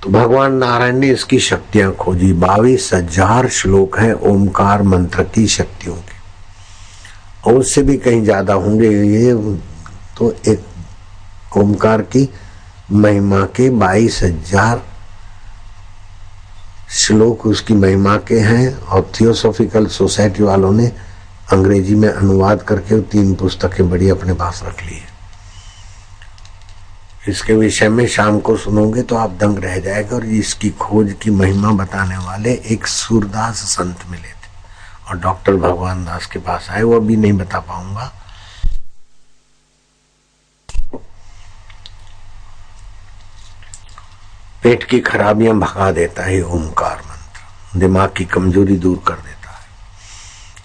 तो भगवान नारायण ने इसकी शक्तियां खोजी। 22,000 श्लोक हैं ओमकार मंत्र की शक्तियों के, और उससे भी कहीं ज्यादा होंगे। ये तो एक ओमकार की महिमा के 22,000 श्लोक उसकी महिमा के हैं। और थियोसॉफिकल सोसाइटी वालों ने अंग्रेजी में अनुवाद करके 3 पुस्तकें बड़ी अपने पास रख ली है। इसके विषय में शाम को सुनोगे तो आप दंग रह जाएगा। और इसकी खोज की महिमा बताने वाले एक सूरदास संत मिले थे, और डॉक्टर भगवान दास के पास आए। वो अभी नहीं बता पाऊंगा। पेट की खराबियां भगा देता है ओमकार मंत्र, दिमाग की कमजोरी दूर कर देता है,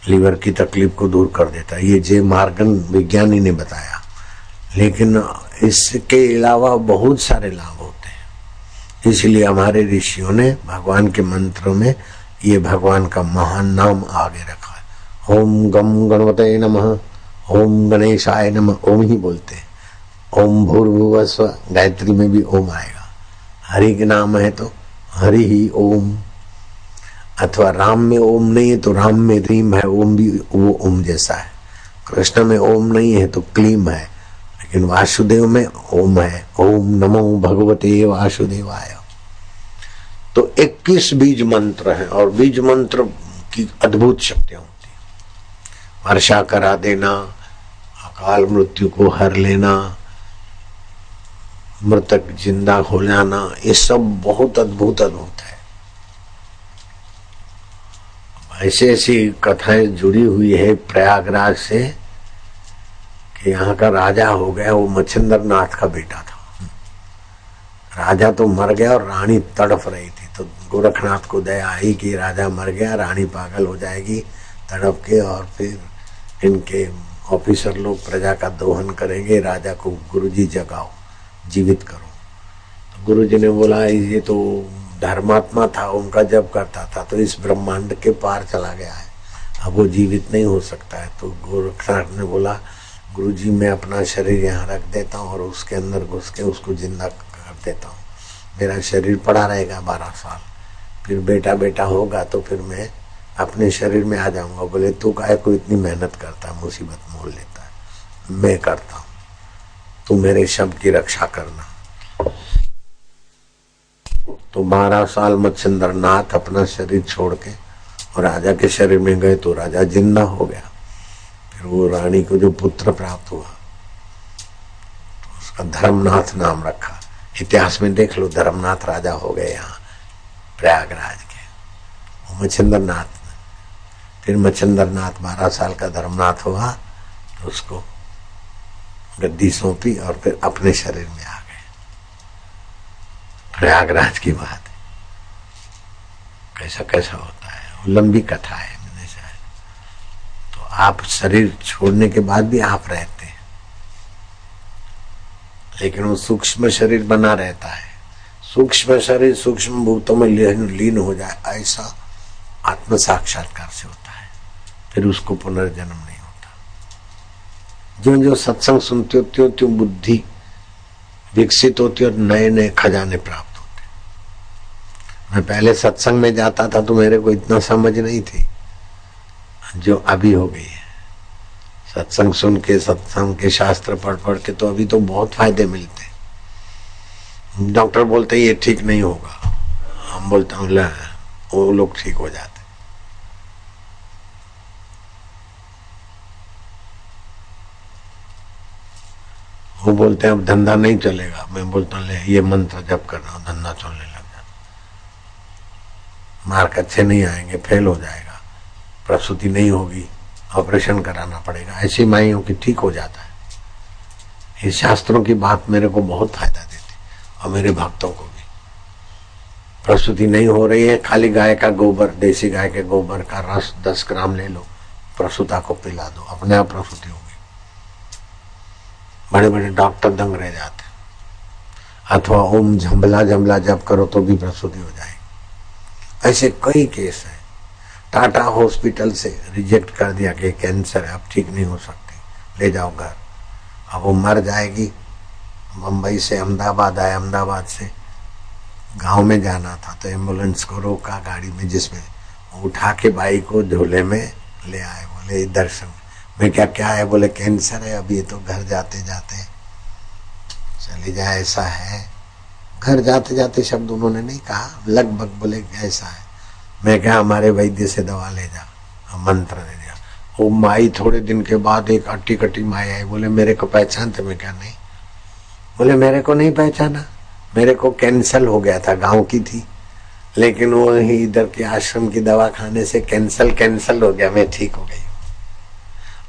लीवर की तकलीफ को दूर कर देता है। ये जे मार्गन विज्ञानी ने बताया। लेकिन इसके अलावा बहुत सारे लाभ होते हैं। इसलिए हमारे ऋषियों ने भगवान के मंत्रों में ये भगवान का महान नाम आगे रखा है। ओम गम गणपते नमः, ओम गणेशाय नमः, ओम ही बोलते हैं। ओम भूर्भुवस्व, गायत्री में भी ओम आएगा। हरि के नाम है तो हरि ही ओम, अथवा राम में ओम नहीं है तो राम में रीम है, ओम भी वो ओम जैसा है। कृष्ण में ओम नहीं है तो क्लीम है, लेकिन वासुदेव में ओम है। ओम नमो भगवते वासुदेवाय। तो 21 बीज मंत्र है, और बीज मंत्र की अद्भुत शक्तियां होती है। वर्षा करा देना, अकाल मृत्यु को हर लेना, मृतक जिंदा हो जाना, ये सब बहुत अद्भुत अद्भुत है। ऐसी ऐसी कथाएं जुड़ी हुई है प्रयागराज से कि यहाँ का राजा हो गया, वो मच्छिंद्र नाथ का बेटा था। राजा तो मर गया और रानी तड़फ रही थी। तो गोरखनाथ को दया आई कि राजा मर गया, रानी पागल हो जाएगी तड़प के, और फिर इनके ऑफिसर लोग प्रजा का दोहन करेंगे, राजा को गुरुजी जगाओ, जीवित करो। तो गुरुजी ने बोला ये तो धर्मात्मा था, उनका जप करता था, तो इस ब्रह्मांड के पार चला गया है, अब वो जीवित नहीं हो सकता है। तो गोरखनाथ ने बोला गुरुजी मैं अपना शरीर यहाँ रख देता हूँ और उसके अंदर घुस के उसको जिंदा कर देता हूँ, मेरा शरीर पड़ा रहेगा 12 साल, फिर बेटा बेटा होगा तो फिर मैं अपने शरीर में आ जाऊंगा। बोले तू काहे को इतनी मेहनत करता, मुसीबत मोल लेता है, मैं करता हूँ, तू मेरे शब्द की रक्षा करना। तो 12 साल मच्छिंद्र नाथ अपना शरीर छोड़ के और राजा के शरीर में गए तो राजा जिंदा हो गया। फिर वो रानी को जो पुत्र प्राप्त हुआ तो उसका धर्मनाथ नाम रखा। इतिहास में देख लो, धर्मनाथ राजा हो गए यहाँ प्रयागराज के, वो मच्छिंद्र नाथ। फिर मच्छिंद्र नाथ 12 साल का धर्मनाथ हुआ तो उसको गद्दी सौंपी और फिर अपने शरीर में आ गए। प्रयागराज की बात है, कैसा कैसा होता है, लंबी कथा है। मैंने शायद तो आप शरीर छोड़ने के बाद भी आप रहते हैं, लेकिन वो सूक्ष्म शरीर बना रहता है। सूक्ष्म शरीर सूक्ष्म भूतों में लीन हो जाए, ऐसा आत्म साक्षात्कार से होता है, फिर उसको पुनर्जन्म नहीं होता। जो जो सत्संग सुनते हो त्यों त्यों बुद्धि विकसित होती और नए नए खजाने प्राप्त होते। मैं पहले सत्संग में जाता था तो मेरे को इतना समझ नहीं थी जो अभी हो गई है। सत्संग सुन के, सत्संग के शास्त्र पढ़ पढ़ के तो अभी तो बहुत फायदे मिलते। डॉक्टर बोलते ये ठीक नहीं होगा, हम बोलते हूँ ले, वो लोग ठीक हो जाते। वो बोलते हैं अब धंधा नहीं चलेगा, मैं बोलता हूँ ले ये मंत्र जप कर रहा हूँ, धंधा चलने लग जाता। मार्क अच्छे नहीं आएंगे, फेल हो जाएगा, प्रसूति नहीं होगी, ऑपरेशन कराना पड़ेगा। ऐसी माइयों की ठीक हो जाता है। इस शास्त्रों की बात मेरे को बहुत फायदा देती और मेरे भक्तों को भी। प्रसूति नहीं हो रही है, खाली गाय का गोबर, देसी गाय के गोबर का रस 10 ग्राम ले लो, प्रसूता को पिला दो, अपने आप प्रसूति होगी। बड़े बड़े डॉक्टर दंग रह जाते। अथवा ओम झंबला झंबला जप करो तो भी प्रसूति हो जाएगी। ऐसे कई केस है। टाटा हॉस्पिटल से रिजेक्ट कर दिया कि कैंसर है, अब ठीक नहीं हो सकते, ले जाओ घर। अब वो मर जाएगी। मुंबई से अहमदाबाद आए, अहमदाबाद से गांव में जाना था तो एम्बुलेंस को रोका गाड़ी में, जिसमें उठा के बाई को झोले में ले आए। बोले दर्शन। मैं क्या क्या है? बोले कैंसर है, अब ये तो घर जाते जाते चली जाए, ऐसा है। घर जाते जाते शब्द उन्होंने नहीं कहा, लगभग बोले ऐसा है। मैं क्या, हमारे वैद्य से दवा ले जा, मंत्र दे दिया। वो माई थोड़े दिन के बाद एक अट्टी कट्टी माई आई, बोले मेरे को पहचानते? मैं क्या नहीं। बोले मेरे को नहीं पहचाना, मेरे को कैंसल हो गया था, गांव की थी, लेकिन वो इधर के आश्रम की दवा खाने से कैंसल हो गया, मैं ठीक हो गई।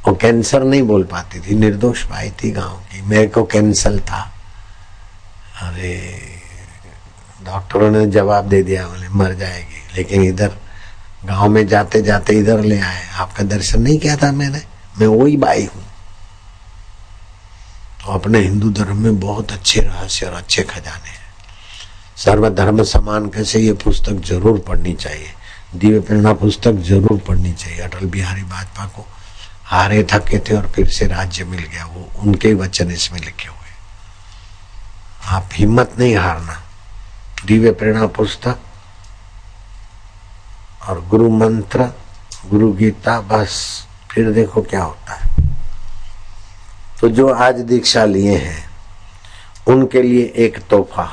वो कैंसर नहीं बोल पाती थी, निर्दोष भाई थी गांव की, मेरे को कैंसल था। अरे डॉक्टरों ने जवाब दे दिया, बोले मर जाएगी, लेकिन इधर गांव में जाते जाते इधर ले आए। आपका दर्शन नहीं किया था मैंने, मैं वही बाई हूं। तो अपने हिंदू धर्म में बहुत अच्छे रहस्य और अच्छे खजाने हैं। सर्वधर्म समान कैसे, ये पुस्तक जरूर पढ़नी चाहिए। दिव्य प्रेरणा पुस्तक जरूर पढ़नी चाहिए। अटल बिहारी वाजपेयी को हारे थके थे और फिर से राज्य मिल गया, वो उनके वचन इसमें लिखे हुए। आप हिम्मत नहीं हारना। दिव्य प्रेरणा पुस्तक और गुरु मंत्र, गुरु गीता, बस फिर देखो क्या होता है। तो जो आज दीक्षा लिए हैं उनके लिए एक तोहफा,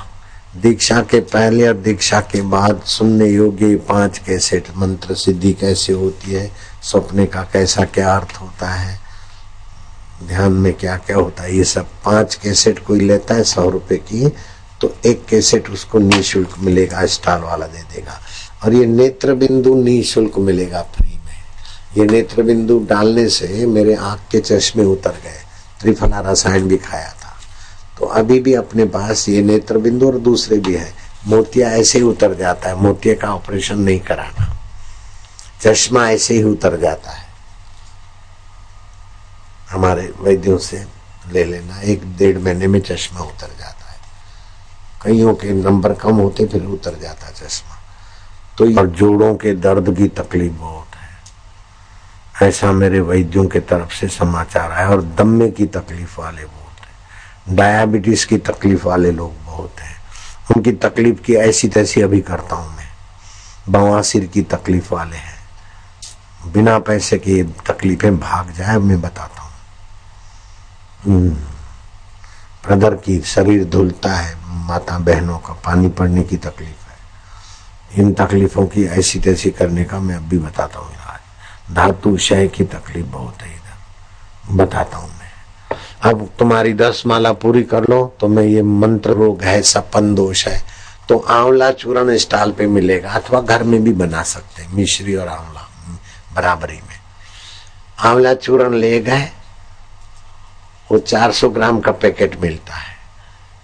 दीक्षा के पहले और दीक्षा के बाद सुनने योग्य 5 कैसेट। मंत्र सिद्धि कैसे होती है, सपने का कैसा क्या अर्थ होता है, ध्यान में क्या क्या होता है, ये सब 5 कैसेट कोई लेता है 100 रुपए की, तो 1 कैसेट उसको निःशुल्क मिलेगा, स्टॉल वाला दे देगा। और ये नेत्र बिंदु निःशुल्क मिलेगा, फ्री में। ये नेत्र बिंदु डालने से मेरे आंख के चश्मे उतर गए, त्रिफला रसायन भी खाया था। तो अभी भी अपने पास ये नेत्र बिंदु और दूसरे भी है। मोतिया ऐसे ही उतर जाता है, मोतिया का ऑपरेशन नहीं कराना, चश्मा ऐसे ही उतर जाता है। हमारे वैद्यों से ले लेना, 1-1.5 महीने में चश्मा उतर जाता है। कईयों के नंबर कम होते फिर उतर जाता चश्मा। तो और जोड़ों के दर्द की तकलीफ बहुत है, ऐसा मेरे वैद्यों के तरफ से समाचार आया। और दम्मे की तकलीफ वाले बहुत हैं, डायबिटीज की तकलीफ वाले लोग बहुत हैं, उनकी तकलीफ की ऐसी तैसी अभी करता हूं मैं। बवासीर की तकलीफ वाले हैं, बिना पैसे की तकलीफें भाग जाए, मैं बताता हूँ। ब्रदर की शरीर धुलता है, माता बहनों का पानी पड़ने की तकलीफ है, इन तकलीफों की ऐसी तैसी करने का मैं अब भी बताता हूँ इलाज। धातु क्षय की तकलीफ बहुत है, इधर बताता हूँ मैं। अब तुम्हारी 10 माला पूरी कर लो तो मैं, ये मंत्र रोग है, सपन दोष है, तो आंवला चूर्ण स्टॉल पे मिलेगा, अथवा घर में भी बना सकते हैं, मिश्री और आंवला बराबरी में। आंवला चूर्ण ले गए, वो 400 ग्राम का पैकेट मिलता है,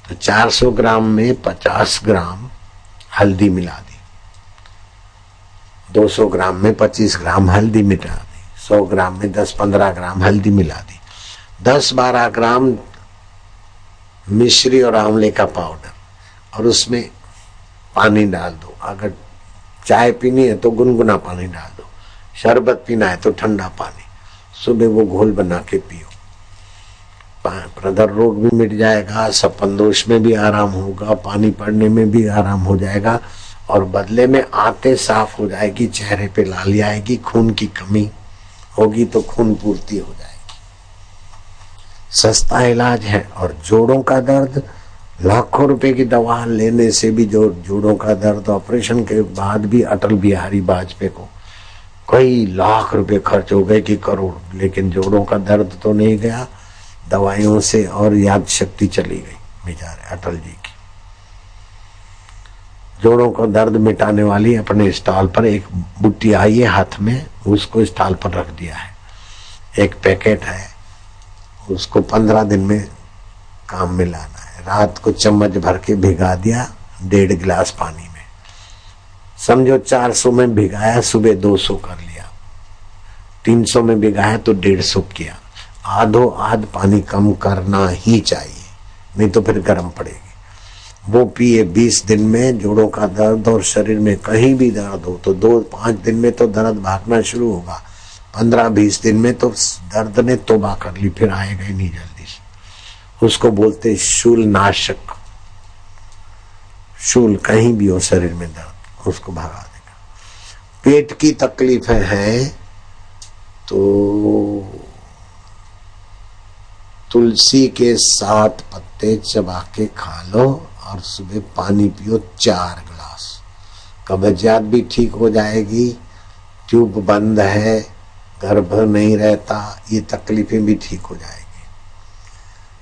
तो 400 ग्राम में 50 ग्राम हल्दी मिला दी, 200 ग्राम में 25 ग्राम हल्दी मिला दी, 100 ग्राम में 10-15 ग्राम हल्दी मिला दी, 10-12 ग्राम मिश्री और आंवले का पाउडर, और उसमें पानी डाल दो। अगर चाय पीनी है तो गुनगुना पानी डाल दो, शरबत पीना है तो ठंडा पानी। सुबह वो घोल बना के पियो, प्रदर रोग भी मिट जाएगा, सपन दोष में भी आराम होगा, पानी पड़ने में भी आराम हो जाएगा, और बदले में आंतें साफ हो जाएगी, चेहरे पे लाली आएगी, खून की कमी होगी तो खून पूर्ति हो जाएगी। सस्ता इलाज है। और जोड़ों का दर्द, लाखों रुपए की दवा लेने से भी जो जोड़ों का दर्द, ऑपरेशन के बाद भी अटल बिहारी वाजपेयी को कई लाख रुपए खर्च हो गए कि करोड़, लेकिन जोड़ों का दर्द तो नहीं गया दवाइयों से, और याद शक्ति चली गई बेचारे अटल जी की। जोड़ों को दर्द मिटाने वाली अपने स्टॉल पर एक बुट्टी आई है हाथ में, उसको स्टॉल पर रख दिया है, एक पैकेट है, उसको 15 दिन में काम में लाना है। रात को चम्मच भर के भिगा दिया 1.5 गिलास पानी में, समझो 400 में भिगाया, सुबह 200 कर लिया, 300 में भिगाया तो 150 किया। आधो आध पानी कम करना ही चाहिए, नहीं तो फिर गर्म पड़ेगी। वो पिए 20 दिन में जोड़ों का दर्द, और शरीर में कहीं भी दर्द हो तो 2-5 दिन में तो दर्द भागना शुरू होगा, 15-20 दिन में तो दर्द ने तौबा कर ली, फिर आएगा ही नहीं जल्दी से। उसको बोलते शूल नाशक। शूल कहीं भी हो शरीर में दर्द, उसको भगा देगा। पेट की तकलीफ है तो तुलसी के 7 पत्ते चबा के खा लो और सुबह पानी पियो 4 गिलास। कब्जियत भी ठीक हो जाएगी, ट्यूब बंद है, गर्भ नहीं रहता, ये तकलीफें भी ठीक हो जाएगी।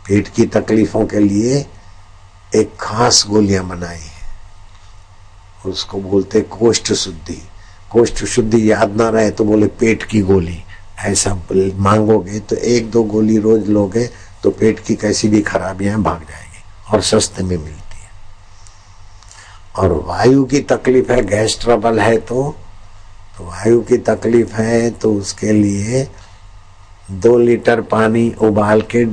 पेट की तकलीफों के लिए एक खास गोलियां बनाई है, उसको बोलते कोष्ठ शुद्धि। कोष्ठ शुद्धि याद ना रहे तो बोले पेट की गोली, ऐसा मांगोगे तो 1-2 गोली रोज लोगे तो पेट की कैसी भी खराबियां भाग जाएगी और सस्ते में मिलती है। और वायु की तकलीफ है, गैस ट्रबल है तो वायु की तकलीफ है तो उसके लिए 2 लीटर पानी उबाल के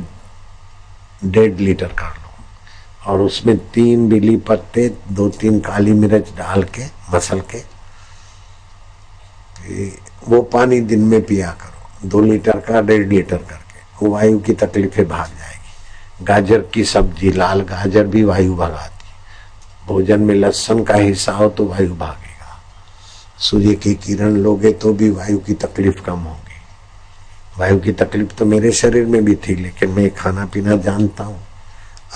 1.5 लीटर कर लो और उसमें 3 बिली पत्ते 2-3 काली मिर्च डाल के मसल के वो पानी दिन में पिया करो, 2 लीटर का 1.5 लीटर करके, वो वायु की तकलीफें भाग जाएगी। गाजर की सब्जी, लाल गाजर भी वायु भगाती। भोजन में लहसुन का हिस्सा हो तो वायु भागेगा। सूर्य की किरण लोगे तो भी वायु की तकलीफ कम होगी। वायु की तकलीफ तो मेरे शरीर में भी थी, लेकिन मैं खाना पीना जानता हूँ।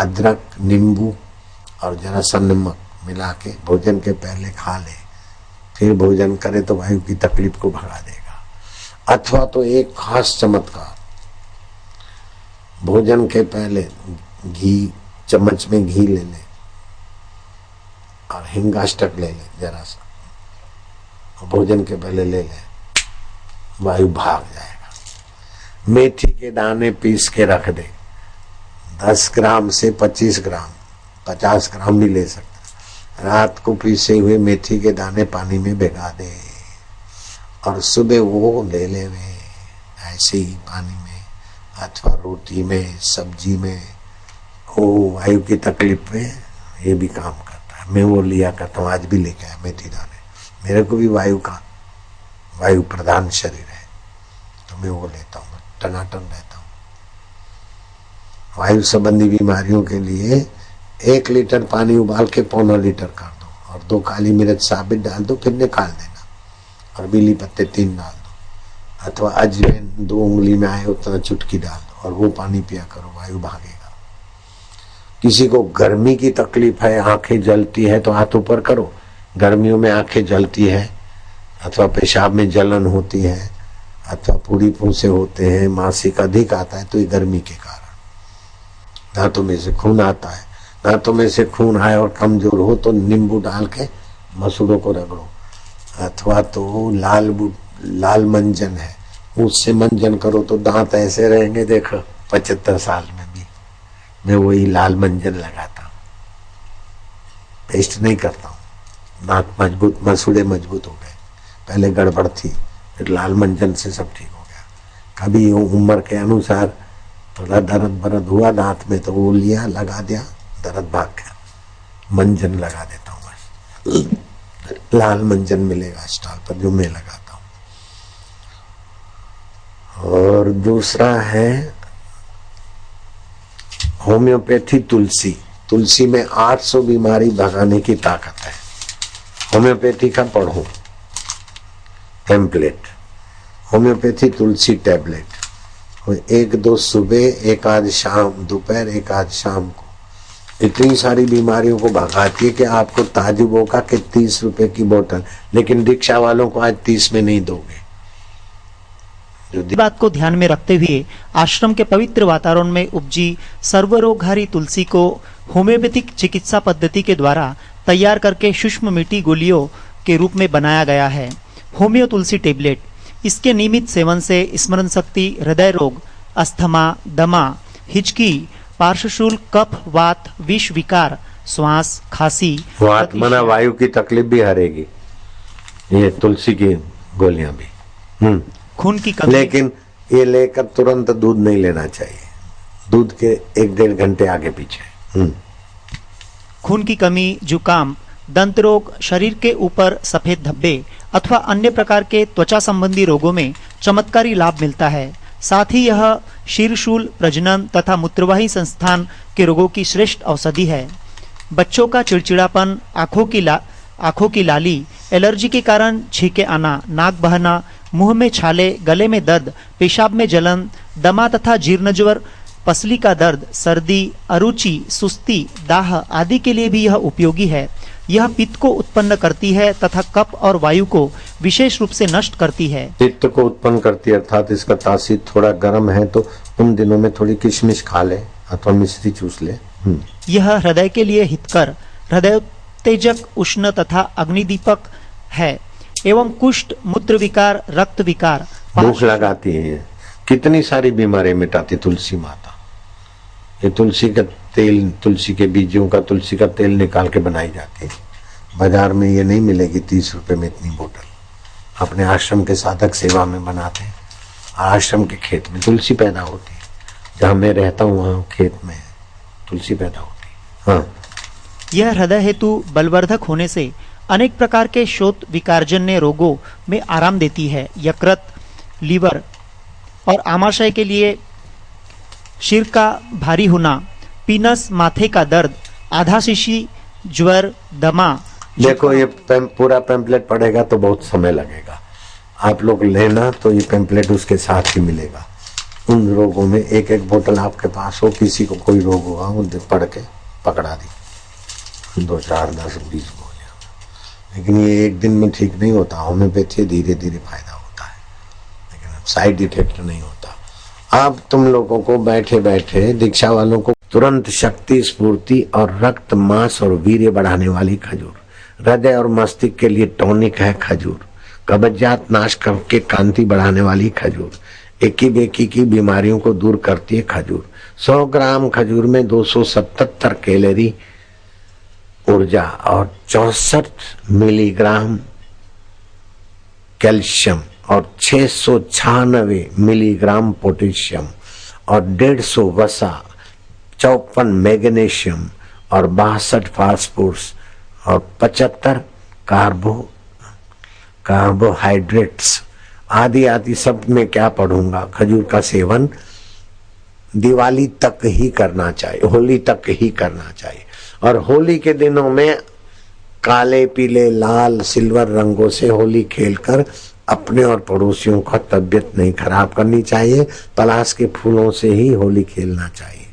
अदरक, नींबू और जरा सा नमक मिला के भोजन के पहले खा ले, फिर भोजन करे तो वायु की तकलीफ को भगा देगा। अथवा तो एक खास चमत्कार, भोजन के पहले घी, चम्मच में घी ले ले और हिंगाष्टक ले ले जरा सा, भोजन के पहले ले ले, वायु भाग जाएगा। मेथी के दाने पीस के रख दे, 10 ग्राम से 25 ग्राम, 50 ग्राम भी ले सकते। रात को पीसे हुए मेथी के दाने पानी में भिगा दे और सुबह वो ले ले वे ऐसे ही पानी में अथवा रोटी में, सब्जी में। वो वायु की तकलीफ में ये भी काम करता है। मैं वो लिया करता हूँ, आज भी लेके आया मेथी दाने। मेरे को भी वायु प्रधान शरीर है तो मैं वो लेता हूँ, टनाटन रहता हूँ। वायु संबंधी बीमारियों के लिए 1 लीटर पानी उबाल के 1.25 लीटर कर दो और 2 काली मिर्च साबित डाल दो, फिर निकाल देना और बिली पत्ते 3 डाल दो अथवा अजवाइन 2 उंगली में आए उतना चुटकी डाल दो और वो पानी पिया करो, वायु भागेगा। किसी को गर्मी की तकलीफ है, आंखें जलती है तो हाथ ऊपर करो। गर्मियों में आंखें जलती है अथवा पेशाब में जलन होती है अथवा पूरी पूंछे होते हैं, मासिक अधिक आता है तो ये गर्मी के कारण। दांतों में से खून आता है, दांतों में से खून आए और कमजोर हो तो नींबू डाल के मसूड़ों को रगड़ो अथवा तो लाल मंजन है उससे मंजन करो तो दांत ऐसे रहेंगे। देखो 75 साल में भी मैं वही लाल मंजन लगाता हूँ, पेस्ट नहीं करता हूँ। दांत मजबूत, मसूड़े मजबूत हो गए। पहले गड़बड़ थी, फिर लाल मंजन से सब ठीक हो गया। कभी उम्र के अनुसार थोड़ा दर्द हुआ दांत में तो वो लिया, लगा दिया, दर्द भाग गया। मंजन लगा देता हूँ बस, लाल मंजन मिलेगा स्टॉल पर जो मैं लगाता हूँ। और दूसरा है होम्योपैथी तुलसी। तुलसी में 800 बीमारी भगाने की ताकत है। होम्योपैथी का पढ़ो टेम्पलेट, होम्योपैथी तुलसी टैबलेट, 1-2 सुबह, 1 आध शाम, दोपहर 1 आध शाम को। इतनी सारी बीमारियों को भगाती है कि आपको ताजुब होगा कि 30 रुपए की बोतल, लेकिन दीक्षा वालों को आज 30 में नहीं दोगे। बात को ध्यान में रखते हुए आश्रम के पवित्र वातावरण में उपजी सर्वरोगहारी तुलसी को होम्योपैथिक चिकित्सा पद्धति के द्वारा तैयार करके सूक्ष्म मीठी गोलियों के रूप में बनाया गया है होम्यो तुलसी टेबलेट। इसके नियमित सेवन से स्मरण शक्ति, हृदय रोग, अस्थमा, दमा, हिचकी, पार्श्वशूल, कफ, वात, विष विकार, श्वास, खांसी, वात मना वायु की तकलीफ भी हरेगी ये तुलसी की गोलियां भी। खून की कमी, लेकिन ये लेकर तुरंत दूध नहीं लेना चाहिए, दूध के 1-1.5 घंटे आगे पीछे। खून की कमी, जुकाम, दंत रोग, शरीर के ऊपर सफेद धब्बे अथवा अन्य प्रकार के त्वचा संबंधी रोगों में चमत्कारी लाभ मिलता है। साथ ही यह शीर्षूल, प्रजनन तथा मूत्रवाही संस्थान के रोगों की श्रेष्ठ औषधि है। बच्चों का चिड़चिड़ापन, आंखों की लाली, एलर्जी के कारण छींके आना, नाक बहना, मुंह में छाले, गले में दर्द, पेशाब में जलन, दमा तथा जीर्णज्वर, पसली का दर्द, सर्दी, अरुचि, सुस्ती, दाह आदि के लिए भी यह उपयोगी है। यह पित्त को उत्पन्न करती है तथा कफ और वायु को विशेष रूप से नष्ट करती है। पित्त को उत्पन्न करती है अर्थात इसका तासीर थोड़ा गर्म है तो उन दिनों में थोड़ी किशमिश खा ले अथवा मिश्री चूस ले। यह हृदय के लिए हितकर, हृदयोत्तेजक, उष्ण तथा अग्निदीपक है एवं कुष्ठ, मूत्र विकार, रक्त विकार, भूख लगाती है, कितनी सारी बीमारी मिटाती तुलसी माता। ये तुलसी का तेल, तुलसी के बीजों का, तुलसी का तेल निकाल के बनाई जाती है। बाजार में ये नहीं मिलेगी 30 रुपए में इतनी बोतल। अपने आश्रम के साधक सेवा में बनाते हैं। आश्रम के खेत में तुलसी पैदा होती है, जहाँ मैं रहता हूँ वहाँ खेत में तुलसी पैदा होती है। हाँ, यह हृदय हेतु बलवर्धक होने से अनेक प्रकार के शोथ विकारजन्य रोगों में आराम देती है। यकृत, लीवर और आमाशय के लिए सिर का भारी होना, पीनस, माथे का दर्द, आधा शीशी, ज्वर, दमा। देखो ये पूरा पैम्पलेट पढ़ेगा तो बहुत समय लगेगा। आप लोग लेना तो ये पैम्पलेट उसके साथ ही मिलेगा। उन रोगों में एक एक बोतल आपके पास हो, किसी को कोई रोग होगा वो पढ़ के पकड़ा दी, 2, 4, 10, 20 गोलियां। लेकिन ये एक दिन में ठीक नहीं होता। होम्योपैथी धीरे धीरे फायदा होता है, लेकिन साइड इफेक्ट नहीं होता। अब तुम लोगों को बैठे बैठे, दीक्षा वालों को तुरंत शक्ति, स्फूर्ति और रक्त, मांस और वीर्य बढ़ाने वाली खजूर, हृदय और मस्तिष्क के लिए टॉनिक है खजूर, कब्जियत नाश करके कांति बढ़ाने वाली खजूर, एकी बेकी की बीमारियों को दूर करती है खजूर। 100 ग्राम खजूर में 277 कैलोरी ऊर्जा और 64 मिलीग्राम कैल्शियम और 696 मिलीग्राम पोटेशियम और 150 वसा, 54 मैग्नीशियम और 62 फास्फोरस और 75 कार्बोहाइड्रेट्स आदि आदि। सब में क्या पढ़ूंगा। खजूर का सेवन दिवाली तक ही करना चाहिए, होली तक ही करना चाहिए। और होली के दिनों में काले, पीले, लाल, सिल्वर रंगों से होली खेलकर अपने और पड़ोसियों का तबीयत नहीं खराब करनी चाहिए। पलाश के फूलों से ही होली खेलना चाहिए।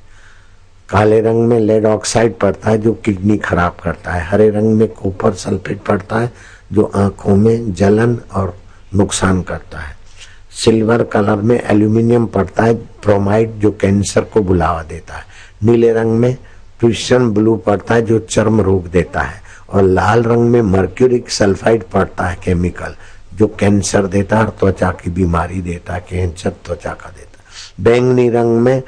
काले रंग में लेड ऑक्साइड पड़ता है जो किडनी खराब करता है। हरे रंग में कॉपर सल्फेट पड़ता है जो आंखों में जलन और नुकसान करता है। सिल्वर कलर में एल्यूमिनियम पड़ता है, ब्रोमाइड, जो कैंसर को बुलावा देता है। नीले रंग में प्रूशियन ब्लू पड़ता है जो चर्म रोग देता है। और लाल रंग में मर्क्यूरिक सल्फाइड पड़ता है केमिकल, जो कैंसर देता है और त्वचा की बीमारी देता है, कैंसर त्वचा का देता है। बैंगनी रंग में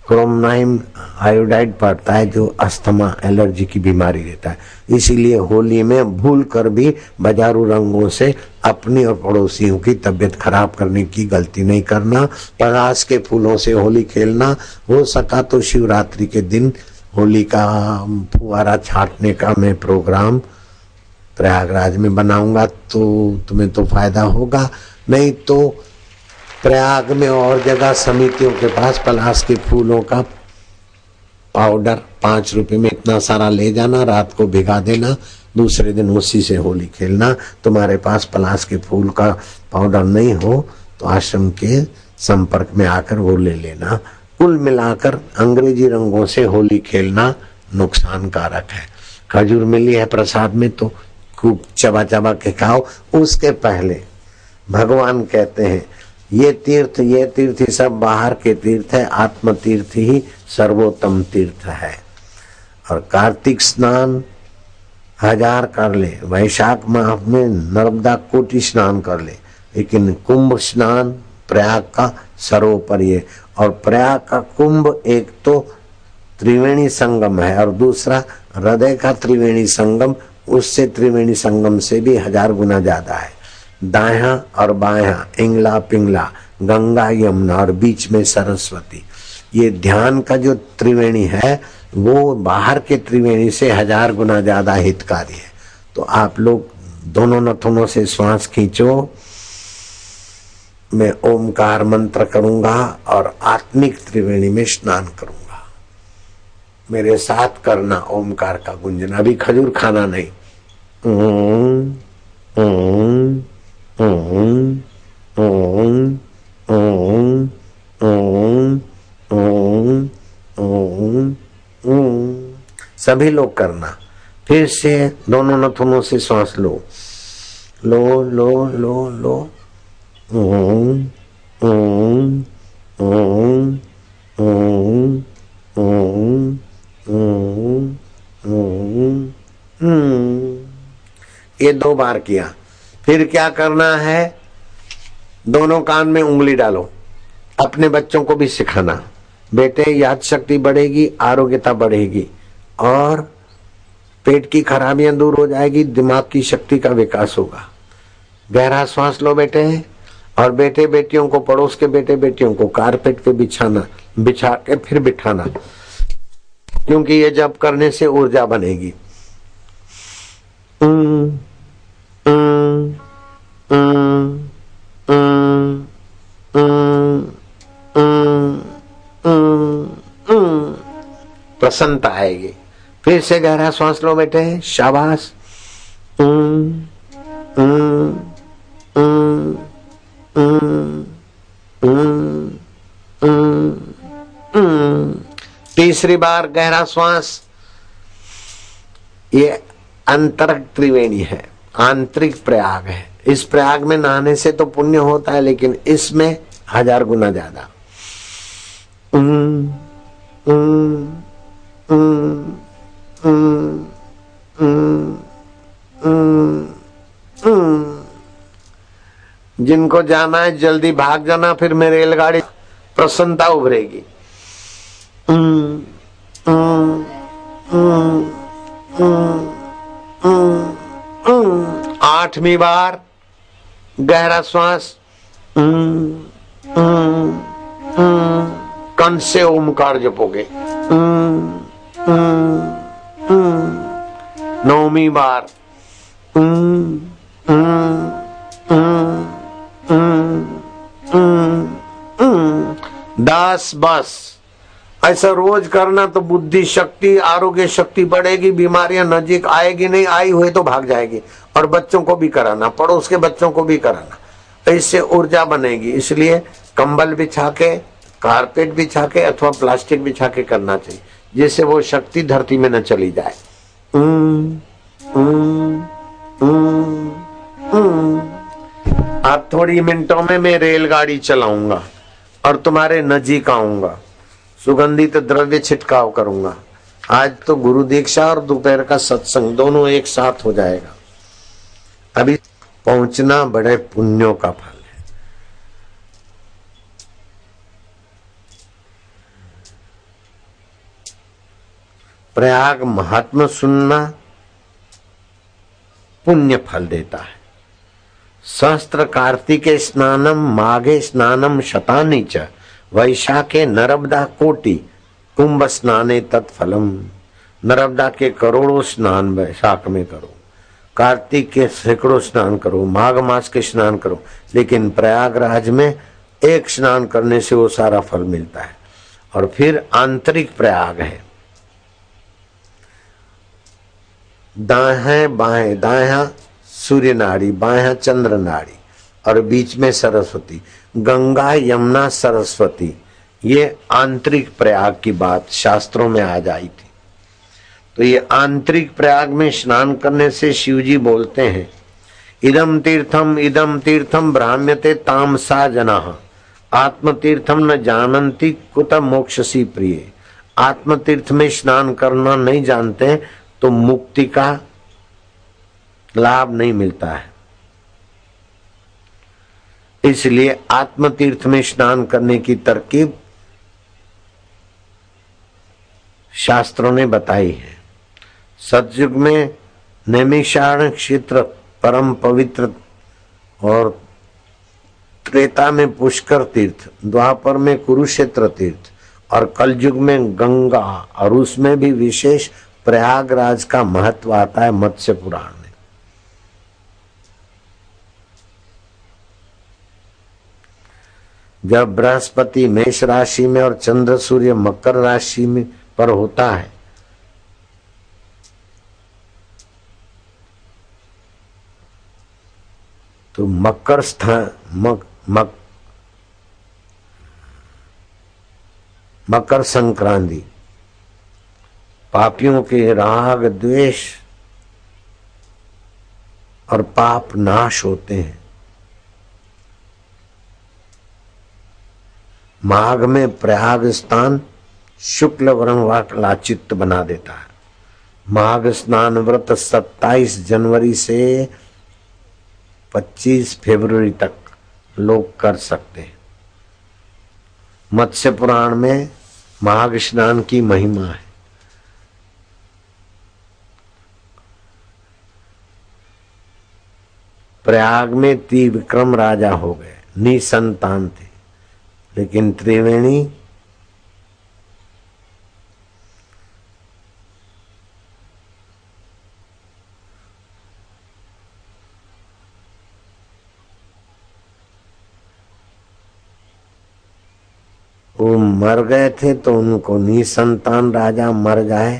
क्रोमनाइम आयोडाइड पड़ता है जो अस्थमा, एलर्जी की बीमारी देता है। इसीलिए होली में भूल कर भी बाजारू रंगों से अपनी और पड़ोसियों की तबीयत खराब करने की गलती नहीं करना। पलाश के फूलों से होली खेलना। हो सका तो शिवरात्रि के दिन होली का फुवारा छाटने का मैं प्रोग्राम प्रयागराज में बनाऊंगा तो तुम्हें तो फायदा होगा। नहीं तो प्रयाग में और जगह समितियों के पास पलाश के फूलों का पाउडर 5 रुपए में इतना सारा ले जाना, रात को भिगा देना, दूसरे दिन उसी से होली खेलना। तुम्हारे पास पलाश के फूल का पाउडर नहीं हो तो आश्रम के संपर्क में आकर वो ले लेना। कुल मिलाकर अंग्रेजी रंगों से होली खेलना नुकसान कारक है। खजूर मिली है प्रसाद में तो खूब चबा चबा के खाओ। उसके पहले भगवान कहते हैं ये तीर्थ ये सब बाहर के तीर्थ है, आत्म तीर्थ ही सर्वोत्तम तीर्थ है। और कार्तिक स्नान 1000 कर ले, वैशाख माह में नर्मदा कोटि स्नान कर ले, लेकिन कुंभ स्नान प्रयाग का सर्वोपरि है। और प्रयाग का कुंभ एक तो त्रिवेणी संगम है और दूसरा हृदय का त्रिवेणी संगम, उससे त्रिवेणी संगम से भी 1000 गुना ज्यादा है। दायां और बायां, इंगला पिंगला, गंगा यमुना और बीच में सरस्वती, ये ध्यान का जो त्रिवेणी है वो बाहर के त्रिवेणी से 1000 गुना ज्यादा हितकारी है। तो आप लोग दोनों नथुनों से श्वास खींचो। मैं ओमकार मंत्र करूंगा और आत्मिक त्रिवेणी में स्नान करूंगा। मेरे साथ करना ओमकार का गुंजन। अभी खजूर खाना नहीं। ओम ओम ओम ओम ओम ओम ओम ओम ओम। सभी लोग करना। फिर से दोनों नथुनों से श्वास लो, लो लो लो लो। ओम ओम ओम ओम ओम ओम ओम। ये 2 बार किया। फिर क्या करना है, दोनों कान में उंगली डालो। अपने बच्चों को भी सिखाना, बेटे याद शक्ति बढ़ेगी, आरोग्यता बढ़ेगी और पेट की खराबियां दूर हो जाएगी, दिमाग की शक्ति का विकास होगा। गहरा श्वास लो बेटे। और बेटे बेटियों को, पड़ोस के बेटे बेटियों को कारपेट पे बिछा के फिर बिठाना, क्योंकि ये जब करने से ऊर्जा बनेगी। प्रसन्नता आएगी। फिर से गहरा श्वास लो बेटे, शाबाश। तीसरी बार गहरा श्वास। ये अंतरक त्रिवेणी है, आंतरिक प्रयाग है। इस प्रयाग में नहाने से तो पुण्य होता है, लेकिन इसमें 1000 गुना ज्यादा। जिनको जाना है जल्दी भाग जाना, फिर में रेलगाड़ी प्रसन्नता उभरेगी। 8वीं बार गहरा श्वास। कंठ से ओमकार जपोगे। 9वीं बार। 10 बस। ऐसा रोज करना तो बुद्धि शक्ति, आरोग्य शक्ति बढ़ेगी, बीमारियां नजीक आएगी नहीं, आई हुई तो भाग जाएगी। और बच्चों को भी कराना, पड़ोस के बच्चों को भी कराना, इससे ऊर्जा बनेगी। इसलिए कंबल बिछा के, कारपेट बिछा के अथवा प्लास्टिक बिछा के करना चाहिए, जिससे वो शक्ति धरती में न चली जाए। अब थोड़ी मिनटों में मैं रेलगाड़ी चलाऊंगा और तुम्हारे नजीक आऊंगा, सुगंधित द्रव्य छिटकाव करूंगा। आज तो गुरु दीक्षा और दोपहर का सत्संग दोनों एक साथ हो जाएगा। अभी पहुंचना बड़े पुण्यों का फल है। प्रयाग महात्मा सुनना पुण्य फल देता है। सहस्त्र कार्तिके स्नानम माघे स्नानम शतानि च वैशाखे नर्मदा कोटि कुंभ स्नाने तत्फलम। नर्मदा के करोड़ों स्नान वैशाख में करो, कार्तिक के सैकड़ों स्नान करो, माघ मास के स्नान करो, लेकिन प्रयागराज में एक स्नान करने से वो सारा फल मिलता है। और फिर आंतरिक प्रयाग है, दाएं बाएं, दाया सूर्य नाड़ी, बाया चंद्र नाड़ी और बीच में सरस्वती, गंगा यमुना सरस्वती। ये आंतरिक प्रयाग की बात शास्त्रों में आ जाई थी। तो ये आंतरिक प्रयाग में स्नान करने से शिवजी बोलते हैं, इदम तीर्थम ब्राह्म्यते तामसा जनाः आत्म तीर्थम न जानन्ति कुत मोक्षसी प्रिय। आत्म तीर्थ में स्नान करना नहीं जानते तो मुक्ति का लाभ नहीं मिलता है। इसलिए आत्म तीर्थ में स्नान करने की तरकीब शास्त्रों ने बताई है। सतयुग में नैमिषारण्य क्षेत्र परम पवित्र और त्रेता में पुष्कर तीर्थ, द्वापर में कुरुक्षेत्र तीर्थ और कलयुग में गंगा, और उसमें भी विशेष प्रयागराज का महत्व आता है मत्स्य पुराण में। जब बृहस्पति मेष राशि में और चंद्र सूर्य मकर राशि में पर होता है तो मकर स्थान मकर संक्रांति पापियों के राग द्वेष और पाप नाश होते हैं। माघ में प्रयाग स्थान शुक्ल वर्ण वाला चित्त बना देता है। माघ स्नान व्रत 27 जनवरी से 25 फरवरी तक लोग कर सकते हैं। मत्स्य पुराण में माघ स्नान की महिमा है। प्रयाग में त्रिविक्रम राजा हो गए, निसंतान थे, लेकिन त्रिवेणी वो मर गए थे तो उनको निसंतान राजा मर जाए,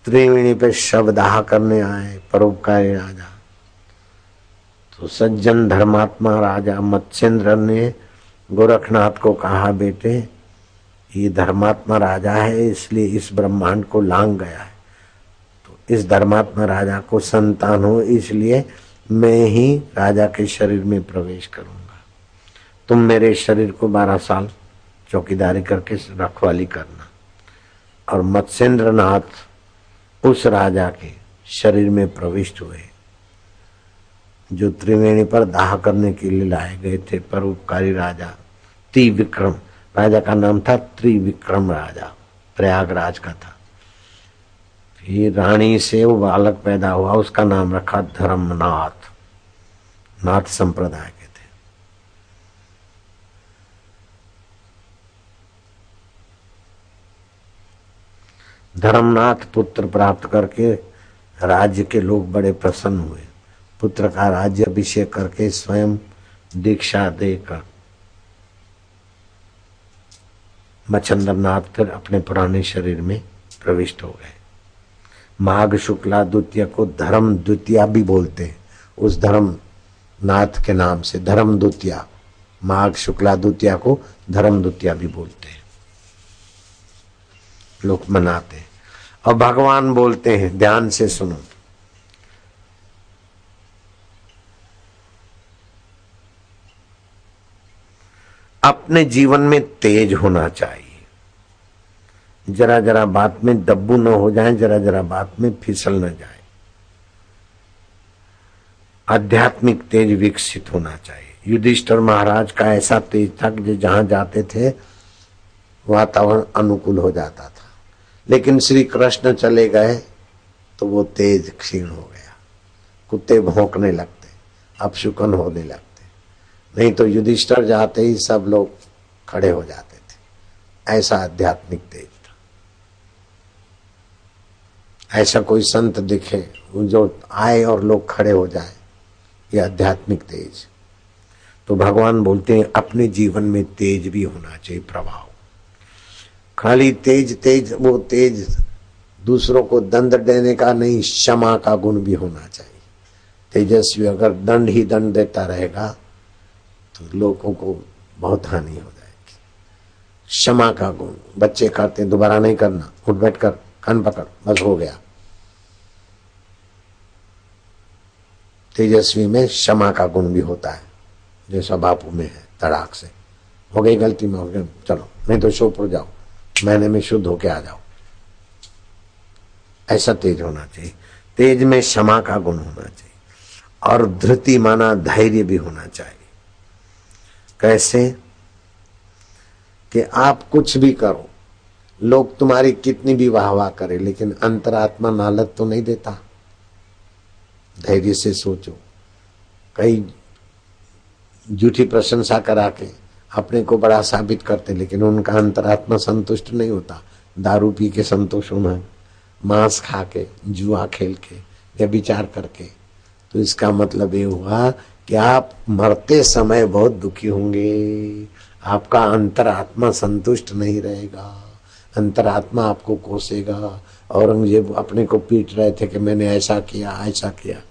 त्रिवेणी पे शवदाह करने आए परोपकारी राजा। तो सज्जन धर्मात्मा राजा मत्स्येंद्र ने गोरखनाथ को कहा, बेटे ये धर्मात्मा राजा है इसलिए इस ब्रह्मांड को लांग गया है, तो इस धर्मात्मा राजा को संतान हो इसलिए मैं ही राजा के शरीर में प्रवेश करूंगा। तुम मेरे शरीर को 12 साल चौकीदारी करके रखवाली करना। और मत्स्येंद्र नाथ उस राजा के शरीर में प्रविष्ट हुए जो त्रिवेणी पर दाह करने के लिए लाए गए थे। परोपकारी राजा त्रिविक्रम, राजा का नाम था त्रिविक्रम राजा, प्रयागराज का था। फिर रानी से वो बालक पैदा हुआ, उसका नाम रखा धर्मनाथ, नाथ संप्रदाय के थे। धर्मनाथ पुत्र प्राप्त करके राज्य के लोग बड़े प्रसन्न हुए। पुत्र का राज्य अभिषेक करके स्वयं दीक्षा देकर मच्छंद्रनाथ फिर अपने पुराने शरीर में प्रविष्ट हो गए। माघ शुक्ला द्वितीया को धर्म द्वितीया भी बोलते हैं, उस धर्म नाथ के नाम से धर्म द्वितीया। माघ शुक्ला द्वितीया को धर्म द्वितीया भी बोलते हैं, लोग मनाते हैं। और भगवान बोलते हैं, ध्यान से सुनो, अपने जीवन में तेज होना चाहिए। जरा जरा बात में दब्बू न हो जाए, जरा जरा बात में फिसल न जाए। आध्यात्मिक तेज विकसित होना चाहिए। युधिष्ठिर महाराज का ऐसा तेज था कि जहां जाते थे वातावरण अनुकूल हो जाता था, लेकिन श्री कृष्ण चले गए तो वो तेज क्षीण हो गया। कुत्ते भौंकने लगते, अपशुकन होने लगते। नहीं तो युधिष्ठिर जाते ही सब लोग खड़े हो जाते थे। ऐसा आध्यात्मिक तेज था। ऐसा कोई संत दिखे जो आए और लोग खड़े हो जाए, ये आध्यात्मिक तेज। तो भगवान बोलते हैं अपने जीवन में तेज भी होना चाहिए, प्रभाव। खाली तेज तेज, वो तेज दूसरों को दंड देने का नहीं, क्षमा का गुण भी होना चाहिए। तेजस्वी अगर दंड ही दंड देता रहेगा तो लोगों को बहुत हानि हो जाएगी। क्षमा का गुण, बच्चे करते हैं दोबारा नहीं करना, उठ बैठ कर कान पकड़, बस हो गया। तेजस्वी में क्षमा का गुण भी होता है, जैसा बापू में है, तड़ाक से हो गई गलती में हो गया, चलो नहीं तो शोपुर जाओ, महीने में शुद्ध होके आ जाओ। ऐसा तेज होना चाहिए। तेज में क्षमा का गुण होना चाहिए। और धृति माना धैर्य भी होना चाहिए। कैसे कि आप कुछ भी करो, लोग तुम्हारी कितनी भी वाहवाह करें, लेकिन अंतरात्मा नालत तो नहीं देता। धैर्य से सोचो। कई झूठी प्रशंसा करा के अपने को बड़ा साबित करते, लेकिन उनका अंतरात्मा संतुष्ट नहीं होता। दारू पी के संतोष होना, मांस खा के, जुआ खेल के, या विचार करके, तो इसका मतलब ये हुआ कि आप मरते समय बहुत दुखी होंगे। आपका अंतरात्मा संतुष्ट नहीं रहेगा, अंतरात्मा आपको कोसेगा। औरंगजेब अपने को पीट रहे थे कि मैंने ऐसा किया ऐसा किया,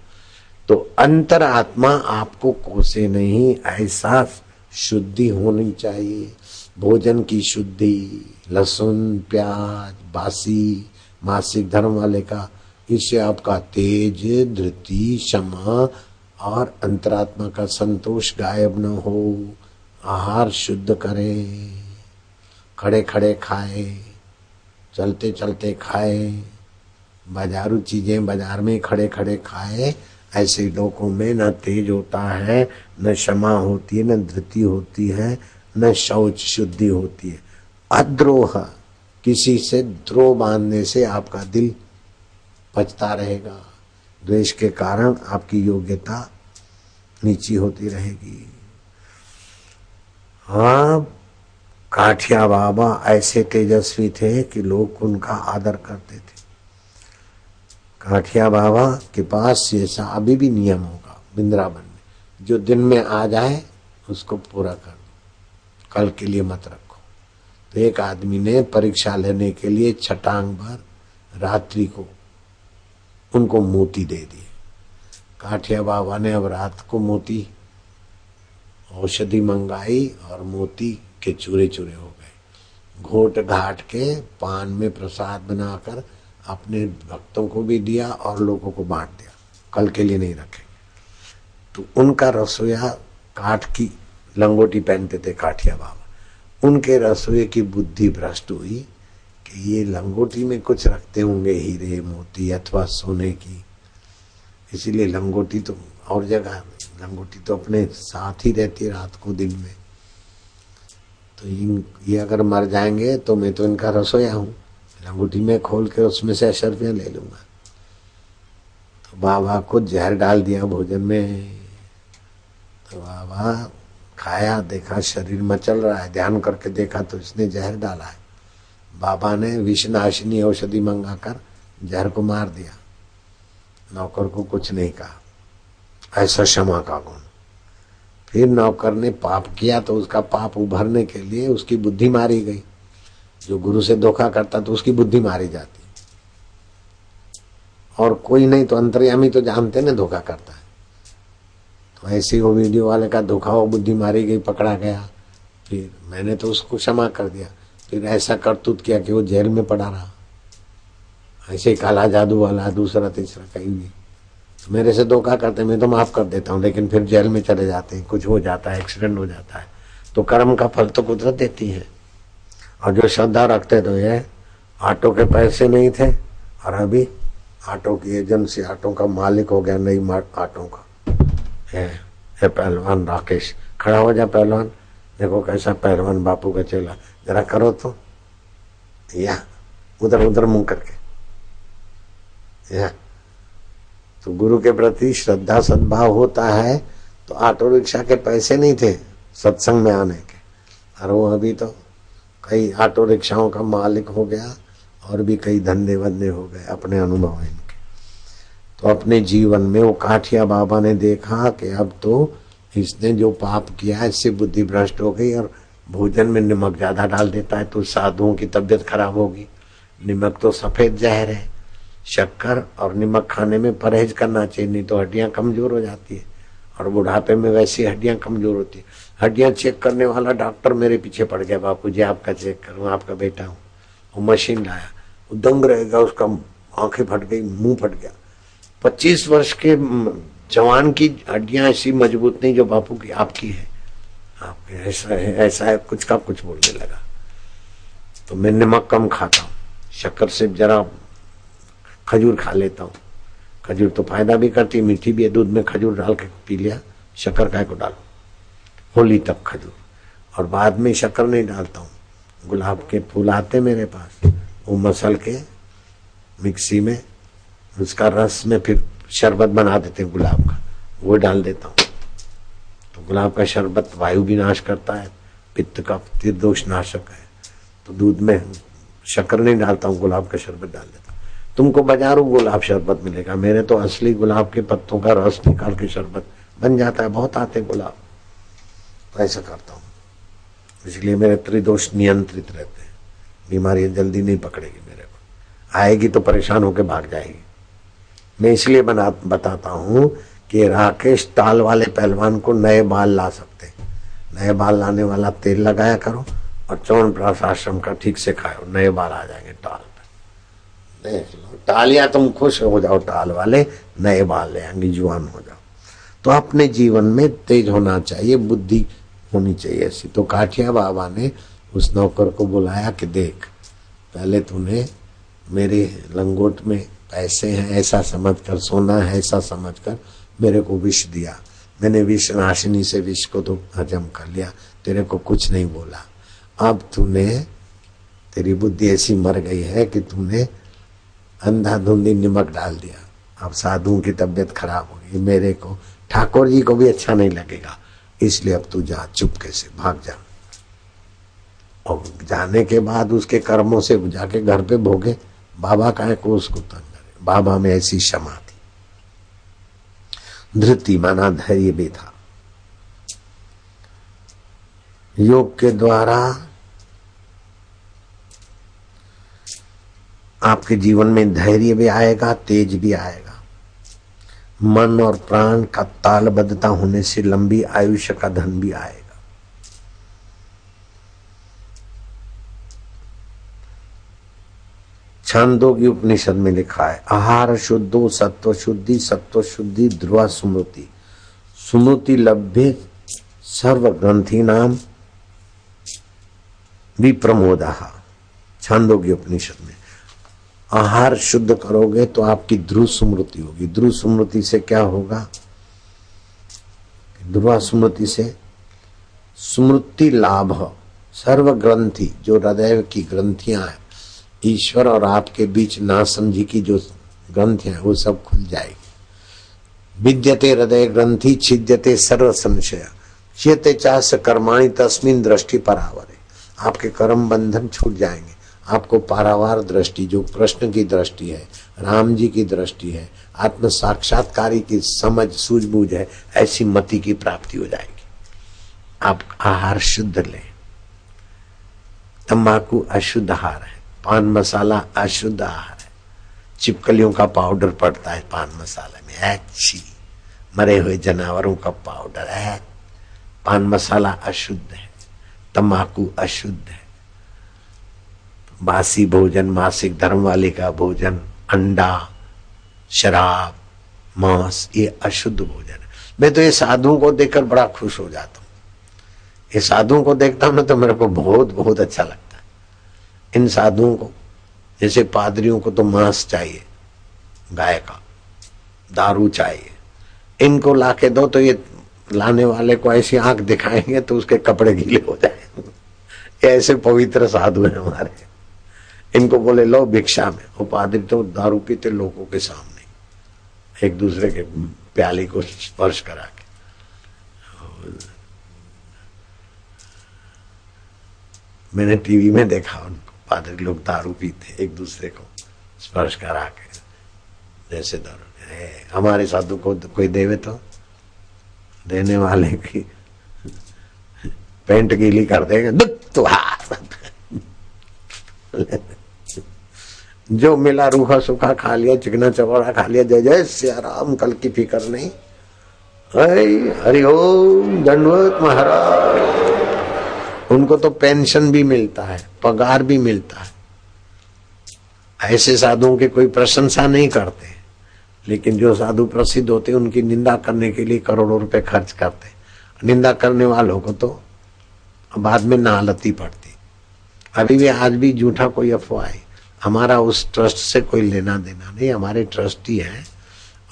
तो अंतर आत्मा आपको कोसे नहीं, ऐसा शुद्धि होनी चाहिए। भोजन की शुद्धि, लहसुन प्याज बासी मासिक धर्म वाले का, इससे आपका तेज धृति क्षमा और अंतरात्मा का संतोष गायब न हो। आहार शुद्ध करें, खड़े खड़े खाए, चलते चलते खाए, बाजारू चीजें बाजार में खड़े खड़े खाए। ऐसे लोगों में न तेज होता है, न क्षमा होती है, न धृति होती है, न शौच शुद्धि होती है। अद्रोह, किसी से द्रोह बांधने से आपका दिल बचता रहेगा। द्वेष के कारण आपकी योग्यता नीची होती रहेगी। हाँ, काठिया बाबा ऐसे तेजस्वी थे कि लोग उनका आदर करते थे। काठिया बाबा के पास ऐसा अभी भी नियम होगा वृंदावन में, जो दिन में आ जाए उसको पूरा कर दो, कल के लिए मत रखो। तो एक आदमी ने परीक्षा लेने के लिए छटांग भर रात्रि को उनको मोती दे दिए। काठिया बाबा ने अब रात को मोती औषधि मंगाई और मोती के चूरे चूरे हो गए। घोट घाट के पान में प्रसाद बनाकर अपने भक्तों को भी दिया और लोगों को बांट दिया, कल के लिए नहीं रखे। तो उनका रसोईया काठ की लंगोटी पहनते थे काठिया बाबा। उनके रसोई की बुद्धि भ्रष्ट हुई कि ये लंगोटी में कुछ रखते होंगे हीरे मोती अथवा सोने की, इसीलिए लंगोटी तो और जगह, लंगोटी तो अपने साथ ही रहती है रात को दिन में। तो ये अगर मर जाएंगे तो मैं तो इनका रसोईया हूँ, लंगोटी में खोल के उसमें से 80 रुपया ले लूंगा। तो बाबा को जहर डाल दिया भोजन में। तो बाबा खाया, देखा शरीर मचल रहा है, ध्यान करके देखा तो इसने जहर डाला है। बाबा ने विषनाशिनी औषधि मंगाकर जहर को मार दिया। नौकर को कुछ नहीं कहा, ऐसा क्षमा का गुण। फिर नौकर ने पाप किया तो उसका पाप उभरने के लिए उसकी बुद्धि मारी गई। जो गुरु से धोखा करता तो उसकी बुद्धि मारी जाती, और कोई नहीं तो अंतर्यामी तो जानते ना धोखा करता है। तो ऐसे वो वीडियो वाले का धोखा हो, बुद्धि मारी गई, पकड़ा गया। फिर मैंने तो उसको क्षमा कर दिया। फिर ऐसा करतूत किया कि वो जेल में पड़ा रहा। ऐसे काला जादू वाला दूसरा तीसरा कहीं भी तो मेरे से धोखा करते, मैं तो माफ कर देता हूँ, लेकिन फिर जेल में चले जाते हैं, कुछ हो जाता है, एक्सीडेंट हो जाता है। तो कर्म का फल तो कुदरत देती है। और जो श्रद्धा रखते तो ये ऑटो के पैसे नहीं थे और अभी ऑटो की एजेंसी, ऑटो का मालिक हो गया, नई ऑटो का। ये पहलवान राकेश, खड़ा हो जा पहलवान, देखो कैसा पहलवान बापू का चेला, जरा करो तो, या उधर उधर मुंह करके, या तो गुरु के प्रति श्रद्धा सद्भाव होता है। तो ऑटो रिक्शा के पैसे नहीं थे सत्संग में आने के, और वो अभी तो कई ऑटो रिक्शाओं का मालिक हो गया और भी कई धंधे वंधे हो गए। अपने अनुभव इनके तो अपने जीवन में वो काठिया बाबा ने देखा कि अब तो इसने जो पाप किया इससे बुद्धि भ्रष्ट हो गई, और भोजन में नमक ज्यादा डाल देता है तो साधुओं की तबीयत खराब होगी। नमक तो सफेद जहर है, शक्कर और नमक खाने में परहेज करना चाहिए, नहीं तो हड्डियां कमजोर हो जाती है, और बुढ़ापे में वैसी हड्डियां कमजोर होती है। हड्डियां चेक करने वाला डॉक्टर मेरे पीछे पड़ गया, बापू जी आपका चेक करूं, आपका बेटा हूं। वो मशीन लाया, वो दंग रहेगा, उसका आंखें फट गई, मुंह फट गया। 25 वर्ष के जवान की हड्डियां ऐसी मजबूत नहीं जो बापू की आपकी है, आपके ऐसा है कुछ का कुछ बोलने लगा। तो मैं नमक कम खाता हूँ, शक्कर से जरा खजूर खा लेता हूँ। खजूर तो फायदा भी करती है, मीठी भी है, दूध में खजूर डाल के पी लिया, शक्कर काय को डालो, होली तक खजूर, और बाद में शक्कर नहीं डालता हूँ। गुलाब के फूल आते मेरे पास, वो मसल के मिक्सी में उसका रस में फिर शरबत बना देते हैं गुलाब का, वो डाल देता हूँ। तो गुलाब का शरबत वायु भी नाश करता है, पित्त का त्रिदोष नाशक है। तो दूध में शक्कर नहीं डालता हूँ, गुलाब का शरबत डाल देता हूँ। तुमको बाजारू गुलाब शरबत मिलेगा, मेरे तो असली गुलाब के पत्तों का रस निकाल के शरबत बन जाता है, बहुत आते गुलाब। तो ऐसा करता हूँ, इसलिए मेरे त्रिदोष नियंत्रित रहते हैं, बीमारियां जल्दी नहीं पकड़ेगी मेरे को, आएगी तो परेशान होकर भाग जाएगी। मैं इसलिए बताता हूँ कि राकेश ताल वाले पहलवान को नए बाल ला सकते। नए बाल लाने वाला तेल लगाया करो और च्यवनप्राश आश्रम का ठीक से खाओ, नए बाल आ जाएंगे टाल पे। देख लो, टालिया तुम खुश हो जाओ, टाल वाले नए बाल ले आएंगे, जुआन हो जाओ। तो अपने जीवन में तेज होना चाहिए, बुद्धि होनी चाहिए ऐसी। तो काठिया बाबा ने उस नौकर को बुलाया कि देख, पहले तूने मेरे लंगोट में पैसे हैं ऐसा समझकर, सोना है ऐसा समझकर मेरे को विष दिया। मैंने विष नाशिनी से विष को तो हजम कर लिया, तेरे को कुछ नहीं बोला। अब तूने, तेरी बुद्धि ऐसी मर गई है कि तूने अंधाधुंधी नमक डाल दिया। अब साधुओं की तबीयत खराब होगी, मेरे को, ठाकुर जी को भी अच्छा नहीं लगेगा, इसलिए अब तू जा, चुपके से भाग जा। और जाने के बाद उसके कर्मों से जाके घर पे भोगे। बाबा काहे को उसको तंग करे। बाबा में ऐसी क्षमा थी, धृति माना धैर्य भी था। योग के द्वारा आपके जीवन में धैर्य भी आएगा, तेज भी आएगा। मन और प्राण का तालबद्धता होने से लंबी आयुष्य का धन भी आएगा। छांदोग्य उपनिषद में लिखा है, आहार शुद्धो सत्व शुद्धि, सत्व शुद्धि ध्रुवा स्मृति, स्मृति लभ्य सर्व ग्रंथि नाम विप्रमोदा। छांदोग्य उपनिषद में आहार शुद्ध करोगे तो आपकी ध्रुव स्मृति होगी। ध्रुव स्मृति से क्या होगा? ध्रुवा स्मृति से स्मृति लाभ, सर्व ग्रंथि, जो हृदय की ग्रंथियां हैं, ईश्वर और आपके बीच ना समझी की जो ग्रंथियां हैं, वो सब खुल जाएगी। विद्यते हृदय ग्रंथि छिद्यते सर्व संशय, चेते चास कर्माणि तस्मिन दृष्टि परावरे। आपके कर्म बंधन छूट जाएंगे। आपको पारावार दृष्टि, जो कृष्ण की दृष्टि है, राम जी की दृष्टि है, आत्म साक्षात्कारी की समझ सूझबूझ है, ऐसी मति की प्राप्ति हो जाएगी। आप आहार शुद्ध लें। तंबाकू अशुद्ध आहार है, पान मसाला अशुद्ध आहार है, चिपकलियों का पाउडर पड़ता है पान मसाले में, अच्छी मरे हुए जानवरों का पाउडर है। पान मसाला अशुद्ध है, तंबाकू अशुद्ध है, बासी भोजन, मासिक धर्म वाले का भोजन, अंडा, शराब, मांस, ये अशुद्ध भोजन है। मैं तो ये साधुओं को देखकर बड़ा खुश हो जाता हूँ। ये साधुओं को देखता हूँ ना तो मेरे को बहुत बहुत अच्छा लगता है। इन साधुओं को, जैसे पादरियों को तो मांस चाहिए गाय का, दारू चाहिए, इनको लाके दो तो ये लाने वाले को ऐसी आंख दिखाएंगे तो उसके कपड़े गीले हो जाएंगे। ऐसे पवित्र साधु हैं हमारे। इनको बोले लो भिक्षा में, वो पादरी तो दारू पीते लोगों के सामने, एक दूसरे के प्याली को स्पर्श करा के। मैंने टीवी में देखा उनको, पादरी लोग दारू पीते एक दूसरे को स्पर्श करा के, जैसे दारू है। हमारे साधु को कोई देवे तो देने वाले की पेंट गीली कर देंगे, दुख तो जो मिला रूखा सूखा खा लिया, चिकना चवड़ा खा लिया, जय जय सिया राम, कल की फिक्र नहीं। हरि ओम, दंडवत महाराज। उनको तो पेंशन भी मिलता है, पगार भी मिलता है। ऐसे साधुओं की कोई प्रशंसा नहीं करते, लेकिन जो साधु प्रसिद्ध होते उनकी निंदा करने के लिए करोड़ों रुपए खर्च करते। निंदा करने वालों को तो बाद में नालती पड़ती। अभी भी आज भी झूठा कोई अफवाह है, हमारा उस ट्रस्ट से कोई लेना देना नहीं। हमारे ट्रस्टी हैं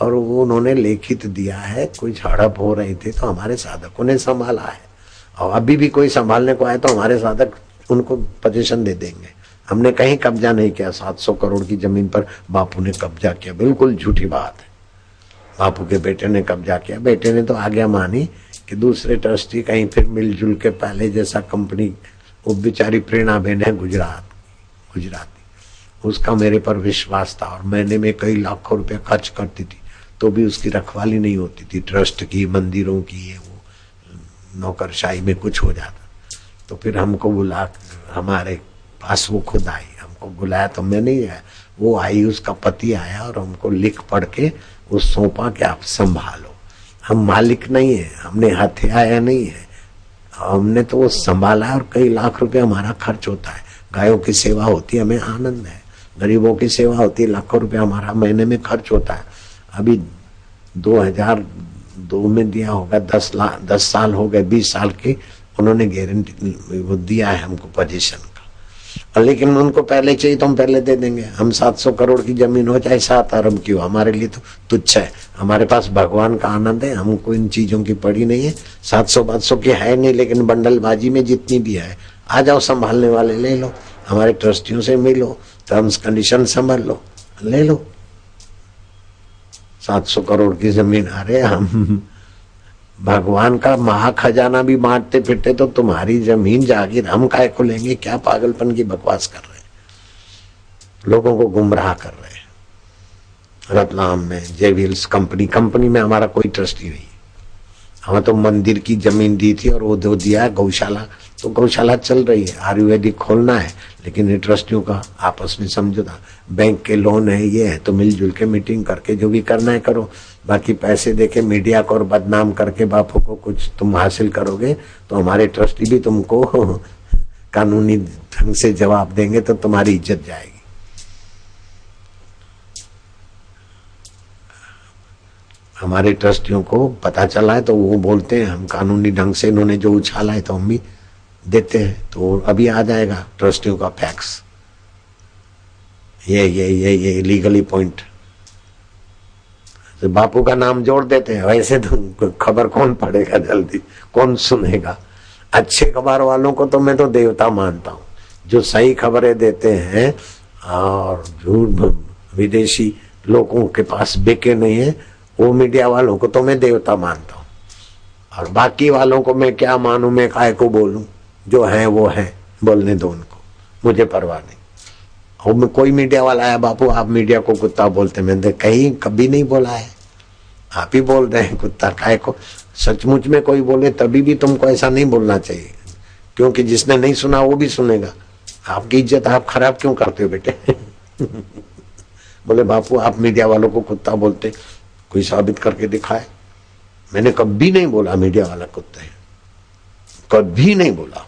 और वो उन्होंने लिखित दिया है। कोई झड़प हो रही थी तो हमारे साधकों ने संभाला है, और अभी भी कोई संभालने को आए तो हमारे साधक उनको पोजीशन दे देंगे। हमने कहीं कब्जा नहीं किया। 700 करोड़ की जमीन पर बापू ने कब्जा किया, बिल्कुल झूठी बात है। बापू के बेटे ने कब्जा किया, बेटे ने तो आज्ञा मानी कि दूसरे ट्रस्टी कहीं फिर मिलजुल के पहले जैसा कंपनी, वो बेचारी प्रेरणा बहन है गुजराती, उसका मेरे पर विश्वास था और महीने में कई लाखों रुपए खर्च करती थी तो भी उसकी रखवाली नहीं होती थी। ट्रस्ट की, मंदिरों की, ये वो नौकरशाही में कुछ हो जाता। तो फिर हमको बुला, हमारे पास वो खुद आई, हमको बुलाया तो मैं नहीं आया, वो आई, उसका पति आया और हमको लिख पढ़ के वो सौंपा कि आप संभालो। हम मालिक नहीं है, हमने हथियाया नहीं है, हमने तो वो संभाला है और कई लाख रुपए हमारा खर्च होता है। गायों की सेवा होती है, हमें आनंद है। गरीबों की सेवा होती है, लाखों रुपए हमारा महीने में खर्च होता है। अभी 2002 में दिया होगा, 10 साल हो गए, 20 साल के उन्होंने गारंटी वो दिया है हमको पोजीशन का। लेकिन उनको पहले चाहिए तो हम पहले दे देंगे। हम 700 करोड़ की जमीन हो चाहे 7 अरब की हो, हमारे लिए तो तुच्छ है। हमारे पास भगवान का आनंद है, हमको इन चीजों की पड़ी नहीं है। 700-500 की है नहीं, लेकिन बंडलबाजी में जितनी भी है, आ जाओ, संभालने वाले ले लो, हमारे ट्रस्टियों से मिलो, टर्म्स कंडीशन समझ लो, ले लो। 700 करोड़ की जमीन, अरे हम भगवान का महाखजाना भी बांटते फिरते तो तुम्हारी जमीन जागीर हम काय को लेंगे? क्या पागलपन की बकवास कर रहे हैं, लोगों को गुमराह कर रहे हैं। रतलाम में जेविल्स कंपनी में हमारा कोई ट्रस्टी नहीं। हमें तो मंदिर की जमीन दी थी और वो दो दिया गौशाला, तो गौशाला चल रही है, आयुर्वेदिक खोलना है, लेकिन ये ट्रस्टियों का आपस में समझौता। बैंक के लोन है, ये है, तो मिलजुल के मीटिंग करके जो भी करना है करो। बाकी पैसे देके मीडिया को और बदनाम करके बापू को कुछ तुम हासिल करोगे तो हमारे ट्रस्टी भी तुमको कानूनी ढंग से जवाब देंगे, तो तुम्हारी इज्जत जाएगी। हमारे ट्रस्टियों को पता चला है तो वो बोलते हैं हम कानूनी ढंग से, इन्होंने जो उछाला है तो हम भी देते हैं। तो अभी आ जाएगा ट्रस्टियों का फैक्स, ये लीगली पॉइंट। तो बापू का नाम जोड़ देते हैं, वैसे तो खबर कौन पढ़ेगा, जल्दी कौन सुनेगा। अच्छे खबर वालों को तो मैं तो देवता मानता हूँ, जो सही खबरें देते हैं और झूठ विदेशी लोगों के पास बिके नहीं है, वो मीडिया वालों को तो मैं देवता मानता हूँ। और बाकी वालों को मैं क्या मानूं, मैं काय को बोलूं? जो है वो है, बोलने दो उनको, मुझे परवाह नहीं। और कोई मीडिया वाला आया, बापू आप मीडिया को कुत्ता बोलते, मैंने कहीं कभी नहीं बोला है, आप ही बोल रहे हैं कुत्ता। काय को सचमुच में कोई बोले तभी भी तुमको ऐसा नहीं बोलना चाहिए, क्योंकि जिसने नहीं सुना वो भी सुनेगा। आपकी इज्जत आप खराब क्यों करते हो बेटे? बोले बापू आप मीडिया वालों को कुत्ता बोलते, कोई साबित करके दिखाए। मैंने कभी नहीं बोला मीडिया वाला कुत्ता है, कभी नहीं बोला,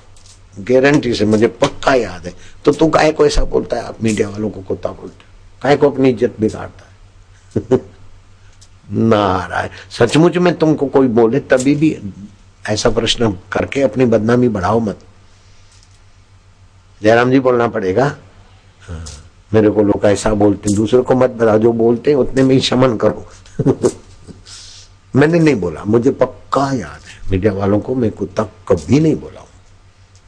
गारंटी से, मुझे पक्का याद है। तो तू काय को ऐसा बोलता है, आप मीडिया वालों को कुत्ता बोलते, काय को अपनी इज्जत बिगाड़ता है? नारायण, सचमुच में तुमको कोई बोले तभी भी ऐसा प्रश्न करके अपनी बदनामी बढ़ाओ मत। जयराम जी बोलना पड़ेगा। हाँ, मेरे को लोग ऐसा बोलते, दूसरे को मत बताओ, जो बोलते हैं उतने में ही शमन करो। मैंने नहीं बोला, मुझे पक्का याद है। मीडिया वालों को मैं कुत्ता कभी नहीं बोला हूं,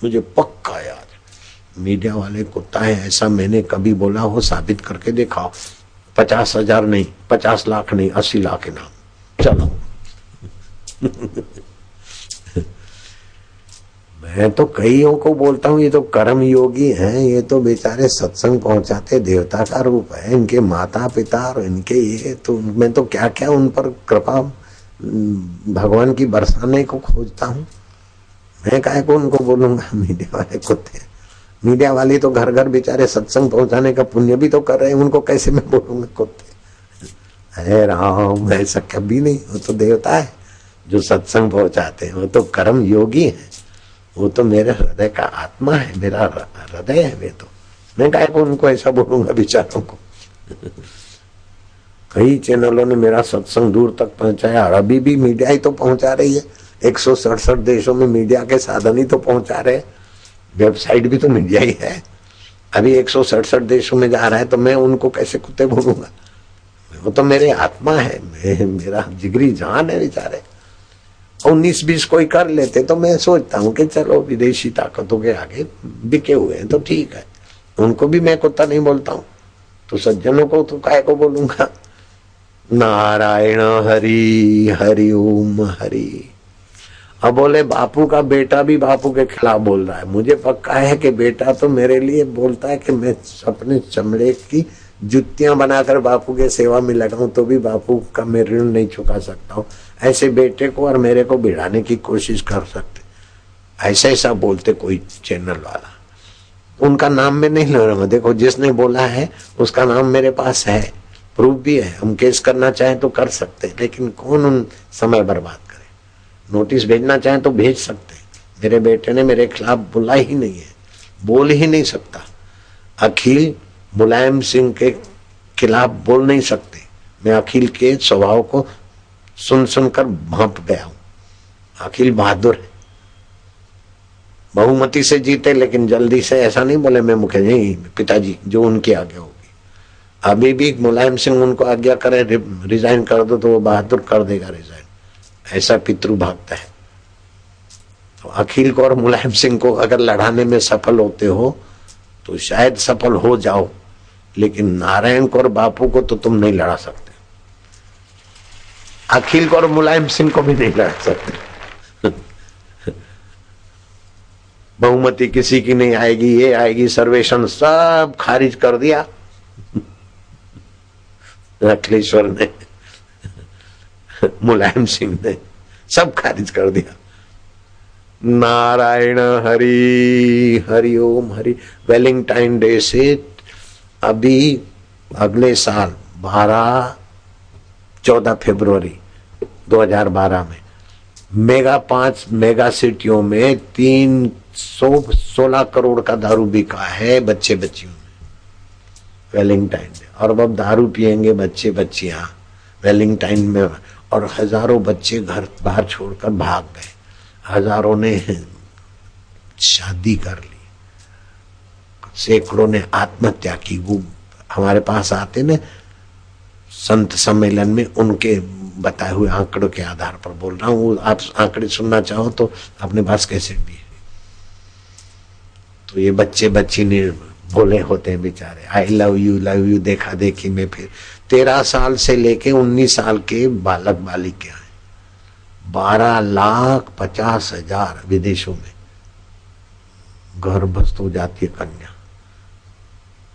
मुझे पक्का याद है। मीडिया वाले कुत्ता है ऐसा मैंने कभी बोला हो, साबित करके दिखाओ। 50,000 नहीं, 50 लाख नहीं, 80 लाख इनाम, चलो। मैं तो कईयों को बोलता हूँ, ये तो कर्म योगी हैं, ये तो बेचारे सत्संग पहुंचाते देवता का रूप है, इनके माता पिता और इनके ये तो, मैं तो क्या क्या उन पर कृपा भगवान की बरसाने को खोजता हूँ। मैं काहे को उनको बोलूंगा मीडिया वाले कुत्ते? मीडिया वाले तो घर घर बेचारे सत्संग पहुंचाने का पुण्य भी तो कर रहे हैं, उनको कैसे मैं बोलूंगा कुत्ते? अरे राम, ऐसा कभी नहीं, वो तो देवता है जो सत्संग पहुंचाते हैं, वो तो कर्म योगी है, वो तो मेरे हृदय का आत्मा है, मेरा हृदय है। वे तो मैं काहे को उनको ऐसा बोलूंगा बेचारों को? कई चैनलों ने मेरा सत्संग दूर तक पहुंचाया और अभी भी मीडिया ही तो पहुंचा रही है। 167 देशों में मीडिया के साधन ही तो पहुंचा रहे, वेबसाइट भी तो मीडिया ही है। अभी 167 देशों में जा रहा है, तो मैं उनको कैसे कुत्ते बोलूंगा? वो तो मेरे आत्मा है, मेरा जिगरी जान है बेचारे। 19-20 कोई कर लेते तो मैं सोचता हूँ कि चलो विदेशी ताकतों के आगे बिके हुए हैं तो ठीक है, उनको भी मैं कुत्ता नहीं बोलता हूँ, तो सज्जनों को तो काय को बोलूंगा? नारायण हरि हरि ओम हरि। अब बोले बापू का बेटा भी बापू के खिलाफ बोल रहा है। मुझे पक्का है कि बेटा तो मेरे लिए बोलता है कि मैं अपने चमड़े की जुतियां बनाकर बापू के सेवा में लगाऊं तो भी बापू का मैं ऋण नहीं चुका सकता हूँ। ऐसे बेटे को और मेरे को भिड़ाने की कोशिश कर सकते, ऐसा ऐसा बोलते कोई चैनल वाला। उनका नाम मैं नहीं ले रहा हूं, देखो जिसने बोला है उसका नाम मेरे पास है, प्रूफ भी है, हम केस करना चाहें तो कर सकते हैं, लेकिन कौन उन समय बर्बाद करे। नोटिस भेजना चाहें तो भेज सकते हैं। मेरे बेटे ने मेरे खिलाफ बोला ही नहीं है, बोल ही नहीं सकता। अखिल मुलायम सिंह के खिलाफ बोल नहीं सकते। मैं अखिल के स्वभाव को सुन सुनकर भांप गया हूं। अखिल बहादुर है, बहुमती से जीते, लेकिन जल्दी से ऐसा नहीं बोले मैं मुख्य नहीं, पिताजी जो उनकी आज्ञा होगी। अभी भी मुलायम सिंह उनको आज्ञा करे रिजाइन कर दो तो वो बहादुर कर देगा रिजाइन, ऐसा पितृ भागता है। तो अखिल को और मुलायम सिंह को अगर लड़ाने में सफल होते हो तो शायद सफल हो जाओ, लेकिन नारायण को और बापू को तो तुम नहीं लड़ा सकते। अखिल को और मुलायम सिंह को भी नहीं लड़ा सकते। बहुमति किसी की नहीं आएगी, ये आएगी, सर्वेक्षण सब खारिज कर दिया अखिलेश्वर ने, मुलायम सिंह ने सब खारिज कर दिया। नारायण हरि हरि ओम हरि। वेलिंगटन डे से अभी अगले साल 14 फरवरी 2012 में पांच मेगा सिटियों में 316 करोड़ का दारू बिका है बच्चे बच्चियों में वेलिंगटन डे। और अब दारू पिएंगे बच्चे बच्चियां वेलिंगटन में, और हजारों बच्चे घर बाहर छोड़कर भाग गए, हजारों ने शादी कर ली, सैकड़ों ने आत्महत्या की। वो हमारे पास आते ने संत सम्मेलन में, उनके बताए हुए आंकड़ों के आधार पर बोल रहा हूँ। आप आंकड़े सुनना चाहो तो अपने पास कैसे भी है। तो ये बच्चे बच्ची ने बोले होते हैं बेचारे, आई लव यू देखा देखी में फिर 13 साल से लेके 19 साल के बालक बालिका हैं। 12,50,000 विदेशों में गर्भस्थ हो जाती है कन्या।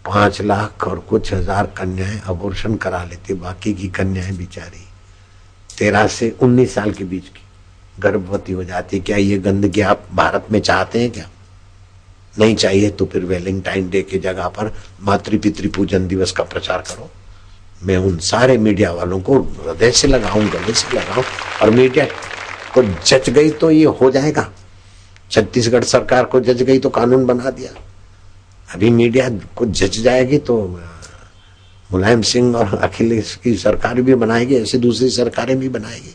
5 लाख और कुछ हजार कन्याएं अबॉर्शन करा लेती, बाकी की कन्याएं बिचारी 13 से 19 साल के बीच की गर्भवती हो जाती। क्या ये गंदगी आप भारत में चाहते हैं? क्या नहीं चाहिए तो फिर वेलिंगटन डे की जगह पर मातृ पितृ पूजन दिवस का प्रचार करो। मैं उन सारे मीडिया वालों को हृदय से लगाऊं, गले से लगाऊं, और मीडिया को जच गई तो ये हो जाएगा। छत्तीसगढ़ सरकार को जच गई तो कानून बना दिया, अभी मीडिया को जच जाएगी तो मुलायम सिंह और अखिलेश की सरकार भी बनाएगी, ऐसे दूसरी सरकारें भी बनाएगी।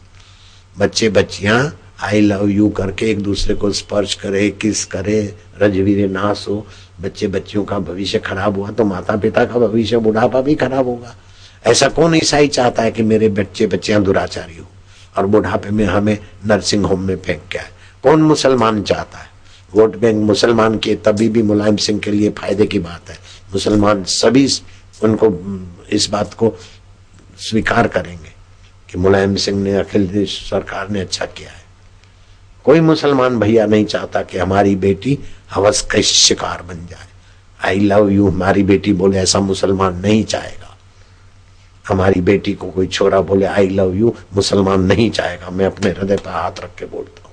बच्चे बच्चियां आई लव यू करके एक दूसरे को स्पर्श करे, किस करे, रजवीरे नाश हो। बच्चे बच्चियों का भविष्य खराब हुआ तो माता पिता का भविष्य बुढ़ापा भी खराब होगा। ऐसा कौन ईसाई चाहता है कि मेरे बच्चे बच्चियां दुराचारी हो और बुढ़ापे में हमें नर्सिंग होम में फेंक के आए? कौन मुसलमान चाहता है? वोट बैंक मुसलमान के तभी भी मुलायम सिंह के लिए फायदे की बात है। मुसलमान सभी उनको इस बात को स्वीकार करेंगे कि मुलायम सिंह ने, अखिल सरकार ने अच्छा किया है। कोई मुसलमान भैया नहीं चाहता कि हमारी बेटी हवस का शिकार बन जाए। आई लव यू हमारी बेटी बोले, ऐसा मुसलमान नहीं चाहेगा। हमारी बेटी को कोई छोरा बोले आई लव यू, मुसलमान नहीं चाहेगा। मैं अपने हृदय पर हाथ रख के बोलता हूँ,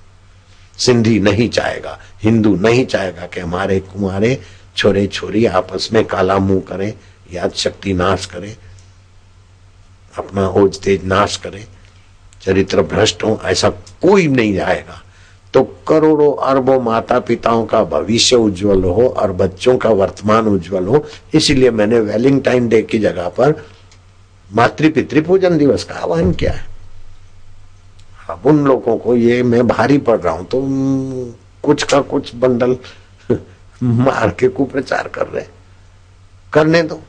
सिंधी नहीं चाहेगा, हिंदू नहीं चाहेगा कि हमारे कुमारे छोरे छोरी आपस में काला मुंह करें, याद शक्ति नाश करें, अपना ओज तेज नाश करें, चरित्र भ्रष्ट हो, ऐसा कोई नहीं जाएगा। तो करोड़ों अरबों माता पिताओं का भविष्य उज्जवल हो और बच्चों का वर्तमान उज्जवल हो, इसलिए मैंने वेलिंगटन डे की जगह पर मातृ पितृ पूजन दिवस का आह्वान किया है। अब उन लोगों को ये मैं भारी पड़ रहा हूं तो कुछ का कुछ बंडल मार के कुप्रचार कर रहे, करने दो।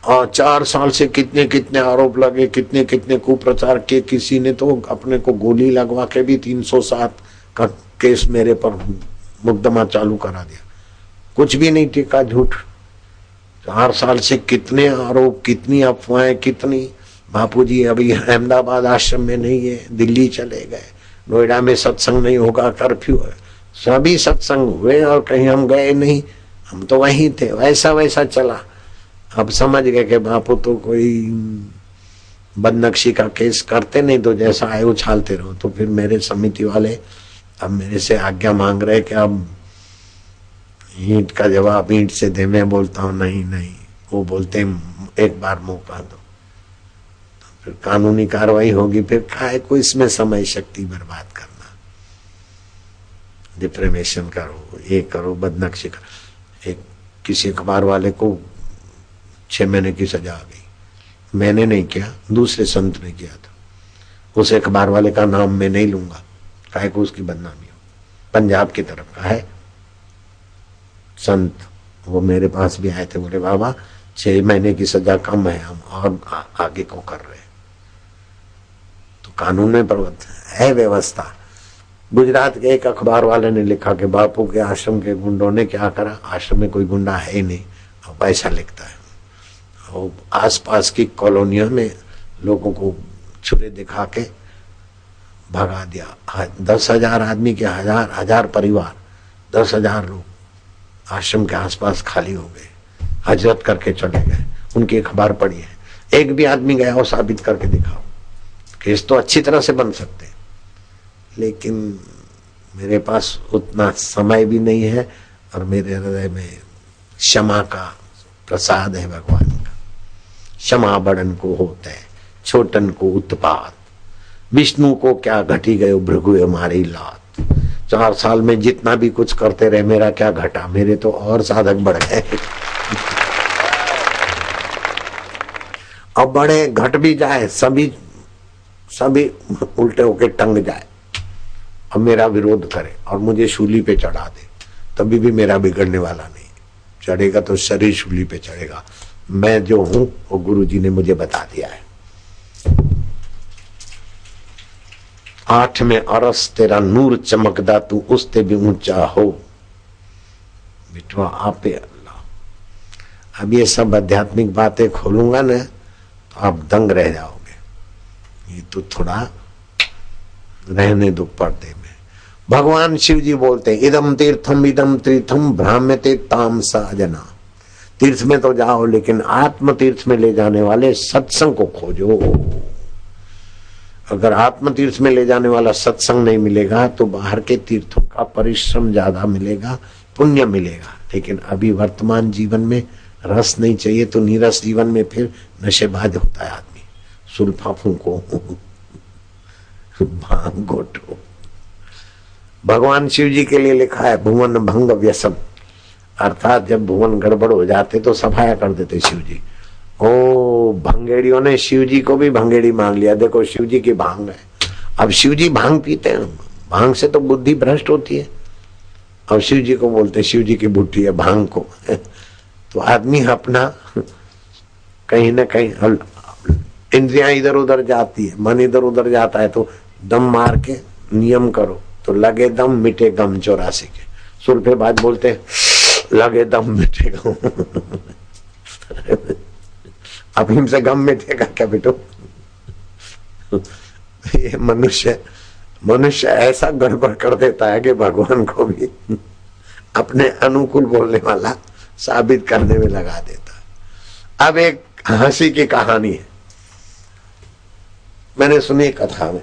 और 4 साल से कितने कितने आरोप लगे, कितने कितने कुप्रचार किए। किसी ने तो अपने को गोली लगवा के भी 307 का केस मेरे पर मुकदमा चालू करा दिया। कुछ भी नहीं टिका, झूठ। 4 साल से कितने आरोप, कितनी अफवाहें, कितनी। बापूजी अभी अहमदाबाद आश्रम में नहीं है, दिल्ली चले गए, नोएडा में सत्संग नहीं होगा, कर्फ्यू है। सभी सत्संग हुए और कहीं हम गए नहीं, हम तो वहीं थे। वैसा वैसा चला। अब समझ गए कि बापू तो कोई बदनक्शी का केस करते नहीं, तो जैसा आए उछालते रहो। तो फिर मेरे समिति वाले अब मेरे से आज्ञा मांग रहे कि अब ईंट का जवाब ईंट से दे। मैं बोलता हूँ नहीं नहीं, वो बोलते हैं एक बार मौका दो, तो फिर कानूनी कार्रवाई होगी। फिर काहे को इसमें समय शक्ति बर्बाद करना, डिप्रेमेशन करो, ये करो, बदनक्शी करो। एक किसी अखबार वाले को 6 महीने की सजा आ गई, मैंने नहीं किया, दूसरे संत ने किया था। उस अखबार वाले का नाम मैं नहीं लूंगा, काहे को उसकी बदनामी हो। पंजाब की तरफ का है संत, वो मेरे पास भी आए थे, बोले बाबा 6 महीने की सजा कम है, हम और आगे को कर रहे। तो कानून में प्रवर्तन है, व्यवस्था। गुजरात के एक अखबार वाले ने लिखा कि बापू के आश्रम के गुंडों ने क्या करा, आश्रम में कोई गुंडा है ही नहीं, और पैसा लिखता है। और आसपास की कॉलोनियों में लोगों को छुरे दिखा के भगा दिया। 10,000 आदमी के हजार परिवार, 10,000 लोग आश्रम के आसपास खाली हो गए, हजरत करके चले गए। उनकी अखबार पढ़ी है, एक भी आदमी गया हो साबित करके दिखाओ। केस तो अच्छी तरह से बन सकते हैं, लेकिन मेरे पास उतना समय भी नहीं है, और मेरे हृदय में क्षमा का प्रसाद है भगवान का। क्षमा बड़न को होता है, छोटन को उत्पात, विष्णु को क्या घटी गयो भृगु हमारी लात। 4 साल में जितना भी कुछ करते रहे, मेरा क्या घटा, मेरे तो और साधक बढ़ गए। अब बड़े घट भी जाए, सभी उल्टे होके टंग जाए, अब मेरा विरोध करे और मुझे शूली पे चढ़ा दे, तभी भी मेरा बिगड़ने वाला नहीं। चढ़ेगा तो शरीर शूली पे चढ़ेगा। मैं जो हूं वो गुरु जी ने मुझे बता दिया है। 8 में अरस तेरा नूर चमकदा, तू उससे भी ऊंचा हो। बिटवा आपे अल्लाह। अब ये सब आध्यात्मिक बातें खोलूंगा ना तो आप दंग रह जाओगे। ये तो थोड़ा रहने दो पर्दे में। भगवान शिव जी बोलते हैं इदम तीर्थम भ्राम्यते ताम साजना। तीर्थ में तो जाओ, लेकिन आत्म तीर्थ में ले जाने वाले सत्संग को खोजो। अगर आत्म तीर्थ में ले जाने वाला सत्संग नहीं मिलेगा तो बाहर के तीर्थों का परिश्रम ज्यादा मिलेगा, पुण्य मिलेगा। लेकिन अभी वर्तमान जीवन में रस नहीं चाहिए, तो नीरस जीवन में फिर नशेबाज होता है आदमी। सुल्फा फूंको, भांग घोटो। भगवान शिव जी के लिए लिखा है भुवन भंग व्यसन, अर्थात जब भुवन गड़बड़ हो जाते तो सफाया कर देते शिव जी। ओ भंगेड़ियों ने शिव जी को भी भंगेड़ी मांग लिया। देखो शिव जी की भांग है। अब शिव जी भांग पीते हैं, भांग से तो बुद्धि भ्रष्ट होती है। अब शिव जी को बोलते शिव जी की बुद्धि है भांग को। तो आदमी अपना कहीं ना कहीं इंद्रियां इधर उधर जाती है, मन इधर उधर जाता है, तो दम मार के नियम करो तो लगे दम मिटे गम। 84 के सुल्फे बाद बोलते लगे दम मिटे गम। अफीम से गम मिटेगा क्या बेटो? ये मनुष्य ऐसा गड़बड़ कर देता है कि भगवान को भी अपने अनुकूल बोलने वाला साबित करने में लगा देता है। अब एक हंसी की कहानी है, मैंने सुनी कथा में।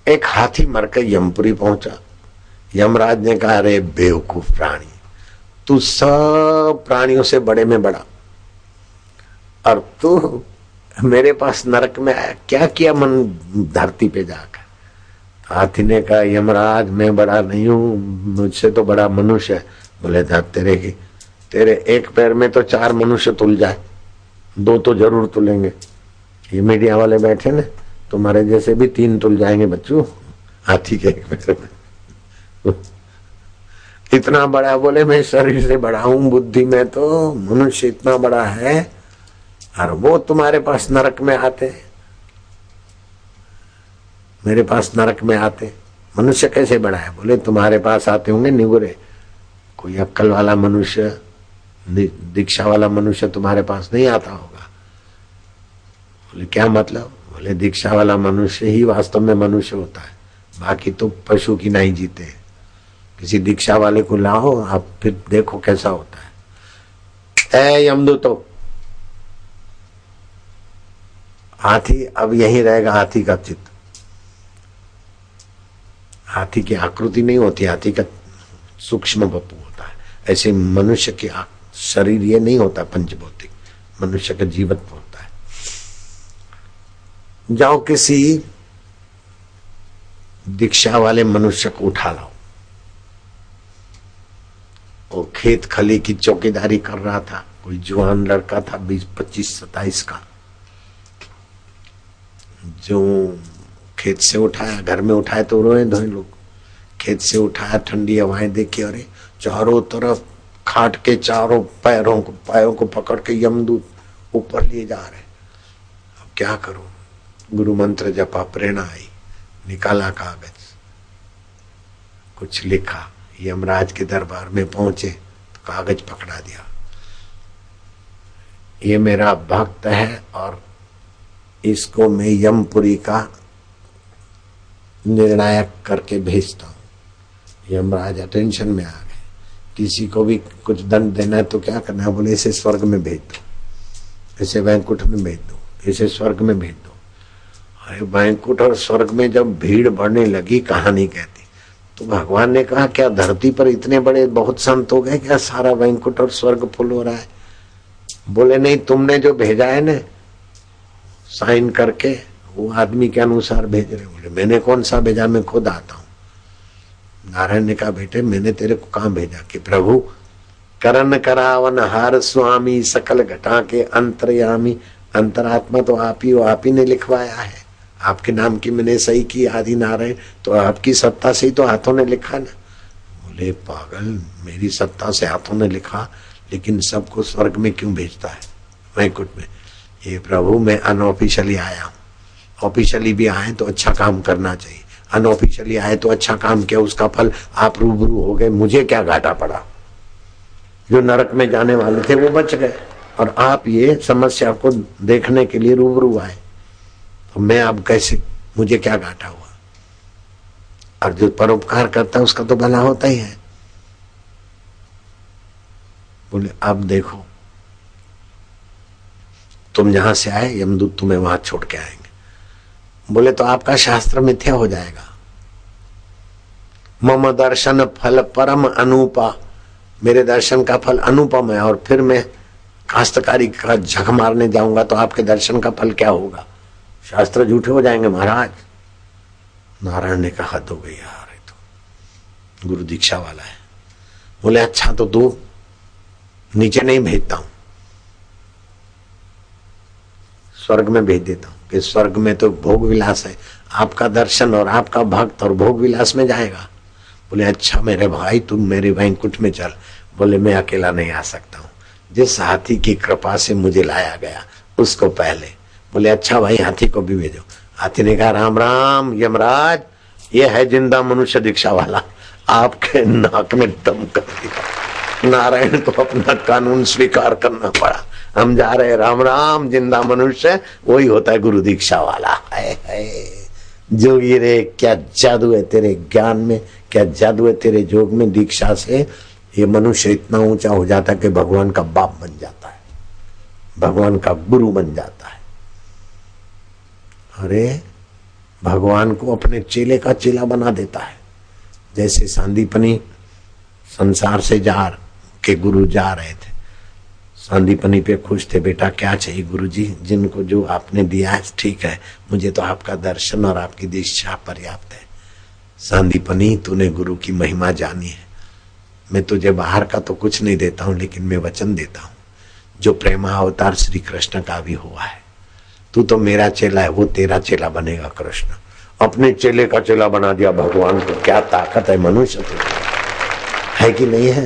एक हाथी मरकर यमपुरी पहुंचा। यमराज ने कहा अरे बेवकूफ प्राणी, तू सब प्राणियों से बड़े में बड़ा, और तू मेरे पास नरक में आया, क्या किया मन धरती पे जाकर? हाथी ने कहा यमराज मैं बड़ा नहीं हूं, मुझसे तो बड़ा मनुष्य है। बोले तेरे एक पैर में तो 4 मनुष्य तुल जाए, 2 तो जरूर तुलेंगे। ये मीडिया वाले बैठे ना, तुम्हारे जैसे भी 3 तुल जाएंगे बच्चों हाथी के एक पैर में। इतना बड़ा, बोले मैं शरीर से बड़ा हूं, बुद्धि में तो मनुष्य इतना बड़ा है, और वो तुम्हारे पास नरक में आते, मेरे पास नरक में आते। मनुष्य कैसे बड़ा है? बोले तुम्हारे पास आते होंगे निगुरे, कोई अक्कल वाला मनुष्य, दीक्षा वाला मनुष्य तुम्हारे पास नहीं आता होगा। बोले क्या मतलब? बोले दीक्षा वाला मनुष्य ही वास्तव में मनुष्य होता है, बाकी तो पशु की नहीं जीते। किसी दीक्षा वाले को लाओ आप, फिर देखो कैसा होता है। ए यमदूतो, हाथी अब यहीं रहेगा। हाथी का चित्त, हाथी की आकृति नहीं होती, हाथी का सूक्ष्म वपु होता है। ऐसे मनुष्य की शरीर ये नहीं होता पंचभौतिक, मनुष्य का जीवत्व होता है। जाओ किसी दीक्षा वाले मनुष्य को उठा लाओ, वो खेत खली की चौकीदारी कर रहा था, कोई जवान लड़का था 20-25-27 का, जो खेत से उठाया, घर में उठाया तो रोए धोए लोग, खेत से उठाया, ठंडी हवाएं देखी, अरे चारों तरफ खाट के चारों पायों को पकड़ के यमदूत ऊपर लिए जा रहे। अब क्या करूं? गुरु मंत्र जपा, प्रेरणा आई, निकाला कागज, कुछ लिखा, यमराज के दरबार में पहुंचे तो कागज पकड़ा दिया, ये मेरा भक्त है और इसको मैं यमपुरी का निर्णायक करके भेजता हूँ। यमराज टेंशन में आ गए, किसी को भी कुछ दंड देना है तो क्या करना है? बोले इसे स्वर्ग में भेज दो, इसे वैकुंठ में भेज दो, इसे स्वर्ग में भेज दो। अरे वैकुंठ और स्वर्ग में जब भीड़ बढ़ने लगी, कहानी कहती, तो भगवान ने कहा क्या धरती पर इतने बड़े बहुत संत हो गए क्या सारा वैकुंठ और स्वर्ग फुल हो रहा है? बोले नहीं, तुमने जो भेजा है ना साइन करके, वो आदमी के अनुसार भेज रहे। बोले मैंने कौन सा भेजा, मैं खुद आता हूं। नारायण ने कहा बेटे मैंने तेरे को कहां भेजा? कि प्रभु करण करावन हार स्वामी सकल घटा के अंतर्यामी, अंतरात्मा तो आप ही हो, आप ही ने लिखवाया है, आपके नाम की मैंने सही की आदि नारायण, तो आपकी सत्ता से ही तो हाथों ने लिखा ना। बोले पागल, मेरी सत्ता से हाथों ने लिखा, लेकिन सबको स्वर्ग में क्यों भेजता है, वैकुंठ में? ये प्रभु मैं अनऑफिशियली आया हूँ, ऑफिशियली भी आए तो अच्छा काम करना चाहिए, अनऑफिशियली आए तो अच्छा काम किया, उसका फल आप रूबरू हो गए, मुझे क्या घाटा पड़ा? जो नरक में जाने वाले थे वो बच गए, और आप ये समस्या को देखने के लिए रूबरू आए, तो मैं अब कैसे, मुझे क्या घाटा हुआ? और जो परोपकार करता है उसका तो भला होता ही है। बोले अब देखो, तुम जहां से आए यमदूत तुम्हें वहां छोड़ के आएंगे। बोले तो आपका शास्त्र मिथ्या हो जाएगा। मम दर्शन फल परम अनुपा, मेरे दर्शन का फल अनुपम है, और फिर मैं काश्तकारी का झक मारने जाऊंगा तो आपके दर्शन का फल क्या होगा? शास्त्र झूठे हो जाएंगे महाराज। नारायण ने कहा हद हो गई यार, तो गुरु दीक्षा वाला है। बोले अच्छा तो तू नीचे नहीं भेजता हूं, स्वर्ग में भेज देता हूं, कि स्वर्ग में तो भोग विलास है, आपका दर्शन और आपका भक्त और भोग विलास में जाएगा। बोले अच्छा मेरे भाई तुम मेरे वैकुंठ में चल। बोले मैं अकेला नहीं आ सकता हूँ, जिस हाथी की कृपा से मुझे लाया गया उसको पहले। बोले अच्छा भाई हाथी को भी भेजो। हाथी ने कहा राम राम यमराज, ये है जिंदा मनुष्य दीक्षा वाला, आपके नाक में दम कर दिया। नारायण को अपना कानून स्वीकार करना पड़ा, हम जा रहे राम राम, जिंदा मनुष्य वही होता है गुरु दीक्षा वाला। जोगी रे क्या जादू है तेरे ज्ञान में, क्या जादू है तेरे जोग में। दीक्षा से ये मनुष्य इतना ऊंचा हो जाता है कि भगवान का बाप बन जाता है, भगवान का गुरु बन जाता है। अरे भगवान को अपने चेले का चेला बना देता है। जैसे सांदीपनी संसार से जार के गुरु जा रहे थे, सांदीपनी पे खुश थे, बेटा क्या चाहिए गुरुजी, जिनको जो आपने दिया है ठीक है, मुझे तो आपका दर्शन और आपकी दीक्षा पर्याप्त है। सांदीपनी तूने गुरु की महिमा जानी है, मैं तुझे बाहर का तो कुछ नहीं देता हूं, लेकिन मैं वचन देता हूं जो प्रेमा अवतार श्री कृष्ण का भी हुआ है, तू तो मेरा चेला है, वो तेरा चेला बनेगा। कृष्ण अपने चेले का चेला बना दिया भगवान को। क्या ताकत है मनुष्य तो, है कि नहीं है?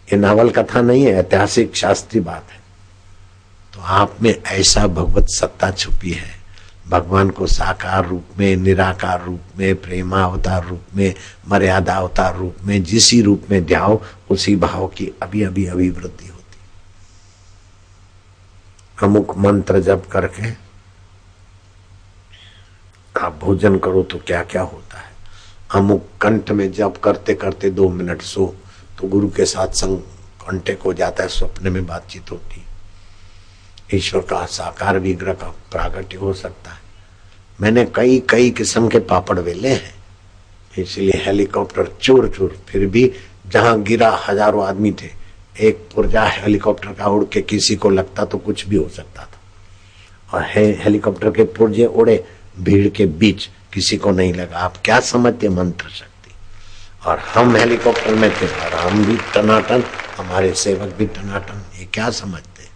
ये नावल कथा नहीं है, ऐतिहासिक शास्त्रीय बात है। तो आप में ऐसा भगवत सत्ता छुपी है, भगवान को साकार रूप में, निराकार रूप में, प्रेमा अवतार रूप में, मर्यादा अवतार रूप में, जिसी रूप में ध्याओ उसी भाव की अभी अभी अभिवृद्धि होती। अमुक मंत्र जप करके आप भोजन करो तो क्या क्या होता है। अमुक कंठ में जप करते करते 2 मिनट सो तो गुरु के साथ संग कांटेक्ट हो जाता है, स्वप्न में बातचीत होती, ईश्वर का साकार विग्रह का प्रागट्य हो सकता है। मैंने कई कई किस्म के पापड़ वेले हैं, इसलिए हेलीकॉप्टर चूर चूर, फिर भी जहां गिरा हजारों आदमी थे, एक पुर्जा हेलीकॉप्टर का उड़ के किसी को लगता तो कुछ भी हो सकता था, और हेलीकॉप्टर के पुर्जे उड़े भीड़ के बीच, किसी को नहीं लगा। आप क्या समझते मंत्र शक्ति? और हम हेलीकॉप्टर में थे और हम भी टनाटन, हमारे सेवक भी टनाटन, ये क्या समझते?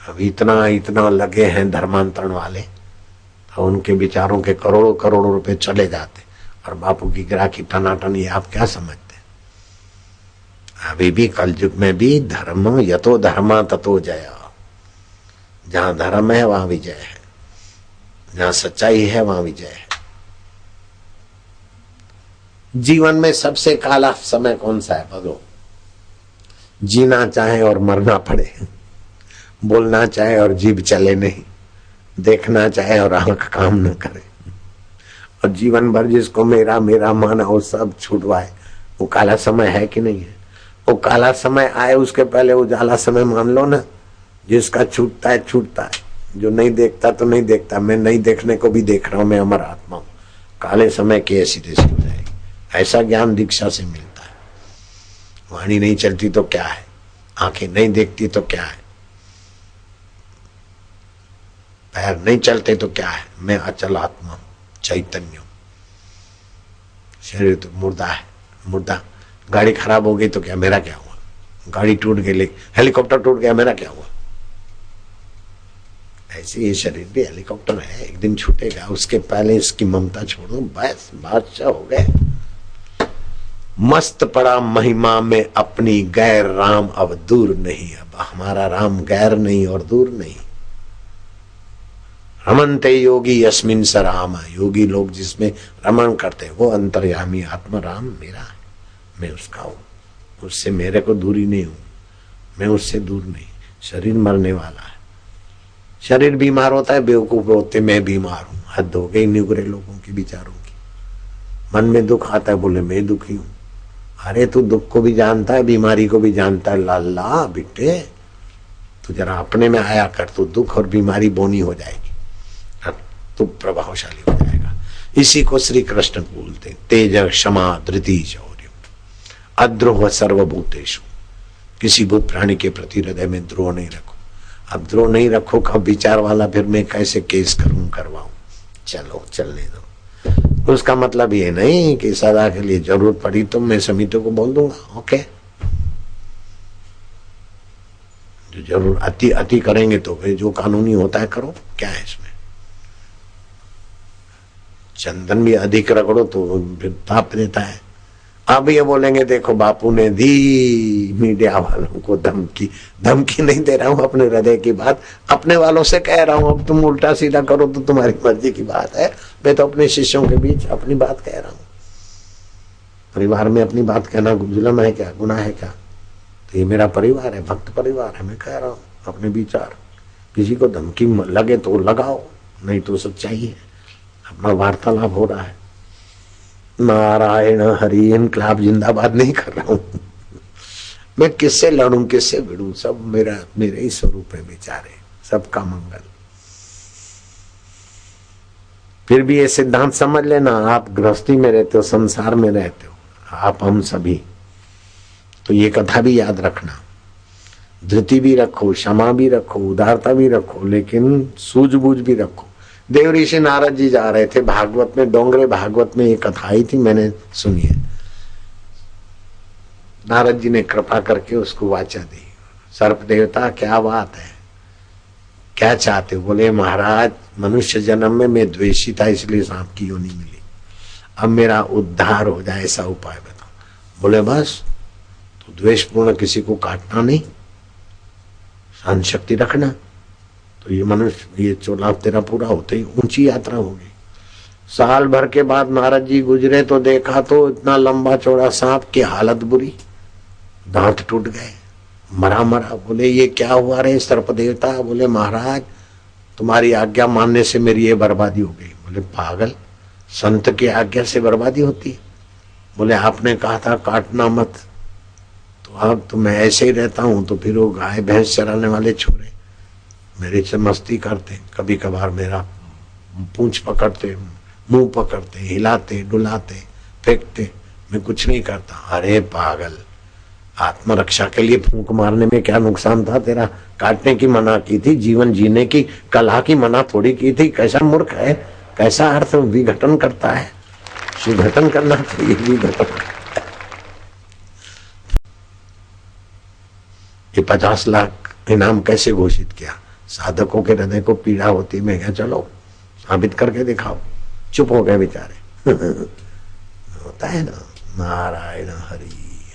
अब इतना इतना लगे हैं धर्मांतरण वाले, तो उनके विचारों के करोड़ों करोड़ों रुपए चले जाते, और बापू की गिराकी टनाटन, ये आप क्या समझते? अभी भी कलयुग में भी धर्म यतो धर्मा ततो जय, जहां धर्म है वहां विजय है, जहां सच्चाई है वहां विजय है। जीवन में सबसे काला समय कौन सा है भगो? जीना चाहे और मरना पड़े, बोलना चाहे और जीभ चले नहीं, देखना चाहे और आंख काम न करे, और जीवन भर जिसको मेरा मेरा माना वो सब छूटवाए, वो काला समय है कि नहीं है? वो काला समय आए उसके पहले उजाला समय मान लो ना। जिसका छूटता है छूटता है, जो नहीं देखता तो नहीं देखता। मैं नहीं देखने को भी देख रहा हूं, मैं अमर आत्मा हूं। काले समय की ऐसी तैसी हो जाएगी। ऐसा ज्ञान दीक्षा से मिलता है। वाणी नहीं चलती तो क्या है, आंखें नहीं देखती तो क्या है, पैर नहीं चलते तो क्या है, मैं अचल आत्मा हूं, चैतन्य हूं। शरीर तो मुर्दा है, मुर्दा। गाड़ी खराब हो गई तो क्या, मेरा क्या हुआ? गाड़ी टूट गई, हेलीकॉप्टर टूट गया, मेरा क्या हुआ? ऐसे ये शरीर भी हेलीकॉप्टर है, एक दिन छूटेगा। उसके पहले इसकी ममता छोड़ो, बस बादशाह हो गए। मस्त पड़ा महिमा में अपनी, गैर राम अब दूर नहीं। अब हमारा राम गैर नहीं और दूर नहीं। रमनते योगी यस्मिन स राम, योगी लोग जिसमें रमन करते हैं वो अंतर्यामी आत्मा राम मेरा है, मैं उसका हूं। उससे मेरे को दूरी नहीं हूं, मैं उससे दूर नहीं। शरीर मरने वाला है, शरीर बीमार होता है, बेवकूफ होते मैं बीमार हूं। हद हो गई निगुरे लोगों की, विचारों की। मन में दुख आता है, बोले मैं दुखी हूं। अरे तू दुख को भी जानता है, बीमारी को भी जानता है। लाला बेटे तू जरा अपने में आया कर, तो दुख और बीमारी बोनी हो जाएगी, तू प्रभावशाली हो जाएगा। इसी को श्री कृष्ण बोलते हैं, तेज क्षमा धृति शौर्य अद्रोह सर्वभूतेषु। किसी भूत प्राणी के प्रति हृदय में द्रोह नहीं रखो। अब द्रोह नहीं रखो, कब विचार वाला फिर मैं कैसे केस करूं करवाऊं? चलो चलने दो। उसका मतलब ये नहीं कि सदा के लिए जरूरत पड़ी तो मैं समिति को बोल दूंगा, ओके। जो जरूर अति करेंगे तो फिर जो कानूनी होता है करो, क्या है इसमें? चंदन भी अधिक रगड़ो तो फिर ताप देता है। अब ये बोलेंगे देखो बापू ने दी मीडिया वालों को धमकी। धमकी नहीं दे रहा हूं, अपने हृदय की बात अपने वालों से कह रहा हूं। अब तुम उल्टा सीधा करो तो तुम्हारी मर्जी की बात है। मैं तो अपने शिष्यों के बीच अपनी बात कह रहा हूं। परिवार में अपनी बात कहना जुल्म है क्या, गुनाह है क्या? तो ये मेरा परिवार है, भक्त परिवार है, मैं कह रहा हूं अपने विचार। किसी को धमकी लगे तो लगाओ, नहीं तो सच्चाई है। अपना वार्तालाप हो रहा है। नारायण हरि इनकलाब जिंदाबाद नहीं कर रहा हूं। मैं किससे लड़ूं, किससे भिड़ूं? सब मेरे ही स्वरूप है बेचारे, सबका मंगल। फिर भी ये सिद्धांत समझ लेना, आप गृहस्थी में रहते हो, संसार में रहते हो, आप हम सभी। तो ये कथा भी याद रखना। धृति भी रखो, क्षमा भी रखो, उदारता भी रखो, लेकिन सूझबूझ भी रखो। देव ऋषि नारद जी जा रहे थे भागवत में, डोंगरे भागवत में एक कथा आई थी, मैंने सुनी है। नारद जी ने कृपा करके उसको वाचा दी। सर्प देवता क्या बात है, क्या चाहते हो? बोले महाराज मनुष्य जन्म में मैं द्वेषी था, इसलिए सांप की योनि मिली। अब मेरा उद्धार हो जाए ऐसा उपाय बताओ। बोले बस तो द्वेषपूर्ण किसी को काटना नहीं, सहन शक्ति रखना। तो ये मनुष्य ये 14 तेरा पूरा होते ही ऊंची यात्रा होगी। साल भर के बाद नारद जी गुजरे तो देखा तो इतना लंबा चौड़ा सांप की हालत बुरी, दांत टूट गए, मरा मरा। बोले ये क्या हुआ रे सर्प देवता? बोले महाराज तुम्हारी आज्ञा मानने से मेरी ये बर्बादी हो गई। बोले पागल, संत की आज्ञा से बर्बादी होती है? बोले आपने कहा था काटना मत, तो अब तो मैं ऐसे ही रहता हूं। तो फिर वो गाय भैंस चराने वाले छोरे मेरे से मस्ती करते, कभी कभार मेरा पूंछ पकड़ते, मुंह पकड़ते, हिलाते डुलाते फेंकते, मैं कुछ नहीं करता। अरे पागल, आत्मरक्षा के लिए फूंक मारने में क्या नुकसान था तेरा? काटने की मना की थी, जीवन जीने की कला की मना थोड़ी की थी। कैसा मूर्ख है, कैसा अर्थ विघटन करता है। सुघटन करना चाहिए, विघटन। ये 50 लाख इनाम कैसे घोषित किया? साधकों के हृदय को पीड़ा होती। मैं क्या, चलो साबित करके दिखाओ। चुप हो गए बेचारे। होता है ना, नारायण हरि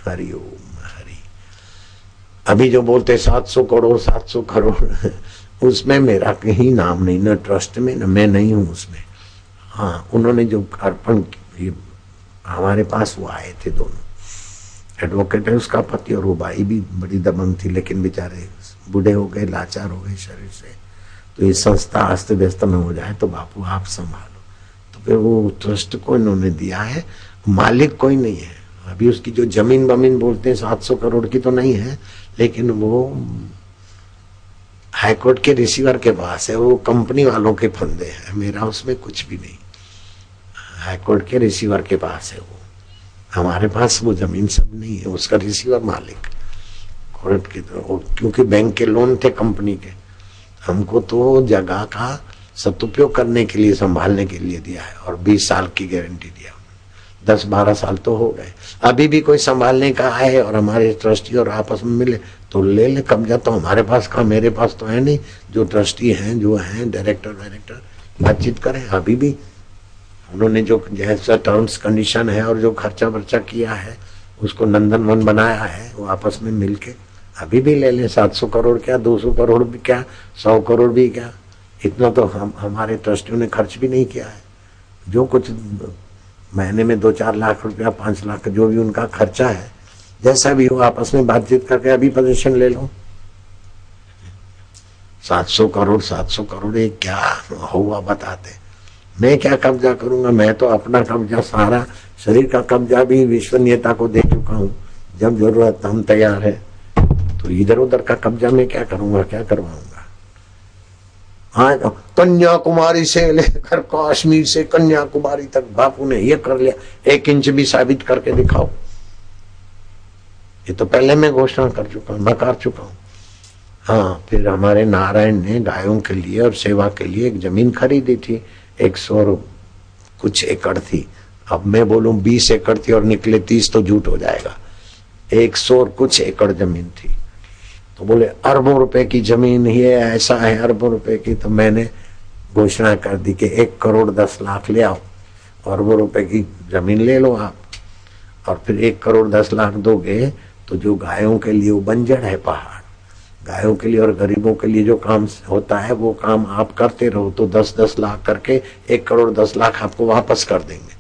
हरि ओम हरि। अभी जो बोलते 700 करोड़ 700 करोड़, उसमें मेरा कहीं नाम नहीं, न ट्रस्ट में, न मैं नहीं हूं उसमें। हाँ, उन्होंने जो अर्पण, हमारे पास वो आए थे दोनों, एडवोकेट है उसका पति, और वो बाई भी बड़ी दबंग थी, लेकिन बेचारे बूढ़े हो गए, लाचार हो गए शरीर से। तो ये संस्था अस्त व्यस्त न हो जाए तो बापू आप संभालो। तो फिर वो ट्रस्ट को इन्होंने दिया है, मालिक कोई नहीं है। अभी उसकी जो जमीन बमीन बोलते हैं 700 करोड़ की तो नहीं है, लेकिन वो हाईकोर्ट के रिसीवर के पास है, वो कंपनी वालों के फंदे हैं, मेरा उसमें कुछ भी नहीं। हाईकोर्ट के रिसीवर के पास है वो, हमारे पास वो जमीन सब नहीं है, उसका रिसीवर मालिक कोर्ट की। तो क्योंकि बैंक के लोन थे कंपनी के, हमको तो जगह का सदुपयोग करने के लिए, संभालने के लिए दिया है, और 20 साल की गारंटी दिया। 10-12 साल तो हो गए। अभी भी कोई संभालने का आए और हमारे ट्रस्टी और आपस में मिले तो ले ले कब्जा। तो हमारे पास का, मेरे पास तो है नहीं। जो ट्रस्टी हैं, जो हैं डायरेक्टर बातचीत करें। अभी भी उन्होंने जो जैसा टर्म्स कंडीशन है और जो खर्चा वर्चा किया है, उसको नंदन वन बनाया है, वो आपस में मिलके अभी भी ले लें। 700 करोड़ क्या, 200 करोड़ भी क्या, 100 करोड़ भी क्या, इतना तो हमारे ट्रस्टियों ने खर्च भी नहीं किया है। जो कुछ महीने में 2-4 लाख रुपया, 5 लाख, जो भी उनका खर्चा है, जैसा भी हो आपस में बातचीत करके अभी पोजीशन ले लो। 700 करोड़ ये क्या हुआ बताते। मैं क्या कब्जा करूंगा? मैं तो अपना कब्जा, सारा शरीर का कब्जा भी विश्वनीयता को दे चुका हूं। जब जरूरत हम तैयार है, तो इधर उधर का कब्जा मैं क्या करूंगा, क्या करवाऊंगा? हाँ, तो कन्याकुमारी से लेकर कश्मीर से कन्याकुमारी तक बापू ने ये कर लिया। 1 इंच भी साबित करके दिखाओ। ये तो पहले मैं घोषणा कर चुका हूं, नकार चुका हूं। हाँ, फिर हमारे नारायण ने गायों के लिए और सेवा के लिए एक जमीन खरीदी थी, 100 कुछ एकड़ थी। अब मैं बोलूं 20 एकड़ थी और निकले 30 तो झूठ हो जाएगा। 100 कुछ एकड़ जमीन थी। तो बोले अरबों रुपए की जमीन, ये ऐसा है अरबों रुपए की। तो मैंने घोषणा कर दी कि 1 करोड़ 10 लाख ले आओ, अरबों रुपए की जमीन ले लो आप, और फिर 1 करोड़ 10 लाख दोगे तो जो गायों के लिए वो बंजर है पहाड़, गायों के लिए और गरीबों के लिए जो काम होता है वो काम आप करते रहो, तो 10-10 लाख करके 1 करोड़ 10 लाख आपको वापस कर देंगे।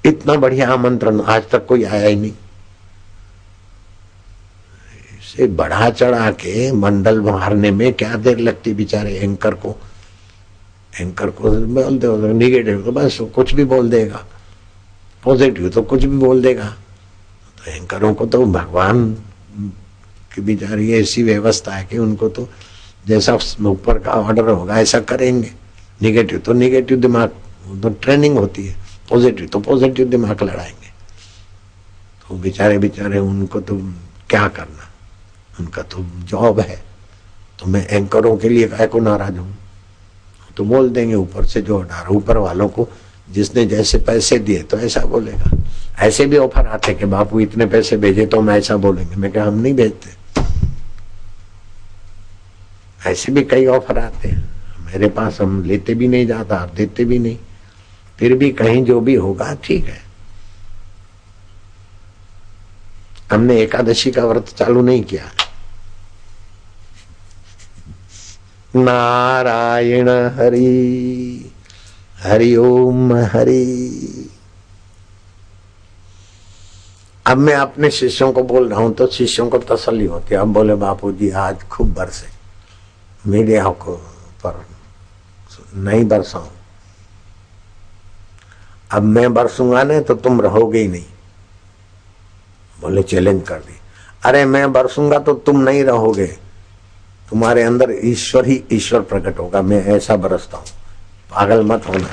इतना बढ़िया आमंत्रण आज तक कोई आया ही नहीं। से बढ़ा चढ़ा के मंडल मारने में क्या देर लगती बेचारे एंकर को बोल दो निगेटिव तो बस कुछ भी बोल देगा, पॉजिटिव तो कुछ भी बोल देगा। तो एंकरों को तो भगवान की बेचारी ऐसी व्यवस्था है कि उनको तो जैसा ऊपर का ऑर्डर होगा ऐसा करेंगे। निगेटिव तो निगेटिव दिमाग, तो ट्रेनिंग होती है। पॉजिटिव तो पॉजिटिव दिमाग लड़ाएंगे। तो बेचारे उनको तो क्या करना, उनका तो जॉब है। तो मैं एंकरों के लिए काहे को नाराज हूं? तो बोल देंगे ऊपर से जो ऑर्डर, ऊपर वालों को जिसने जैसे पैसे दिए तो ऐसा बोलेगा। ऐसे भी ऑफर आते कि बापू इतने पैसे भेजे तो हम ऐसा बोलेंगे। मैं क्या, हम नहीं भेजते। ऐसे भी कई ऑफर आते हैं मेरे पास, हम लेते भी नहीं जाता, देते भी नहीं। फिर भी कहीं जो भी होगा ठीक है। हमने एकादशी का व्रत चालू नहीं किया। नारायण हरि हरि ओम हरि। अब मैं अपने शिष्यों को बोल रहा हूं तो शिष्यों को तसल्ली होती है। अब बोले बापू जी आज खूब बरसे, मीडिया को पर नहीं बरसाऊं। अब मैं बरसूंगा ना तो तुम रहोगे ही नहीं। बोले चैलेंज कर दी। अरे मैं बरसूंगा तो तुम नहीं रहोगे, तुम्हारे अंदर ईश्वर ही ईश्वर प्रकट होगा। मैं ऐसा बरसता हूं, पागल मत होना।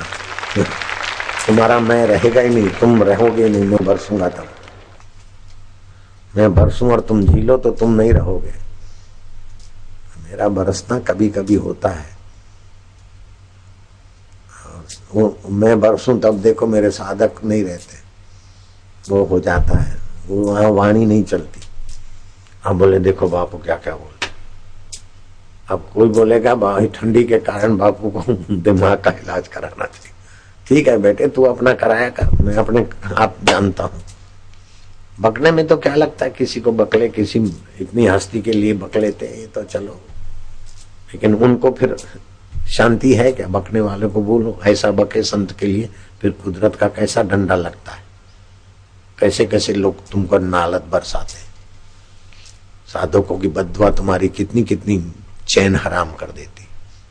तुम्हारा मैं रहेगा ही नहीं, तुम रहोगे नहीं, मैं बरसूंगा तब। मैं बरसूं और तुम झीलो तो तुम नहीं रहोगे। मेरा बरसना कभी कभी होता है, वो मैं बरसूं तब देखो मेरे साधक नहीं रहते, वो हो जाता है, वो वहां वाणी नहीं चलती। अब बोले देखो बापू क्या क्या बोलते। अब कोई बोलेगा भाई ठंडी के कारण बापू को दिमाग का इलाज कराना चाहिए। ठीक है बेटे, तू अपना कराया कर, मैं अपने आप जानता हूं। बकने में तो क्या लगता है, किसी को बकले, किसी इतनी हस्ती के लिए बक लेते हैं तो चलो, लेकिन उनको फिर शांति है क्या? बकने वाले को बोलो ऐसा बके संत के लिए, फिर कुदरत का कैसा डंडा लगता है, कैसे कैसे लोग तुमको नालत बरसाते। साधकों की बद्दुआ तुम्हारी कितनी कितनी चैन हराम कर देती,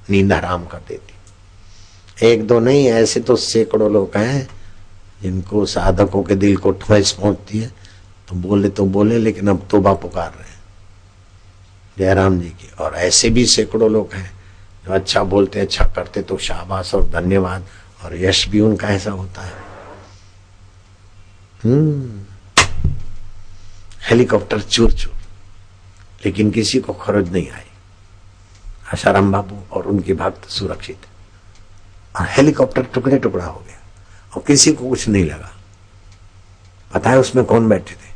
नींद हराम कर देती। एक दो नहीं, ऐसे तो सैकड़ों लोग हैं जिनको साधकों के दिल को ठेस पहुंचती है। तो बोले लेकिन अब तौबा पुकार रहे हैं जयराम जी की। और ऐसे भी सैकड़ों लोग हैं जो अच्छा बोलते, अच्छा करते तो शाबाश और धन्यवाद, और यश भी उनका ऐसा होता है। हेलीकॉप्टर चूर चूर, लेकिन किसी को खरोच नहीं आई। आशाराम बाबू और उनके भक्त सुरक्षित, और हेलीकॉप्टर टुकड़े टुकड़ा हो गया और किसी को कुछ नहीं लगा। पता है उसमें कौन बैठे थे?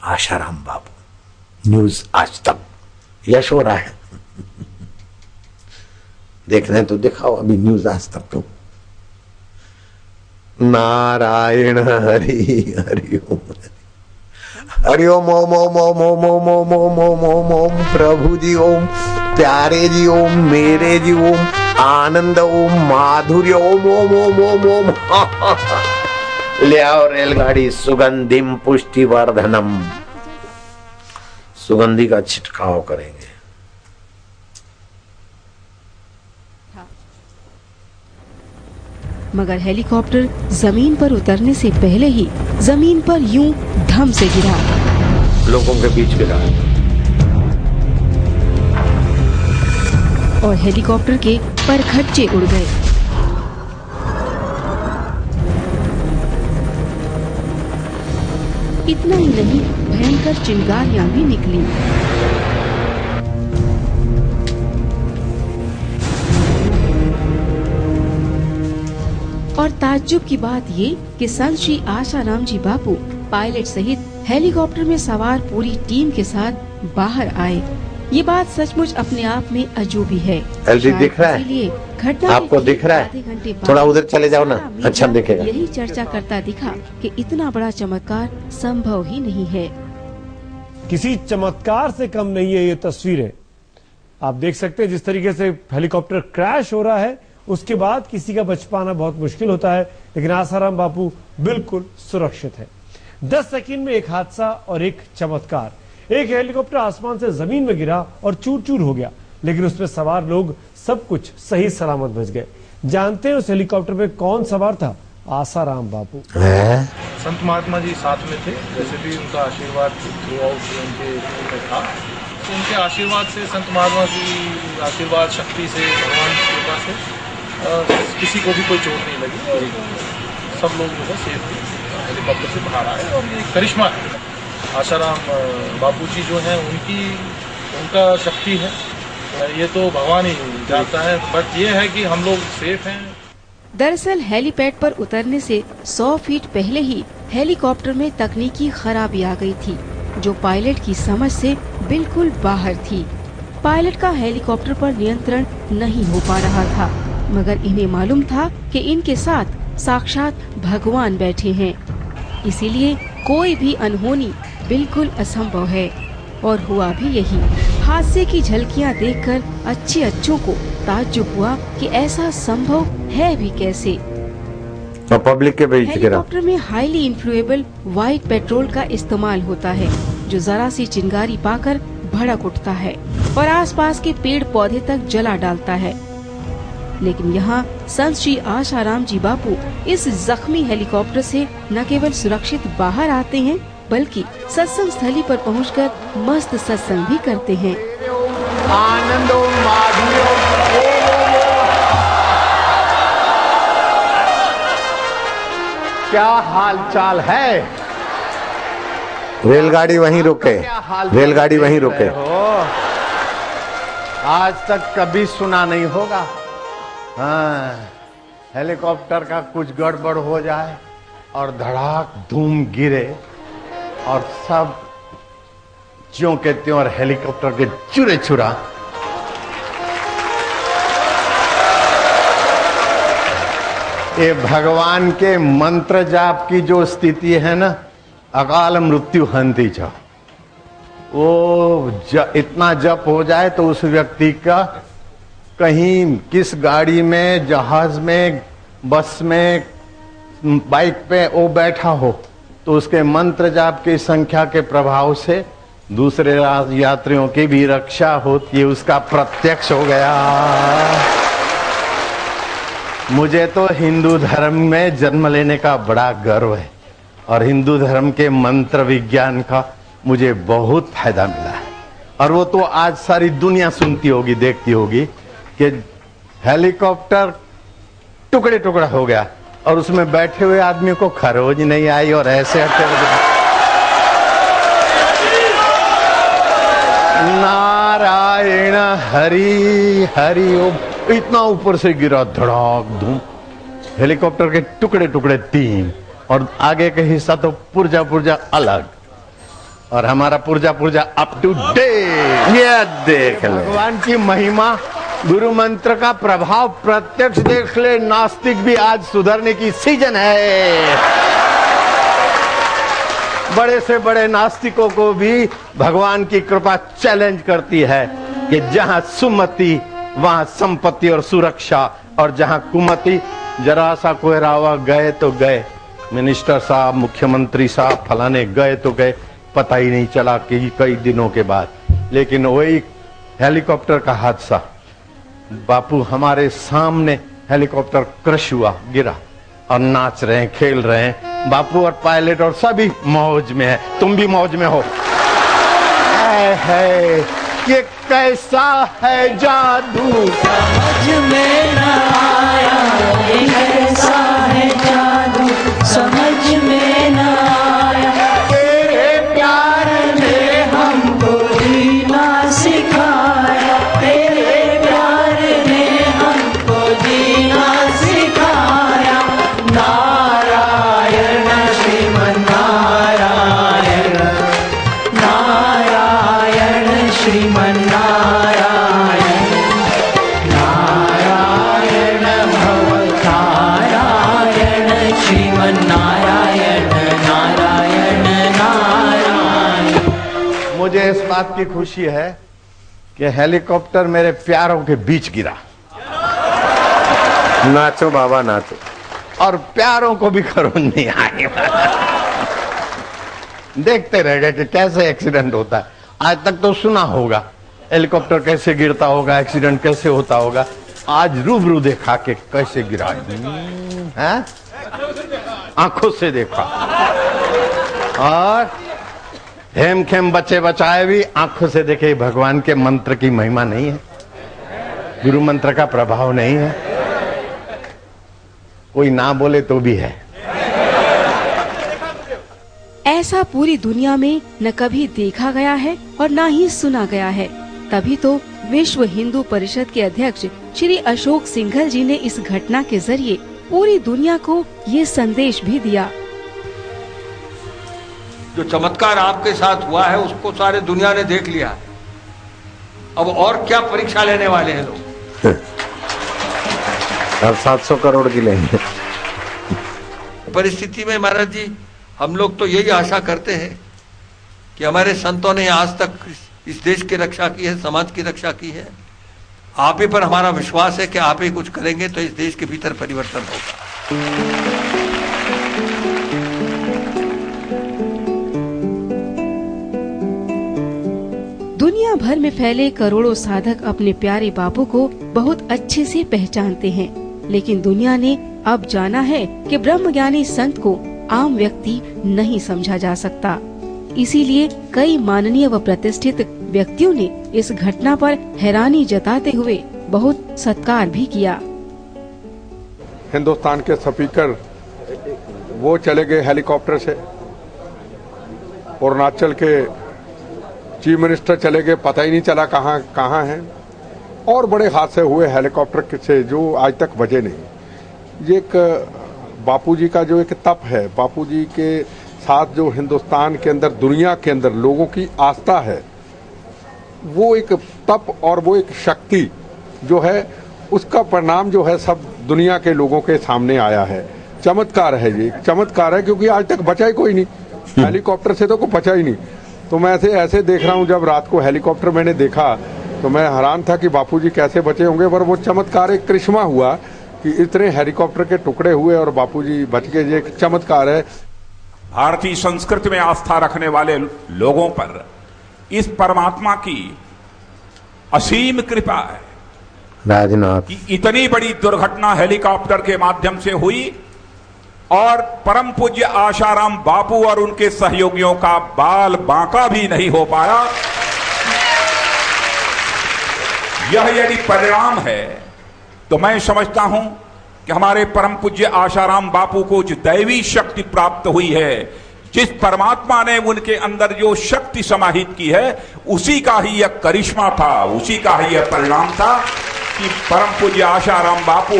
आशाराम बाबू। न्यूज आज तक यश हो रहा है। देखना है तो दिखाओ अभी न्यूज आज तक को। नारायण हरि हरि ओम, हरि ओम ओम ओम ओम ओम ओम ओम ओम ओम ओम ओम, प्रभु जी ओम, प्यारे जी ओम, मेरे जी ओम, आनंद ओम, माधुर्य ओम ओम ओम ओम ओम। ले आओ रेलगाड़ी, सुगंधिम पुष्टिवर्धनम, सुगंधी का छिटकाव करेंगे। मगर हेलीकॉप्टर जमीन पर उतरने से पहले ही जमीन पर यूं धम से गिरा, लोगों के बीच गिरा और हेलीकॉप्टर के परखच्चे उड़ गए। इतना ही नहीं, भयंकर चिंगारियां भी निकली। और ताज्जुब की बात ये कि संत श्री आशाराम जी बापू पायलट सहित हेलीकॉप्टर में सवार पूरी टीम के साथ बाहर आए। ये बात सचमुच अपने आप में अजूबी है। एलजी दिख रहा है? घटना आपको दिख रहा है? थोड़ा उधर चले जाओ ना, अच्छा दिखेगा। यही चर्चा करता दिखा कि इतना बड़ा चमत्कार संभव ही नहीं है। किसी चमत्कार से कम नहीं है ये तस्वीरें। आप देख सकते हैं जिस तरीके से हेलीकॉप्टर क्रैश हो रहा है, उसके बाद किसी का बच पाना बहुत मुश्किल होता है, लेकिन आसाराम बापू बिल्कुल सुरक्षित है। 10 सेकंड में एक हादसा और एक चमत्कार। एक हेलीकॉप्टर आसमान से जमीन में गिरा और चूर चूर हो गया, लेकिन उसमें सवार लोग सब कुछ सही सलामत बच गए। जानते हैं उस हेलीकॉप्टर में कौन सवार था? आसाराम बापू। संत महात्मा जी साथ में थे, वैसे भी उनका आशीर्वाद थ्रू आउट उनके में था। तो उनके आशीर्वाद से, संत महात्मा की आशीर्वाद शक्ति से, भगवान की कृपा से किसी को भी कोई चोट नहीं लगी। सब लोग जो है सेफ हेलीकॉप्टर से बाहर आए, और ये करिश्मा है। आशाराम बापू जी जो हैं उनका शक्ति है, ये तो भगवान ही जानता है, बट ये है कि हम लोग सेफ हैं। दरअसल हेलीपैड पर उतरने से 100 फीट पहले ही हेलीकॉप्टर में तकनीकी खराबी आ गई थी, जो पायलट की समझ से बिल्कुल बाहर थी। पायलट का हेलीकॉप्टर पर नियंत्रण नहीं हो पा रहा था, मगर इन्हें मालूम था कि इनके साथ साक्षात भगवान बैठे हैं, इसीलिए कोई भी अनहोनी बिल्कुल असंभव है। और हुआ भी यही। हादसे की झलकियां देखकर अच्छों को ताज्जुब हुआ कि ऐसा संभव है भी कैसे। तो पब्लिक के बीच हेलीकॉप्टर में हाईली इन्फ्लुएबल व्हाइट पेट्रोल का इस्तेमाल होता है, जो जरा सी चिंगारी पाकर भड़क उठता है और आसपास के पेड़ पौधे तक जला डालता है। लेकिन यहाँ संत श्री आशाराम जी बापू इस जख्मी हेलीकॉप्टर से न केवल सुरक्षित बाहर आते हैं, बल्कि सत्संग स्थली पर पहुंचकर मस्त सत्संग भी करते हैं। आनंद क्या हाल चाल है? रेलगाड़ी वहीं रुके, रेलगाड़ी वहीं रुके। आज तक कभी सुना नहीं होगा। हाँ, हेलीकॉप्टर का कुछ गड़बड़ हो जाए और धड़ाक धूम गिरे और सब ज्यों के त्यों और हेलीकॉप्टर के चूरे चूरा। ये भगवान के मंत्र जाप की जो स्थिति है ना, अकाल मृत्यु हंती च, वो इतना जप हो जाए तो उस व्यक्ति का कहीं किस गाड़ी में, जहाज में, बस में, बाइक पे वो बैठा हो तो उसके मंत्र जाप की संख्या के प्रभाव से दूसरे यात्रियों की भी रक्षा होती है, उसका प्रत्यक्ष हो गया। मुझे तो हिंदू धर्म में जन्म लेने का बड़ा गर्व है और हिंदू धर्म के मंत्र विज्ञान का मुझे बहुत फायदा मिला है। और वो तो आज सारी दुनिया सुनती होगी, देखती होगी कि हेलीकॉप्टर टुकड़े टुकड़ा हो गया और उसमें बैठे हुए आदमी को खरोज नहीं आई और ऐसे हटे। नारायण हरि हरि ओम, इतना ऊपर से गिरा धड़ाक धूम, हेलीकॉप्टर के टुकड़े टुकड़े 3 और आगे का हिस्सा तो पुर्जा पुर्जा अलग और हमारा पुर्जा पुर्जा अप टू डेट। ये देख ले भगवान की महिमा, गुरु मंत्र का प्रभाव प्रत्यक्ष देख ले। नास्तिक भी आज सुधरने की सीजन है। बड़े से बड़े नास्तिकों को भी भगवान की कृपा चैलेंज करती है कि जहां सुमति वहां संपत्ति और सुरक्षा, और जहां कुमति जरा सा कोई रावा गए तो गए, मिनिस्टर साहब, मुख्यमंत्री साहब, फलाने गए तो गए, पता ही नहीं चला कि कई दिनों के बाद। लेकिन वही हेलीकॉप्टर का हादसा, बापू हमारे सामने हेलीकॉप्टर क्रश हुआ, गिरा और नाच रहे हैं, खेल रहे हैं। बापू और पायलट और सभी मौज में है, तुम भी मौज में हो। है ये कैसा है जादू समझ में न आया, ये कैसा है जादू समझ में न आया। तेरे प्यार ने हमको जीना सिखाया, तेरे प्यार ने हमको जीना सिखाया। नारायण श्रीमन नारायण, नारायण श्रीमन नारायण, नारायण भव नारायण श्रीमन नारायण, नारायण नारायण। मुझे इस बात की खुशी है कि हेलीकॉप्टर मेरे प्यारों के बीच गिरा। नाचो बाबा नाचो। और प्यारों को भी खरोंच नहीं आई। देखते रह गए कि कैसे एक्सीडेंट होता है। आज तक तो सुना होगा हेलीकॉप्टर कैसे गिरता होगा, एक्सीडेंट कैसे होता होगा, आज रूबरू देखा कि कैसे गिरा है, आंखों से देखा। और हेम खेम बचे बचाए भी आंखों से देखे। भगवान के मंत्र की महिमा नहीं है, गुरु मंत्र का प्रभाव नहीं है, कोई ना बोले तो भी है। ऐसा पूरी दुनिया में न कभी देखा गया है और न ही सुना गया है। तभी तो विश्व हिंदू परिषद के अध्यक्ष श्री अशोक सिंघल जी ने इस घटना के जरिए पूरी दुनिया को ये संदेश भी दिया। जो चमत्कार आपके साथ हुआ है उसको सारे दुनिया ने देख लिया। अब और क्या परीक्षा लेने वाले हैं लोग? अब 700 करोड़ की लेंगे। परिस्थिति में महाराज जी, हम लोग तो यही आशा करते हैं कि हमारे संतों ने आज तक इस देश की रक्षा की है, समाज की रक्षा की है। आप ही पर हमारा विश्वास है कि आप ही कुछ करेंगे तो इस देश के भीतर परिवर्तन होगा। दुनिया भर में फैले करोड़ों साधक अपने प्यारे बापू को बहुत अच्छे से पहचानते हैं, लेकिन दुनिया ने अब जाना है कि ब्रह्मज्ञानी संत को आम व्यक्ति नहीं समझा जा सकता। इसीलिए कई माननीय व प्रतिष्ठित व्यक्तियों ने इस घटना पर हैरानी जताते हुए बहुत सत्कार भी किया। हिंदुस्तान के स्पीकर वो चले गए हेलीकॉप्टर से, अरुणाचल के चीफ मिनिस्टर चले गए, पता ही नहीं चला कहाँ हैं। और बड़े हादसे हुए हेलीकॉप्टर से जो आज तक बचे नहीं। ये एक बापूजी का जो एक तप है, बापूजी के साथ जो हिंदुस्तान के अंदर, दुनिया के अंदर लोगों की आस्था है, वो एक तप और वो एक शक्ति जो है, उसका परिणाम जो है सब दुनिया के लोगों के सामने आया है। चमत्कार है, ये चमत्कार है, क्योंकि आज तक बचा ही कोई नहीं, हेलीकॉप्टर से तो कोई बचा ही नहीं। तो मैं ऐसे देख रहा हूँ, जब रात को हेलीकॉप्टर मैंने देखा तो मैं हैरान था कि बापूजी कैसे बचे होंगे, पर वो चमत्कार, एक करिश्मा हुआ कि इतने हेलीकॉप्टर के टुकड़े हुए और बापूजी बच गए। ये एक चमत्कार है। भारतीय संस्कृति में आस्था रखने वाले लोगों पर इस परमात्मा की असीम कृपा है राजनाथ कि इतनी बड़ी दुर्घटना हेलीकॉप्टर के माध्यम से हुई और परम पूज्य आशाराम बापू और उनके सहयोगियों का बाल बांका भी नहीं हो पाया। यह यदि परिणाम है तो मैं समझता हूं कि हमारे परम पूज्य आशाराम बापू को जो दैवी शक्ति प्राप्त हुई है, जिस परमात्मा ने उनके अंदर जो शक्ति समाहित की है, उसी का ही यह करिश्मा था, उसी का ही यह परिणाम था कि परम पूज्य आशाराम बापू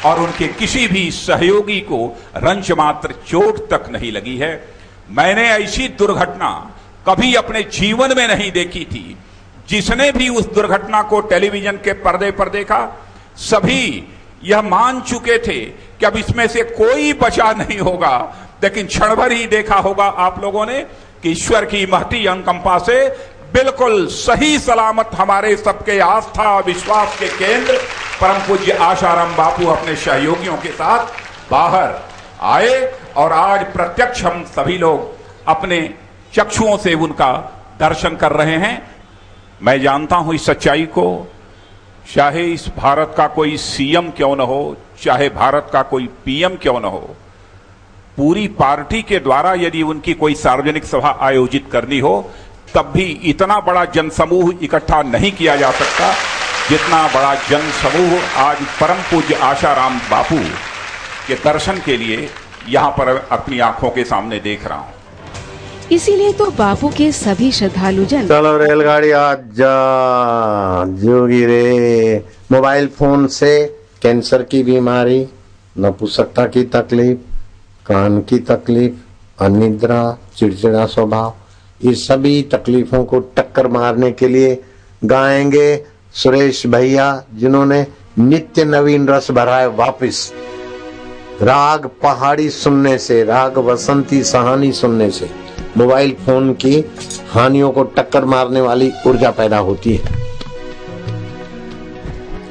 और उनके किसी भी सहयोगी को रंच मात्र चोट तक नहीं लगी है। मैंने ऐसी दुर्घटना कभी अपने जीवन में नहीं देखी थी। जिसने भी उस दुर्घटना को टेलीविजन के पर्दे पर देखा, सभी यह मान चुके थे कि अब इसमें से कोई बचा नहीं होगा। लेकिन क्षण भर ही देखा होगा आप लोगों ने कि ईश्वर की महती अनुकंपा से बिल्कुल सही सलामत हमारे सबके आस्था विश्वास के केंद्र परम पूज्य आशाराम बापू अपने सहयोगियों के साथ बाहर आए और आज प्रत्यक्ष हम सभी लोग अपने चक्षुओं से उनका दर्शन कर रहे हैं। मैं जानता हूं इस सच्चाई को, चाहे इस भारत का कोई सीएम क्यों न हो, चाहे भारत का कोई पीएम क्यों न हो, पूरी पार्टी के द्वारा यदि उनकी कोई सार्वजनिक सभा आयोजित करनी हो, तब भी इतना बड़ा जनसमूह इकट्ठा नहीं किया जा सकता जितना बड़ा जनसमूह आज परम पूज्य आशाराम बापू के दर्शन के लिए यहाँ पर अपनी आंखों के सामने देख रहा हूँ। इसीलिए तो बापू के सभी श्रद्धालु जन चलो रेलगाड़ी आज जा जोगी रे। मोबाइल फोन से कैंसर की बीमारी, नपुंसकता की तकलीफ, कान की तकलीफ, अनिद्रा, चिड़चिड़ा स्वभाव, ये सभी तकलीफों को टक्कर मारने के लिए गाएंगे सुरेश भैया, जिन्होंने नित्य नवीन रस भरा है वापिस। राग पहाड़ी सुनने से, राग वसंती सहानी सुनने से मोबाइल फोन की हानियों को टक्कर मारने वाली ऊर्जा पैदा होती है।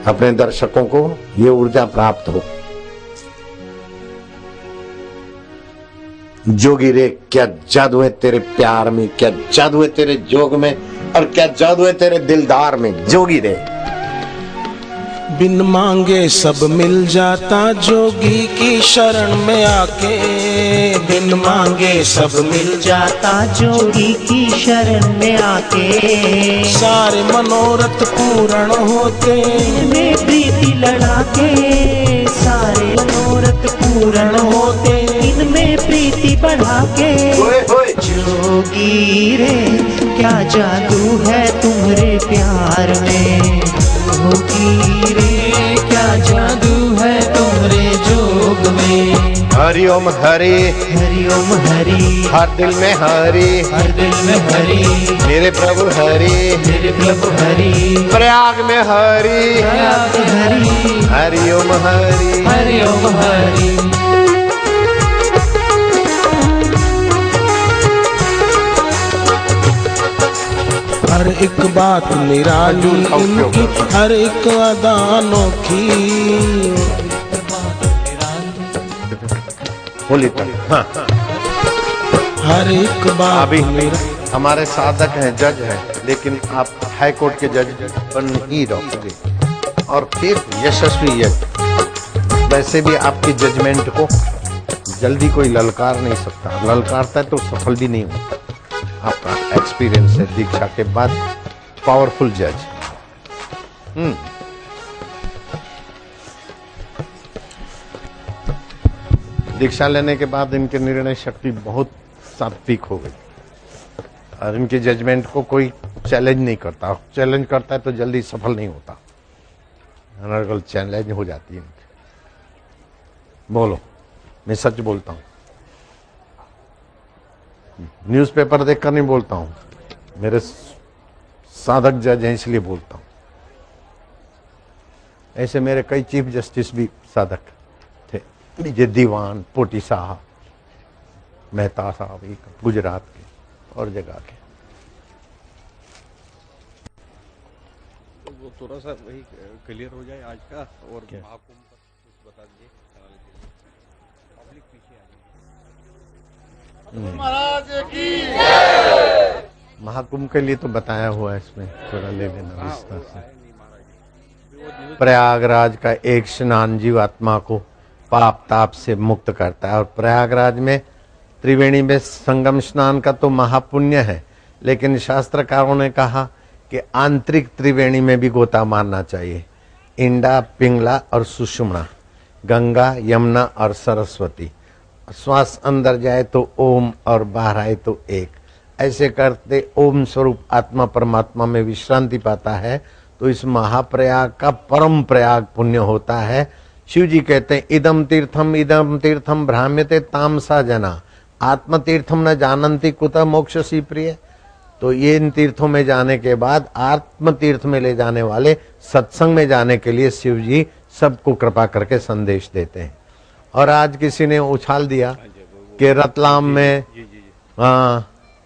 अपने दर्शकों को ये ऊर्जा प्राप्त हो। जोगी रे, क्या जादू है तेरे प्यार में, क्या जादू है तेरे जोग में, और क्या जादू है तेरे दिलदार में। जोगी रे, बिन मांगे सब मिल जाता जोगी की शरण में आके, बिन मांगे सब मिल जाता जोगी की शरण में आके। सारे मनोरथ पूर्ण होते में प्रीति लड़ा के, सारे मनोरथ पूर्ण होते इनमें प्रीति बढ़ा के। जोगी रे, क्या जादू है तुम्हारे प्यार में, जोगी रे क्या जादू है तुम्हारे जोग में। हरिओम हरि, हरिओम हरि, हर दिल में हरि, हर दिल में हरि, मेरे प्रभु हरि, मेरे प्रभु हरि। प्रयाग में हरि, प्रयाग हरि, हरिओम हरि, हरिओम हरि। हर एक बात निराली इनकी, हर एक अदा अनोखी। बोली तक हाँ। हर एक बात अभी हमारे साधक हैं, जज हैं, लेकिन आप हाई कोर्ट के जज बन ही रहोगे और फिर यशस्वी जज। वैसे भी आपकी जजमेंट को जल्दी कोई ललकार नहीं सकता, ललकारता है तो सफल भी नहीं होता। आपका एक्सपीरियंस है दीक्षा के बाद, पावरफुल जज। दीक्षा लेने के बाद इनके निर्णय शक्ति बहुत सात्विक हो गई। और इनके जजमेंट को कोई चैलेंज नहीं करता। चैलेंज करता है तो जल्दी सफल नहीं होता, अनर्गल चैलेंज हो जाती है। बोलो, मैं सच बोलता हूँ, न्यूज़पेपर देखकर नहीं बोलता हूँ, मेरे साधक जज हैं इसलिए बोलता हूँ। ऐसे मेरे कई चीफ जस्टिस भी साधक थे, विजय दीवान, पोटी साहब, मेहता साहब, गुजरात के और जगह के। तो वो थोड़ा सा वही क्लियर हो जाए आज का, और महाकुंभ पर कुछ बता दीजिए पब्लिक पीछे आ महाराज की महाकुंभ के लिए तो बताया हुआ है, इसमें थोड़ा ले लेना विस्तार से। प्रयागराज का एक स्नान जीवात्मा को पाप ताप से मुक्त करता है, और प्रयागराज में त्रिवेणी में संगम स्नान का तो महापुण्य है, लेकिन शास्त्रकारों ने कहा कि आंतरिक त्रिवेणी में भी गोता मारना चाहिए। इंडा, पिंगला और सुषुम्ना, गंगा, यमुना और सरस्वती। श्वास अंदर जाए तो ओम और बाहर आए तो एक, ऐसे करते ओम स्वरूप आत्मा परमात्मा में विश्रांति पाता है। तो इस महाप्रयाग का परम प्रयाग पुण्य होता है। शिव जी कहते हैं इदम तीर्थम भ्राम्यते तामसा जना, आत्म तीर्थम न जानन्ति कुतः मोक्षसी प्रिय। तो ये इन तीर्थों में जाने के बाद आत्म तीर्थ में ले जाने वाले सत्संग में जाने के लिए शिव जी सबको कृपा करके संदेश देते हैं। और आज किसी ने उछाल दिया कि रतलाम में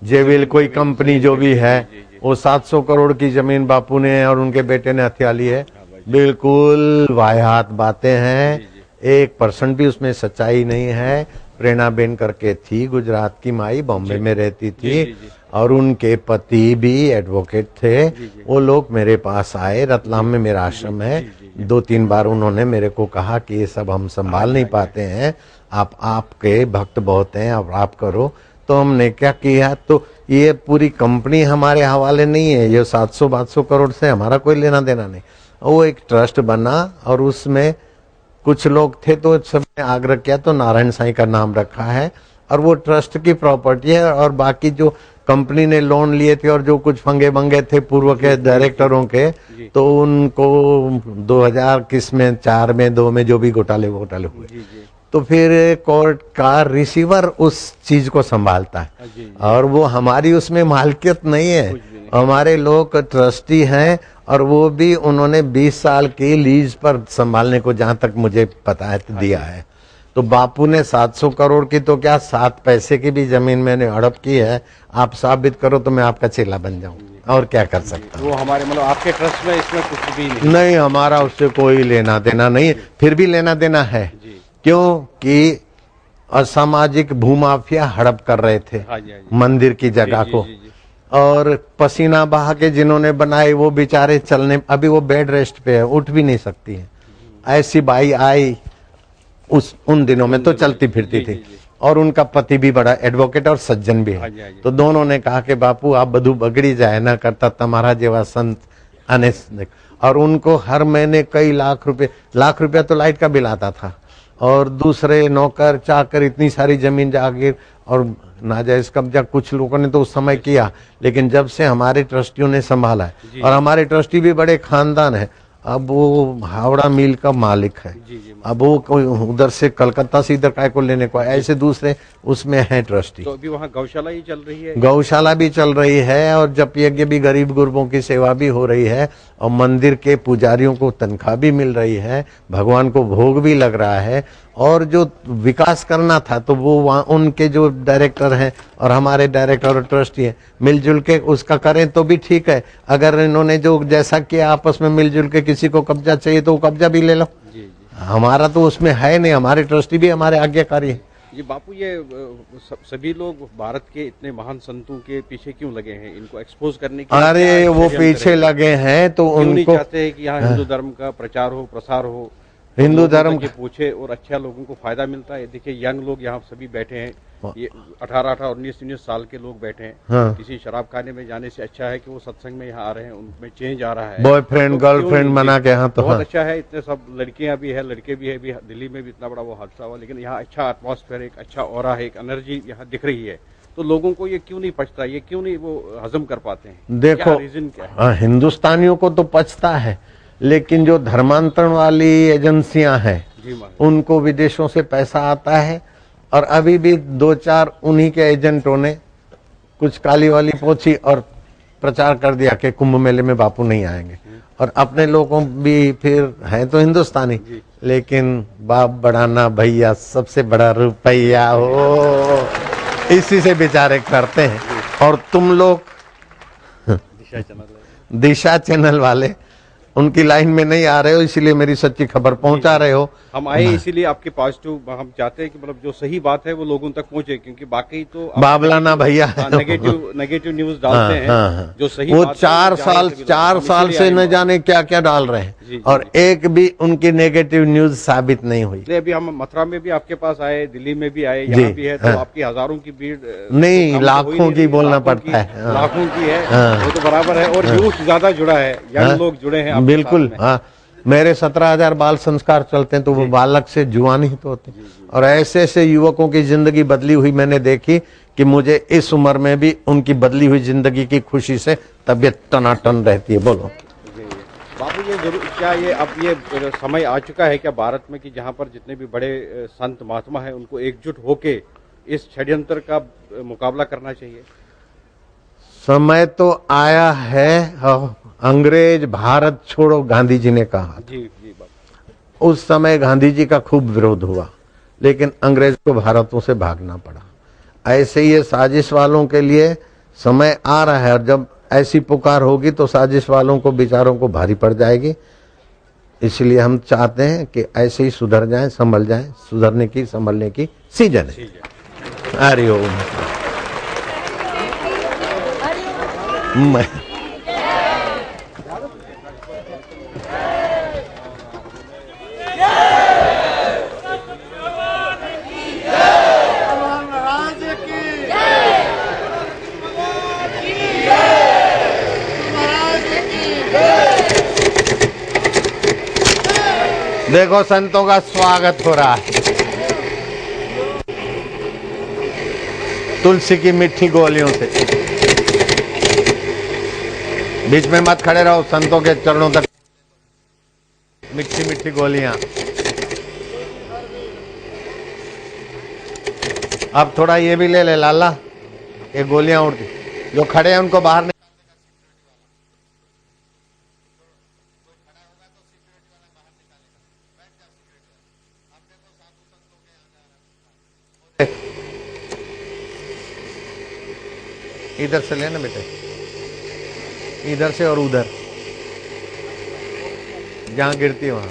जेविल कोई कंपनी जो भी है वो 700 करोड़ की जमीन बापू ने और उनके बेटे ने हथिया ली है। बिल्कुल वाहियात बातें हैं, 1% भी उसमें सच्चाई नहीं है। प्रेरणा बेन करके थी, गुजरात की माई, बॉम्बे में रहती थी, और उनके पति भी एडवोकेट थे। वो लोग मेरे पास आए, रतलाम में मेरा आश्रम है, 2-3 बार उन्होंने मेरे को कहा कि ये सब हम संभाल नहीं पाते हैं, आपके भक्त बहुत हैं, अब आप करो। तो हमने क्या किया, तो ये पूरी कंपनी हमारे हवाले नहीं है, ये 700-800 करोड़ से हमारा कोई लेना देना नहीं। वो एक ट्रस्ट बना और उसमें कुछ लोग थे, तो सबने आग्रह किया तो नारायण साईं का नाम रखा है, और वो ट्रस्ट की प्रॉपर्टी है। और बाकी जो कंपनी ने लोन लिए थे और जो कुछ फंगे बंगे थे पूर्व के डायरेक्टरों के, तो उनको 2004 में 2 में जो भी घोटाले हुए, तो फिर कोर्ट का रिसीवर उस चीज को संभालता है, और वो हमारी उसमें मालिकियत नहीं है। हमारे लोग ट्रस्टी हैं, और वो भी उन्होंने 20 साल की लीज पर संभालने को जहां तक मुझे पता है दिया है। तो बापू ने 700 करोड़ की तो क्या 7 पैसे की भी जमीन मैंने हड़प की है। आप साबित करो तो मैं आपका चेला बन जाऊं, और क्या कर सकता हूं। वो हमारे मतलब आपके ट्रस्ट में इसमें कुछ भी नहीं, हमारा उससे कोई लेना देना नहीं, फिर भी लेना देना है, क्योंकि असामाजिक भूमाफिया हड़प कर रहे थे मंदिर की जगह को, और पसीना बहा के जिन्होंने बनाए वो बेचारे चलने, अभी वो बेड रेस्ट पे है, उठ भी नहीं सकती है। ऐसी बाई आई उन दिनों में तो चलती फिरती थी, और उनका पति भी बड़ा एडवोकेट और सज्जन भी है। तो दोनों ने कहा कि बापू आप बधु बगड़ी जाए ना करता तुम्हारा जेवा संत आने। और उनको हर महीने कई लाख रुपया तो लाइट का बिल आता था, और दूसरे नौकर चाकर, इतनी सारी जमीन जागीर और नाजायज कब्जा कुछ लोगों ने तो उस समय किया, लेकिन जब से हमारे ट्रस्टियों ने संभाला है, और हमारे ट्रस्टी भी बड़े खानदान है। अब वो हावड़ा मिल का मालिक है, अब वो उधर से कलकत्ता से इधर काय को लेने को, ऐसे दूसरे उसमें है ट्रस्टी। तो अभी वहाँ गौशाला ही चल रही है, गौशाला भी चल रही है, और जप यज्ञ भी, गरीब गुरबों की सेवा भी हो रही है, और मंदिर के पुजारियों को तनख्वाह भी मिल रही है, भगवान को भोग भी लग रहा है। और जो विकास करना था तो वो वहाँ उनके जो डायरेक्टर हैं और हमारे डायरेक्टर और ट्रस्टी हैं, मिलजुल के उसका करें तो भी ठीक है। अगर इन्होंने जो जैसा किया आपस में मिलजुल के किसी को कब्जा चाहिए तो वो कब्जा भी ले लो, हमारा तो उसमें है नहीं, हमारे ट्रस्टी भी हमारे आज्ञाकारी है। ये बापू, ये सभी लोग भारत के इतने महान संतों के पीछे क्यों लगे हैं, इनको एक्सपोज करने के? अरे वो पीछे लगे हैं तो उनको नहीं चाहते हैं कि यहाँ हिंदू धर्म का प्रचार हो, प्रसार हो, हिंदू धर्म के पूछे और अच्छा लोगों को फायदा मिलता है। देखिए यंग लोग यहाँ सभी बैठे हैं, ये 18, 19 साल के लोग बैठे हैं। हाँ। किसी शराब खाने में जाने से अच्छा है कि वो सत्संग में यहाँ आ रहे हैं, उनमें चेंज आ रहा है, बॉयफ्रेंड गर्लफ्रेंड बना के। हाँ, तो बहुत हाँ। अच्छा है। इतने सब लड़कियां भी है, लड़के भी है। दिल्ली में भी इतना बड़ा वो हादसा हुआ, लेकिन यहाँ अच्छा एटमॉस्फेयर, एक अच्छा ऑरा है, एक एनर्जी यहाँ दिख रही है। तो लोगों को ये क्यों नहीं पचता, ये क्यों नहीं वो हजम कर पाते हैं? देखो, क्या रीजन क्या है? हिंदुस्तानियों को तो पचता है, लेकिन जो धर्मांतरण वाली एजेंसियां हैं उनको विदेशों से पैसा आता है, और अभी भी 2-4 उन्हीं के एजेंटों ने कुछ काली वाली पोछी और प्रचार कर दिया कि कुंभ मेले में बापू नहीं आएंगे, और अपने लोगों भी फिर हैं तो हिंदुस्तानी, लेकिन बाप बढ़ाना भैया सबसे बड़ा रुपया हो, इसी से बेचारे करते हैं। और तुम लोग दिशा चैनल वाले उनकी लाइन में नहीं आ रहे हो, इसीलिए मेरी सच्ची खबर पहुंचा रहे हो। हम आए इसीलिए आपके पॉजिटिव, हम चाहते हैं कि मतलब जो सही बात है वो लोगों तक पहुंचे, क्योंकि बाकी तो बाबलाना भैया नेगेटिव न्यूज डालते हैं। जो सही वो बात 4 साल से न जाने क्या क्या डाल रहे हैं, और एक भी उनकी नेगेटिव न्यूज साबित नहीं हुई। अभी हम मथुरा में भी आपके पास आए, दिल्ली में भी आए, यहाँ भी है, तो आपकी हजारों की भीड़ नहीं, लाखों की बोलना पड़ता है, लाखों की है, वो तो बराबर है। और यूथ ज्यादा जुड़ा है, यंग लोग जुड़े हैं बिल्कुल। हाँ, मेरे 17,000 बाल संस्कार चलते हैं, तो वो बालक से जुआन ही तो होते हैं, और ऐसे ऐसे युवकों की जिंदगी बदली हुई मैंने देखी कि मुझे इस उम्र में भी उनकी बदली हुई जिंदगी की खुशी से तबीयत टनाटन रहती है। बोलो बाबू, ये जरूर क्या ये अब ये समय आ चुका है क्या भारत में कि जहाँ पर जितने भी बड़े संत महात्मा हैं उनको एकजुट होके इस षड्यंत्र का मुकाबला करना चाहिए? समय तो आया है। अंग्रेज भारत छोड़ो गांधी जी ने कहा, जी बाबू। उस समय गांधी जी का खूब विरोध हुआ, लेकिन अंग्रेज को भारतों से भागना पड़ा। ऐसे ही ये साजिश वालों के लिए समय आ रहा है, और जब ऐसी पुकार होगी तो साजिश वालों को बेचारों को भारी पड़ जाएगी। इसलिए हम चाहते हैं कि ऐसे ही सुधर जाएं, संभल जाएं। सुधरने की संभलने की सीजन है। हरि ओम। देखो, संतों का स्वागत हो रहा है तुलसी की मीठी गोलियों से। बीच में मत खड़े रहो, संतों के चरणों तक मीठी मीठी गोलियां। अब थोड़ा ये भी ले ले लाला, ये गोलियां उड़ती, जो खड़े हैं उनको बाहर नहीं। इधर से लेना बेटे, इधर से और उधर जहां गिरती है वहां।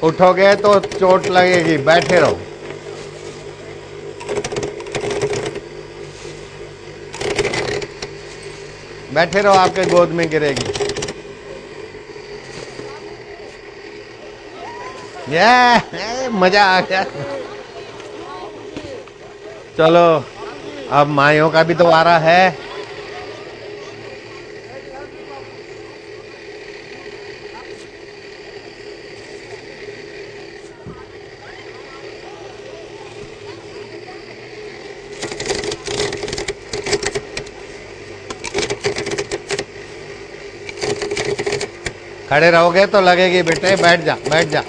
उठोगे तो चोट लगेगी, बैठे रहो। बैठे रहो, आपके गोद में गिरेगी। ये मजा आ गया। चलो, अब माइयों का भी तो वारा है। खड़े रहोगे तो लगेगी बेटे, बैठ जा बैठ जा।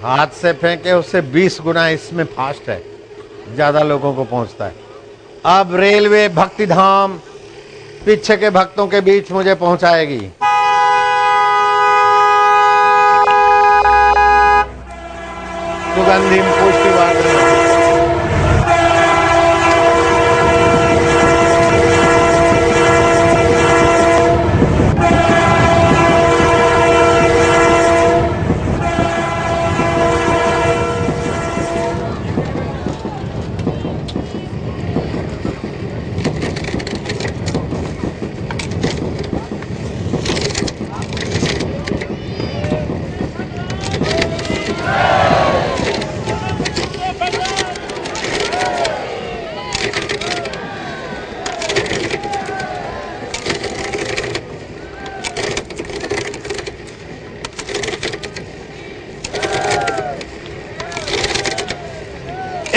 हाथ से फेंके उससे 20 गुना इसमें फास्ट है, ज्यादा लोगों को पहुंचता है। अब रेलवे भक्ति धाम पीछे के भक्तों के बीच मुझे पहुंचाएगी। सुगंधिम पुष्टिवर्धनम।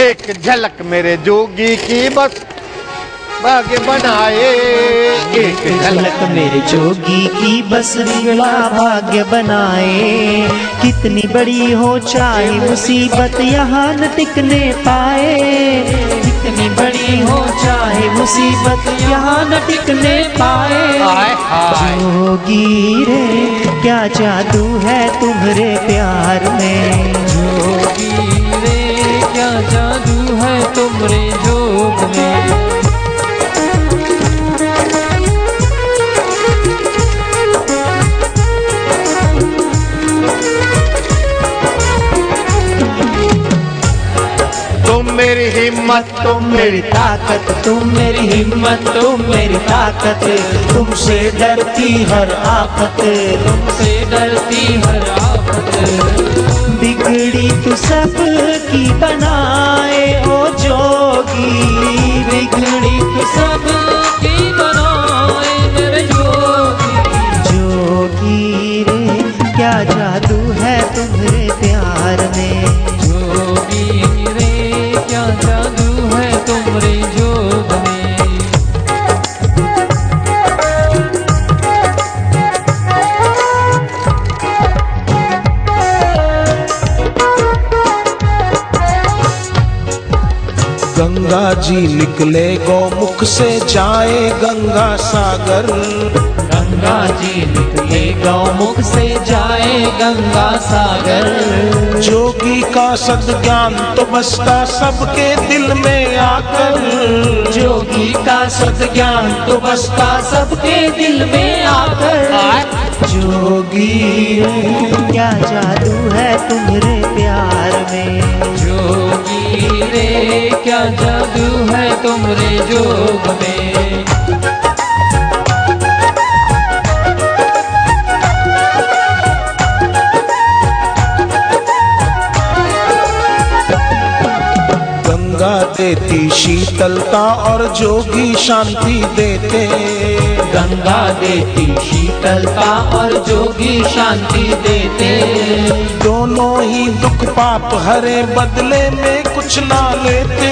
एक झलक मेरे जोगी की बस भाग्य बनाए, एक झलक मेरे जोगी की बस बिगड़ा भाग्य बनाए। कितनी बड़ी हो चाहे मुसीबत यहाँ न टिकने पाए, कितनी बड़ी हो चाहे मुसीबत यहाँ न टिकने पाए। जोगी रे क्या जादू है तुम्हारे प्यार में, जोगी रे क्या जादू है तुम्हारे जोग में। तुम मेरी हिम्मत, तुम मेरी ताकत, तुम मेरी हिम्मत, तुम मेरी ताकत, तुमसे डरती हर आफत, तुमसे डरती हर आफत। बिगड़ी तू सबकी बनाए ओ जोगी, बिगड़ी तू सबकी बनाए मेरे जोगी। जोगी रे क्या जादू है तुम्हारे प्यार में, जोगी रे क्या जादू है तुम्हारे जोग में। गंगा जी निकले गौमुख से जाए गंगा सागर, गंगा जी निकले गौमुख से जाए गंगा सागर। जोगी का सद्ज्ञान तो बसता सबके दिल में आकर, जोगी का सद्ज्ञान तो बसता सबके दिल में आकर। जोगी रे क्या जादू है तुम्हारे प्यार में, जोगी रे क्या जादू है तुम्हारे जोग में। गंगा देती शीतलता और जोगी शांति देते, गंगा देती शीतलता और जोगी शांति देते। दोनों ही दुख पाप हरे बदले में कुछ ना लेते,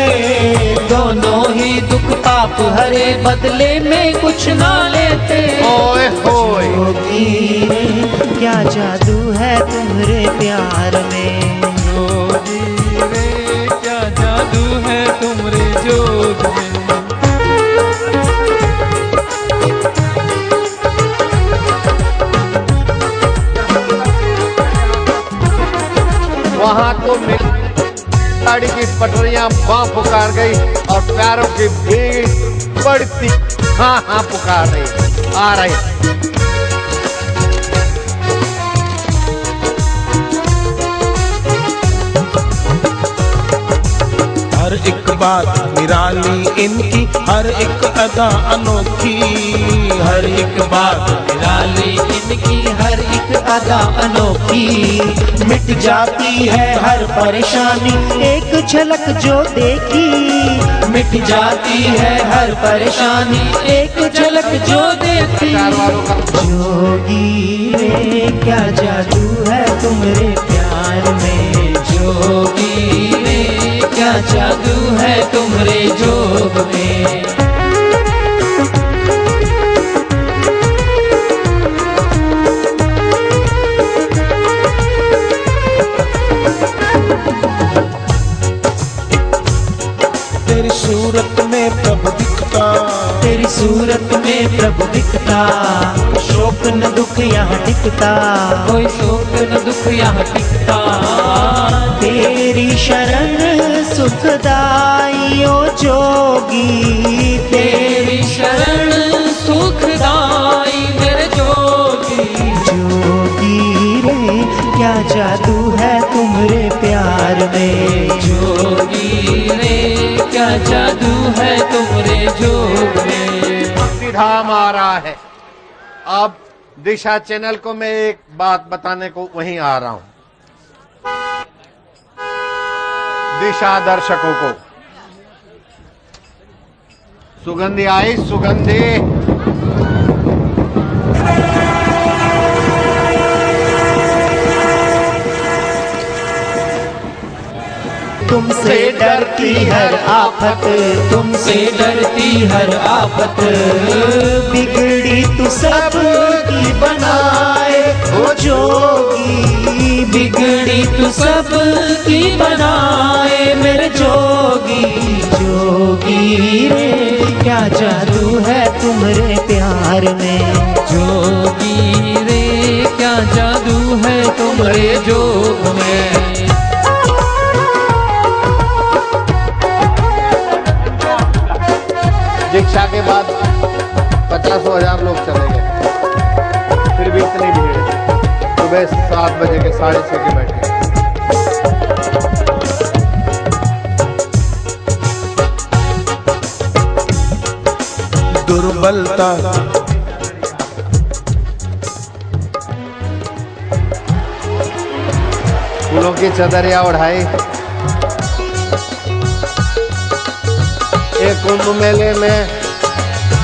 दोनों ही दुख पाप हरे बदले में कुछ ना लेते। ओए होए जोगी रे क्या जादू है तुम्हारे प्यार में, जोगी रे क्या जादू है तुम्हारे जोग में। वहाँ तो गाड़ी की पटरियां बाँ पुकार गई और पैरों की भीड़ बढ़ती हाँ हाँ पुकार रही आ रही। हर एक बात निराली इनकी, हर एक अदा अनोखी, हर एक बात निराली इनकी, हर एक अदा अनोखी। मिट जाती है हर परेशानी एक झलक जो देखी, मिट जाती है हर परेशानी एक झलक जो देखी। जोगी रे क्या जादू है तुम्हारे प्यार में, जोगी रे क्या जादू है तुम्हारे जोग में। तेरी सूरत में प्रभु दिखता, तेरी सूरत में प्रभु दिखता, शोक न दुख यहाँ टिकता, कोई शोक न दुख यहाँ टिकता। तेरी शरण सुखदाई ओ जोगी, तेरी शरण सुखदाई मेरे जोगी। जोगी रे क्या जादू है तुम्हारे प्यार में, जोगी रे क्या जादू है तुम्हारे जोग में। धाम आ रहा है। अब दिशा चैनल को मैं एक बात बताने को वहीं आ रहा हूं, दिशा दर्शकों को। सुगंधी आई, सुगंधी तुमसे डरती हर आफत, तुमसे डरती हर आफत। बिगड़ी तू सब की बनाए ओ जोगी, बिगड़ी तू सब की बनाए मेरे जोगी। जोगी रे क्या जादू है तुम्हारे प्यार में, जोगी रे क्या जादू है तुम्हारे जोग में। दीक्षा के बाद 50,000 लोग चले गए, फिर भी इतनी भीड़ है। सुबह 7 बजे के 6:30 के बैठे। दुर्बलता फूलों की चदरिया उड़ाई। एक कुंभ मेले में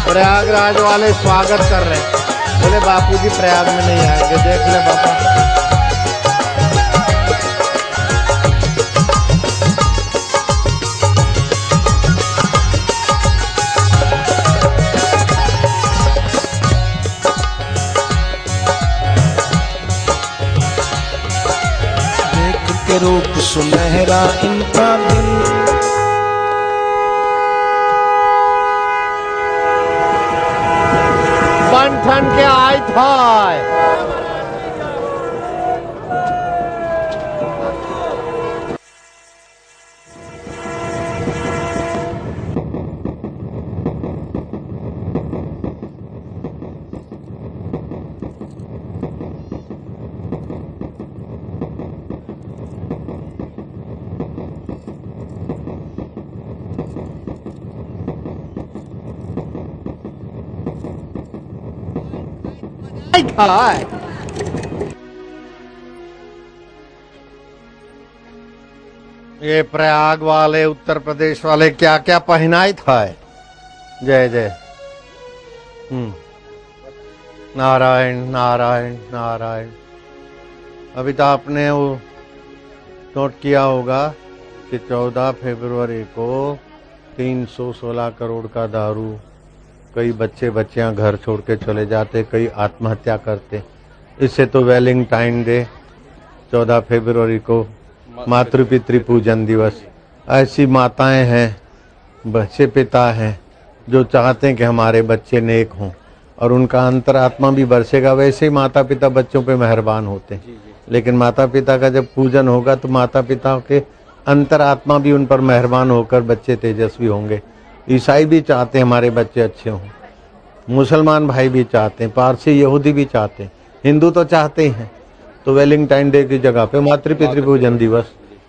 प्रयागराज वाले स्वागत कर रहे हैं, बोले बापूजी प्रयाग में नहीं आएंगे, देख ले बापा। देख के रूप सुनहरा इनका दिल, बन ठन के आय था। ये प्रयाग वाले, उत्तर प्रदेश वाले क्या क्या पहनाई था। जय जय। नारायण नारायण नारायण। अभी तो आपने वो नोट किया होगा कि 14 फरवरी को 316 करोड़ का दारू, कई बच्चे बच्चियां घर छोड़ के चले जाते, कई आत्महत्या करते। इससे तो वैलेंटाइन डे 14 फरवरी को मातृ पितृ पूजन दिवस। ऐसी माताएं हैं, बच्चे पिता हैं जो चाहते हैं कि हमारे बच्चे नेक हों और उनका अंतरात्मा भी बरसेगा। वैसे ही माता पिता बच्चों पे मेहरबान होते हैं, लेकिन माता पिता का जब पूजन होगा तो माता पिता के अंतरात्मा भी उन पर मेहरबान होकर बच्चे तेजस्वी होंगे। ईसाई भी चाहते हैं हमारे बच्चे अच्छे हों, मुसलमान भाई भी चाहते हैं, पारसी यहूदी भी चाहते हैं, हिंदू तो चाहते ही हैं। तो वैलेंटाइन डे की जगह पे मातृ पितृ पूजन दिवस,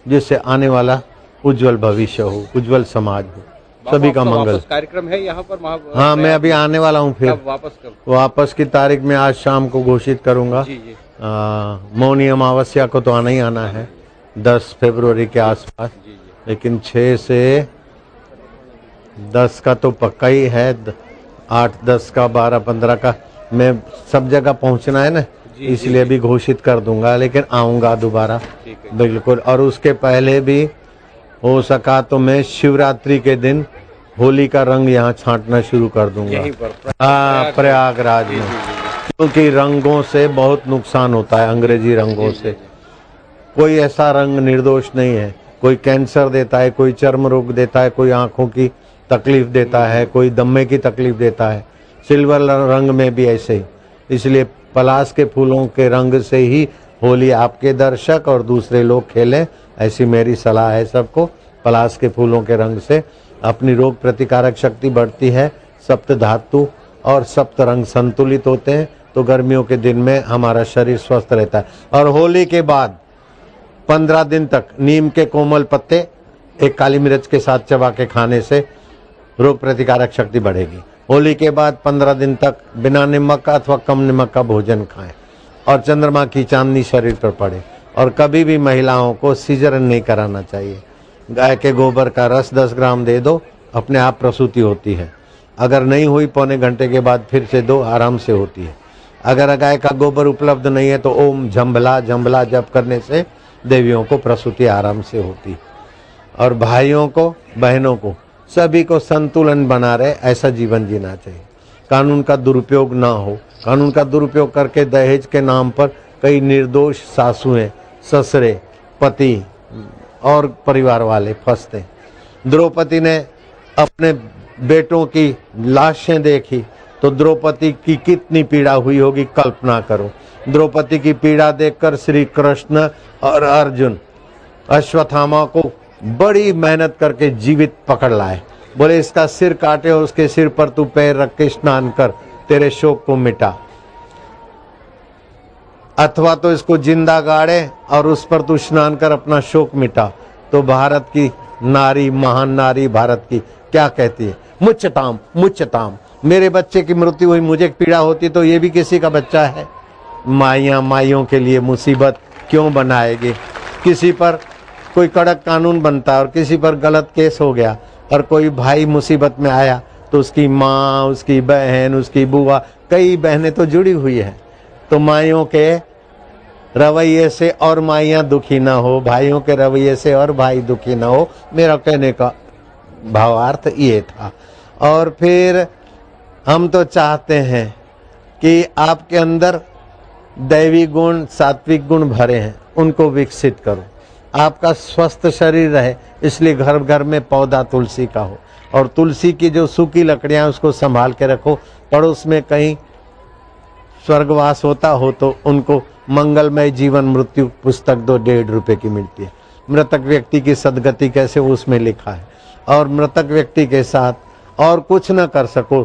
जिससे आने वाला उज्जवल भविष्य हो, उज्जवल समाज हो, सभी का मंगल। कार्यक्रम है यहाँ पर। हाँ, मैं अभी आने वाला हूँ। फिर वापस की तारीख में आज शाम को घोषित करूंगा। मौनी अमावस्या को तो आना ही आना है 10 फरवरी के आसपास, लेकिन 6 से 10 का तो पक्का ही है, 8, 10 का, 12, 15 का मैं सब जगह पहुंचना है ना, इसलिए भी घोषित कर दूंगा। लेकिन आऊंगा दोबारा बिल्कुल। और उसके पहले भी हो सका तो मैं शिवरात्रि के दिन होली का रंग यहाँ छांटना शुरू कर दूंगा। हाँ, प्रयागराज में, क्योंकि रंगों से बहुत नुकसान होता है। अंग्रेजी रंगों से कोई ऐसा रंग निर्दोष नहीं है। कोई कैंसर देता है, कोई चर्म रोग देता है, कोई आंखों की तकलीफ देता है, कोई दमे की तकलीफ देता है। सिल्वर रंग में भी ऐसे ही। इसलिए पलाश के फूलों के रंग से ही होली आपके दर्शक और दूसरे लोग खेलें, ऐसी मेरी सलाह है सबको। पलाश के फूलों के रंग से अपनी रोग प्रतिकारक शक्ति बढ़ती है, सप्त धातु और सप्त रंग संतुलित होते हैं, तो गर्मियों के दिन में हमारा शरीर स्वस्थ रहता है। और होली के बाद 15 दिन तक नीम के कोमल पत्ते एक काली मिर्च के साथ चबा के खाने से रोग प्रतिकारक शक्ति बढ़ेगी। होली के बाद 15 दिन तक बिना नमक का अथवा कम नमक का भोजन खाएं और चंद्रमा की चांदनी शरीर पर पड़े। और कभी भी महिलाओं को सीजरन नहीं कराना चाहिए। गाय के गोबर का रस 10 ग्राम दे दो, अपने आप प्रसूति होती है। अगर नहीं हुई पौने घंटे के बाद फिर से दो, आराम से होती है। अगर गाय का गोबर उपलब्ध नहीं है तो ओम झंबला झंबला जप करने से देवियों को प्रसूति आराम से होती है। और भाइयों को, बहनों को, सभी को संतुलन बना रहे ऐसा जीवन जीना चाहिए। कानून का दुरुपयोग ना हो। कानून का दुरुपयोग करके दहेज के नाम पर कई निर्दोष सासुएं, ससुरे, पति और परिवार वाले फंसते। द्रौपदी ने अपने बेटों की लाशें देखी तो द्रौपदी की कितनी पीड़ा हुई होगी, कल्पना करो। द्रौपदी की पीड़ा देखकर श्री कृष्ण और अर्जुन अश्वत्थामा को बड़ी मेहनत करके जीवित पकड़ लाए। बोले इसका सिर काटे और उसके सिर पर तू पैर रख के स्नान कर, तेरे शोक को मिटा, अथवा तो इसको जिंदा गाड़े और उस पर तू स्नान कर अपना शोक मिटा। तो भारत की नारी, महान नारी भारत की क्या कहती है? मुच्यताम मुच्यताम। मेरे बच्चे की मृत्यु हुई, मुझे पीड़ा होती तो ये भी किसी का बच्चा है। माइयां माइयों के लिए मुसीबत क्यों बनाएगी? किसी पर कोई कड़क कानून बनता है और किसी पर गलत केस हो गया और कोई भाई मुसीबत में आया तो उसकी माँ, उसकी बहन, उसकी बुआ, कई बहनें तो जुड़ी हुई हैं। तो माइयों के रवैये से और माइयां दुखी ना हो, भाइयों के रवैये से और भाई दुखी ना हो, मेरा कहने का भावार्थ ये था। और फिर हम तो चाहते हैं कि आपके अंदर दैवी गुण, सात्विक गुण भरे हैं, उनको विकसित करो। आपका स्वस्थ शरीर रहे, इसलिए घर घर में पौधा तुलसी का हो और तुलसी की जो सूखी लकड़ियां उसको संभाल के रखो। पड़ोस में कहीं स्वर्गवास होता हो तो उनको मंगलमय जीवन मृत्यु पुस्तक दो, 1.5 रुपए की मिलती है। मृतक व्यक्ति की सदगति कैसे उसमें लिखा है। और मृतक व्यक्ति के साथ और कुछ न कर सको,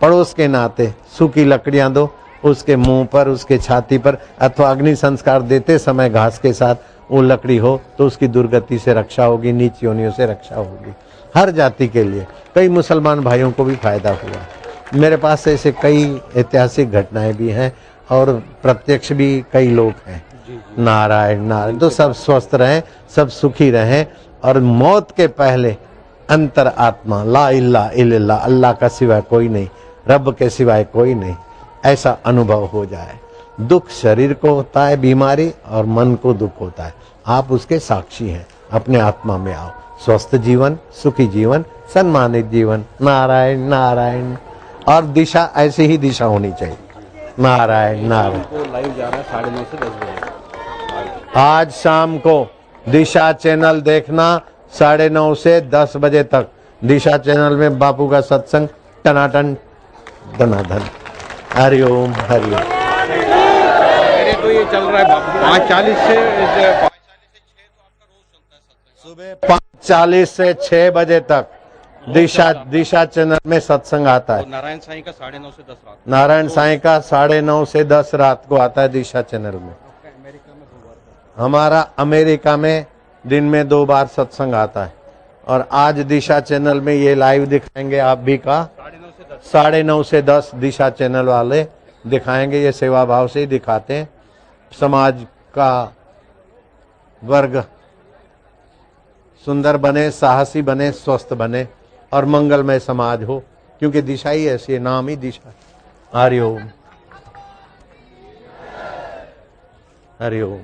पड़ोस के नाते सूखी लकड़ियां दो, उसके मुंह पर, उसके छाती पर, अथवा अग्नि संस्कार देते समय घास के साथ वो लकड़ी हो तो उसकी दुर्गति से रक्षा होगी, नीच योनियों से रक्षा होगी। हर जाति के लिए, कई मुसलमान भाइयों को भी फायदा हुआ। मेरे पास ऐसे कई ऐतिहासिक घटनाएं भी हैं और प्रत्यक्ष भी कई लोग हैं। नारायण नारायण। तो सब स्वस्थ रहें, सब सुखी रहें और मौत के पहले अंतर आत्मा ला इल्ला इल्लल्लाह, अल्लाह का सिवाय कोई नहीं, रब के सिवाय कोई नहीं, ऐसा अनुभव हो जाए। दुख शरीर को होता है, बीमारी, और मन को दुख होता है, आप उसके साक्षी हैं। अपने आत्मा में आओ। स्वस्थ जीवन, सुखी जीवन, सम्मानित जीवन। नारायण नारायण। और दिशा ऐसी ही दिशा होनी चाहिए। नारायण नारायण। लाइव जा रहा है 9:30 से 10 बजे। आज शाम को दिशा चैनल देखना, 9:30 से 10 बजे तक दिशा चैनल में बापू का सत्संग टनाटन धनाधन। हरिओम हरिओम। तो ये चल रहा है 5:40 से सुबह 5:40 से 6 बजे तक दिशा चैनल में सत्संग आता है। नारायण साईं का 9:30 से 10 रात। नारायण साईं का 9:30 से 10 रात को आता है दिशा चैनल में। हमारा अमेरिका में दिन में 2 बार सत्संग आता है। और आज दिशा चैनल में ये लाइव दिखाएंगे आप भी का 9:30 से 10 दिशा चैनल वाले दिखाएंगे। ये सेवा भाव से ही दिखाते हैं। समाज का वर्ग सुंदर बने, साहसी बने, स्वस्थ बने और मंगलमय समाज हो, क्योंकि दिशा ही ऐसी है, नाम ही दिशा। हरिओम हरिओम।